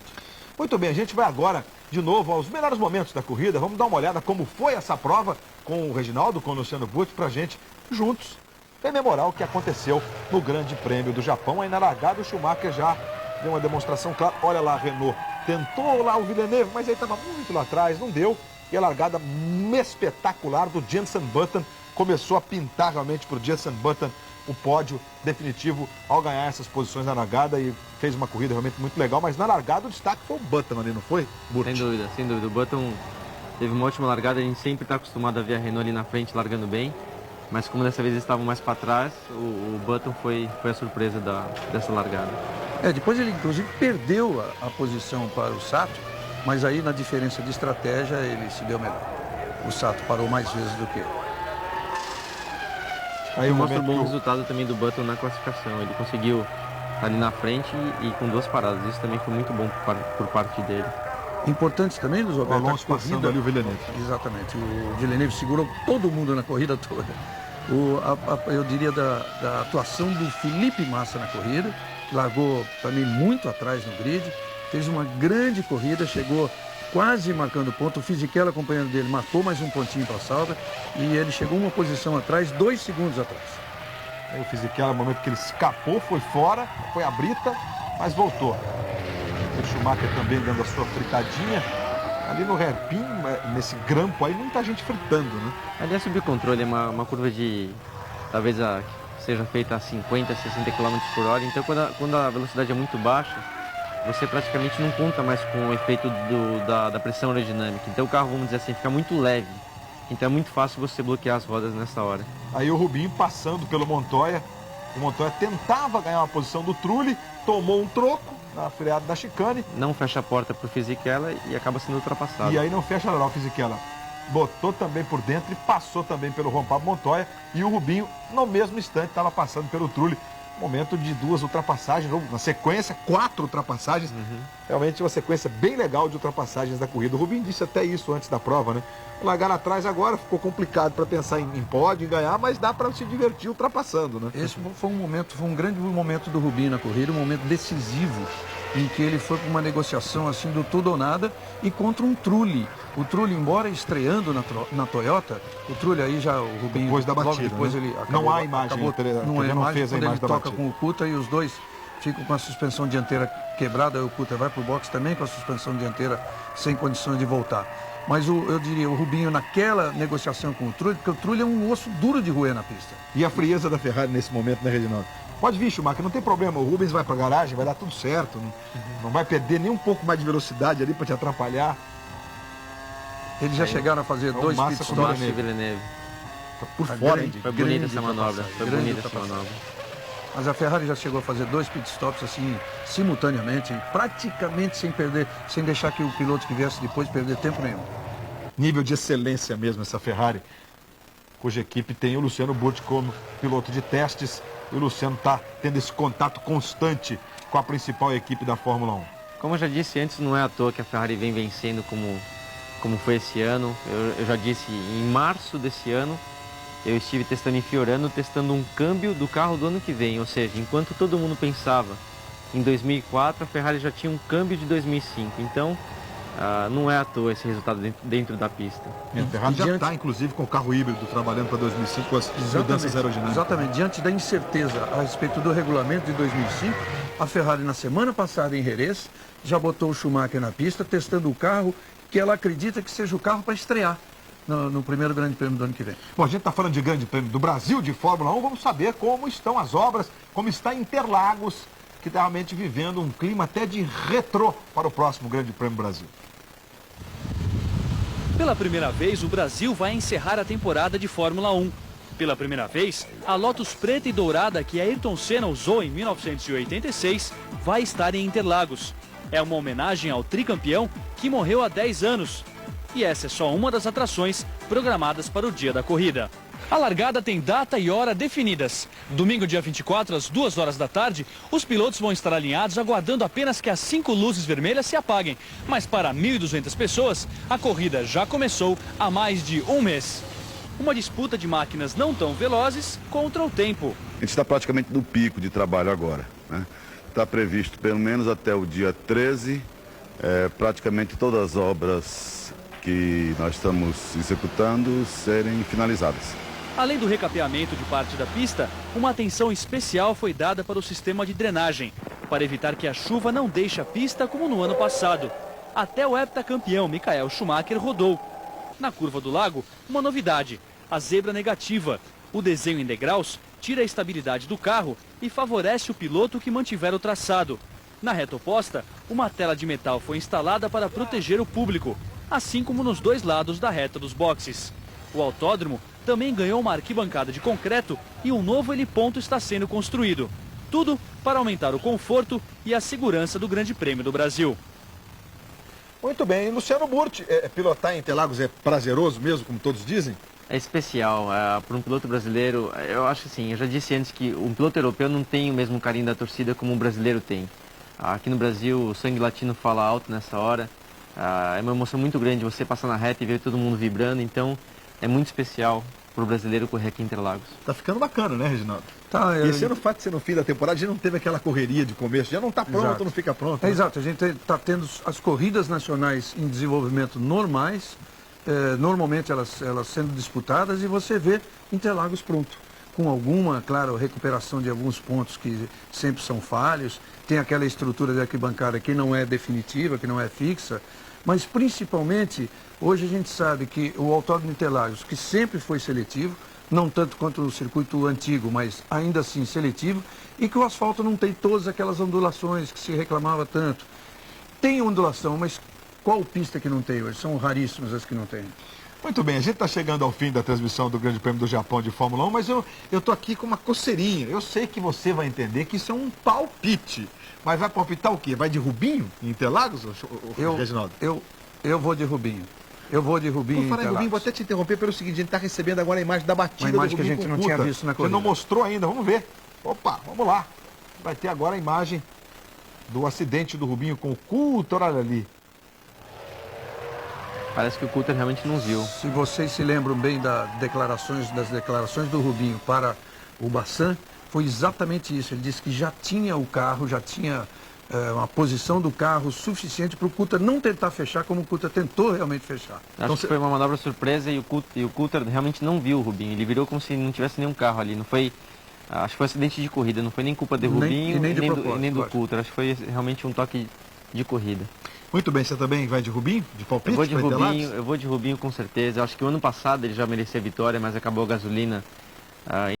Muito bem, a gente vai agora de novo aos melhores momentos da corrida. Vamos dar uma olhada como foi essa prova com o Reginaldo, com o Luciano Burti, para a gente, juntos, rememorar o que aconteceu no Grande Prêmio do Japão. Aí na largada o Schumacher já deu uma demonstração clara. Olha lá a Renault. Tentou lá o Villeneuve, mas ele estava muito lá atrás, não deu. E a largada espetacular do Jenson Button começou a pintar realmente para o Jenson Button o pódio definitivo ao ganhar essas posições na largada, e fez uma corrida realmente muito legal. Mas na largada o destaque foi o Button ali, não foi, Burti? Sem dúvida, sem dúvida. O Button teve uma ótima largada. A gente sempre está acostumado a ver a Renault ali na frente largando bem, mas como dessa vez eles estavam mais para trás, o Button foi a surpresa dessa largada. Depois ele inclusive perdeu a posição para o Sato, mas aí na diferença de estratégia ele se deu melhor. O Sato parou mais vezes do que ele. Aí mostra um bom resultado também do Button na classificação. Ele conseguiu ali na frente e com 2 paradas. Isso também foi muito bom por parte dele. Importante também, Luiz Roberto, o Alonso passando ali o Villeneuve. Exatamente. O Villeneuve segurou todo mundo na corrida toda. Eu diria da atuação do Felipe Massa na corrida. Largou também muito atrás no grid. Fez uma grande corrida, chegou quase marcando ponto. O Fisichella, acompanhando dele, marcou mais um pontinho para a Sauber, e ele chegou uma posição atrás, 2 segundos atrás. Aí o Fisichella, no momento que ele escapou, foi fora, foi a brita, mas voltou. O Schumacher também dando a sua fritadinha. Ali no hairpin, nesse grampo aí, muita gente fritando, né? Aliás, subir o controle é uma curva de, talvez seja feita a 50, 60 km por hora. Então, quando a velocidade é muito baixa, você praticamente não conta mais com o efeito da pressão aerodinâmica. Então o carro, vamos dizer assim, fica muito leve. Então é muito fácil você bloquear as rodas nessa hora. Aí o Rubinho passando pelo Montoya. O Montoya tentava ganhar uma posição do Trulli, tomou um troco na freada da chicane. Não fecha a porta para o Fisichella e acaba sendo ultrapassado. E aí não fecha lá o Fisichella. Botou também por dentro e passou também pelo Juan Pablo Montoya. E o Rubinho, no mesmo instante, estava passando pelo Trulli. Momento de 2 ultrapassagens, na sequência, 4 ultrapassagens. Realmente uma sequência bem legal de ultrapassagens da corrida. O Rubinho disse até isso antes da prova, né? Largar atrás agora ficou complicado para pensar em pódio, em ganhar, mas dá para se divertir ultrapassando, né? Esse foi um grande momento do Rubinho na corrida, um momento decisivo, em que ele foi para uma negociação assim do tudo ou nada e contra um Trulli. O Trulli, embora estreando na Toyota, o Trulli aí já, o Rubinho, depois da batida, depois né? ele acabou, não há imagem, não há imagem, fez a quando imagem ele da toca batida. com o Kuta, e os dois ficam com a suspensão dianteira quebrada, aí o Kuta vai para o box também com a suspensão dianteira sem condições de voltar. Mas eu diria, o Rubinho naquela negociação com o Trulli, porque o Trulli é um osso duro de roer na pista. E a frieza da Ferrari nesse momento, né, Reginaldo? Pode vir, Schumacher, não tem problema. O Rubens vai para a garagem, vai dar tudo certo. Não vai perder nem um pouco mais de velocidade ali para te atrapalhar. Eles já chegaram a fazer 2 Massa pit com stops Villeneuve. Por fora, grande, Foi bonita grande essa manobra. Foi grande bonita essa ultrapassagem. manobra. mas a Ferrari já chegou a fazer 2 pitstops assim, simultaneamente, praticamente sem deixar que o piloto que viesse depois perder tempo nenhum. Nível de excelência mesmo essa Ferrari, cuja equipe tem o Luciano Burti como piloto de testes, e o Luciano está tendo esse contato constante com a principal equipe da Fórmula 1. Como eu já disse antes, não é à toa que a Ferrari vem vencendo como foi esse ano. Eu já disse, em março desse ano, eu estive testando em Fiorano, testando um câmbio do carro do ano que vem. Ou seja, enquanto todo mundo pensava em 2004, a Ferrari já tinha um câmbio de 2005. Então, não é à toa esse resultado dentro da pista. A Ferrari já está, inclusive, com o carro híbrido trabalhando para 2005 com as mudanças aerodinâmicas. Exatamente. Diante da incerteza a respeito do regulamento de 2005, a Ferrari, na semana passada em Jerez, já botou o Schumacher na pista, testando o carro que ela acredita que seja o carro para estrear no primeiro Grande Prêmio do ano que vem. Bom, a gente está falando de Grande Prêmio do Brasil, de Fórmula 1, vamos saber como estão as obras, como está Interlagos, que está realmente vivendo um clima até de retrô para o próximo Grande Prêmio Brasil. Pela primeira vez, o Brasil vai encerrar a temporada de Fórmula 1. Pela primeira vez, a Lotus preta e dourada que Ayrton Senna usou em 1986 vai estar em Interlagos. É uma homenagem ao tricampeão que morreu há 10 anos. E essa é só uma das atrações programadas para o dia da corrida. A largada tem data e hora definidas. Domingo, dia 24, às 2 horas da tarde, os pilotos vão estar alinhados aguardando apenas que as 5 luzes vermelhas se apaguem. Mas para 1.200 pessoas, a corrida já começou há mais de um mês. Uma disputa de máquinas não tão velozes contra o tempo. A gente está praticamente no pico de trabalho agora, né? Está previsto pelo menos até o dia 13, praticamente todas as obras que nós estamos executando serem finalizadas. Além do recapeamento de parte da pista, uma atenção especial foi dada para o sistema de drenagem, para evitar que a chuva não deixe a pista como no ano passado. Até o heptacampeão Michael Schumacher rodou. Na curva do lago, uma novidade, a zebra negativa. O desenho em degraus tira a estabilidade do carro e favorece o piloto que mantiver o traçado. Na reta oposta, uma tela de metal foi instalada para proteger o público, assim como nos 2 lados da reta dos boxes. O autódromo também ganhou uma arquibancada de concreto e um novo heliponto está sendo construído. Tudo para aumentar o conforto e a segurança do Grande Prêmio do Brasil. Muito bem, Luciano Burti, pilotar em Interlagos é prazeroso mesmo, como todos dizem? É especial, para um piloto brasileiro, eu acho assim, eu já disse antes que um piloto europeu não tem o mesmo carinho da torcida como um brasileiro tem. Aqui no Brasil, o sangue latino fala alto nessa hora, é uma emoção muito grande você passar na reta e ver todo mundo vibrando, então é muito especial para o brasileiro correr aqui em Interlagos. Tá ficando bacana, né, Reginaldo? Tá, Esse ano, o fato de ser no fim da temporada, já não teve aquela correria de começo, já não está pronto, Exato. Não fica pronto. Né? Exato, a gente está tendo as corridas nacionais em desenvolvimento normais, normalmente elas sendo disputadas, e você vê Interlagos pronto. Com alguma, claro, recuperação de alguns pontos que sempre são falhos, tem aquela estrutura de arquibancada que não é definitiva, que não é fixa, mas principalmente, hoje a gente sabe que o Autódromo de Interlagos, que sempre foi seletivo, não tanto quanto o circuito antigo, mas ainda assim seletivo, e que o asfalto não tem todas aquelas ondulações que se reclamava tanto. Tem ondulação, mas qual pista que não tem hoje? São raríssimas as que não tem. Muito bem, a gente está chegando ao fim da transmissão do Grande Prêmio do Japão de Fórmula 1, mas eu estou aqui com uma coceirinha. Eu sei que você vai entender que isso é um palpite. Mas vai palpitar o quê? Vai de Rubinho em Interlagos, Reginaldo? Eu vou de Rubinho. Eu vou de Rubinho em Interlagos. Rubinho, vou até te interromper pelo seguinte, a gente está recebendo agora a imagem da batida do Rubinho. Uma imagem que a gente não tinha visto na corrida. Você não mostrou ainda, vamos ver. Opa, vamos lá. Vai ter agora a imagem do acidente do Rubinho com o Coulter, olha ali. Parece que o Coulter realmente não viu. Se vocês se lembram bem das declarações do Rubinho para o Bassan, foi exatamente isso. Ele disse que já tinha o carro, já tinha uma posição do carro suficiente para o Coulter não tentar fechar como o Coulter tentou realmente fechar. Acho que foi uma manobra surpresa e o Coulter realmente não viu o Rubinho. Ele virou como se não tivesse nenhum carro ali. Não foi, acho que foi um acidente de corrida, não foi nem culpa de Rubinho nem do Coulter. Acho que foi realmente um toque de corrida. Muito bem, você também vai de Rubinho? De palpite? Eu vou de Rubinho com certeza. Eu acho que o ano passado ele já merecia a vitória, mas acabou a gasolina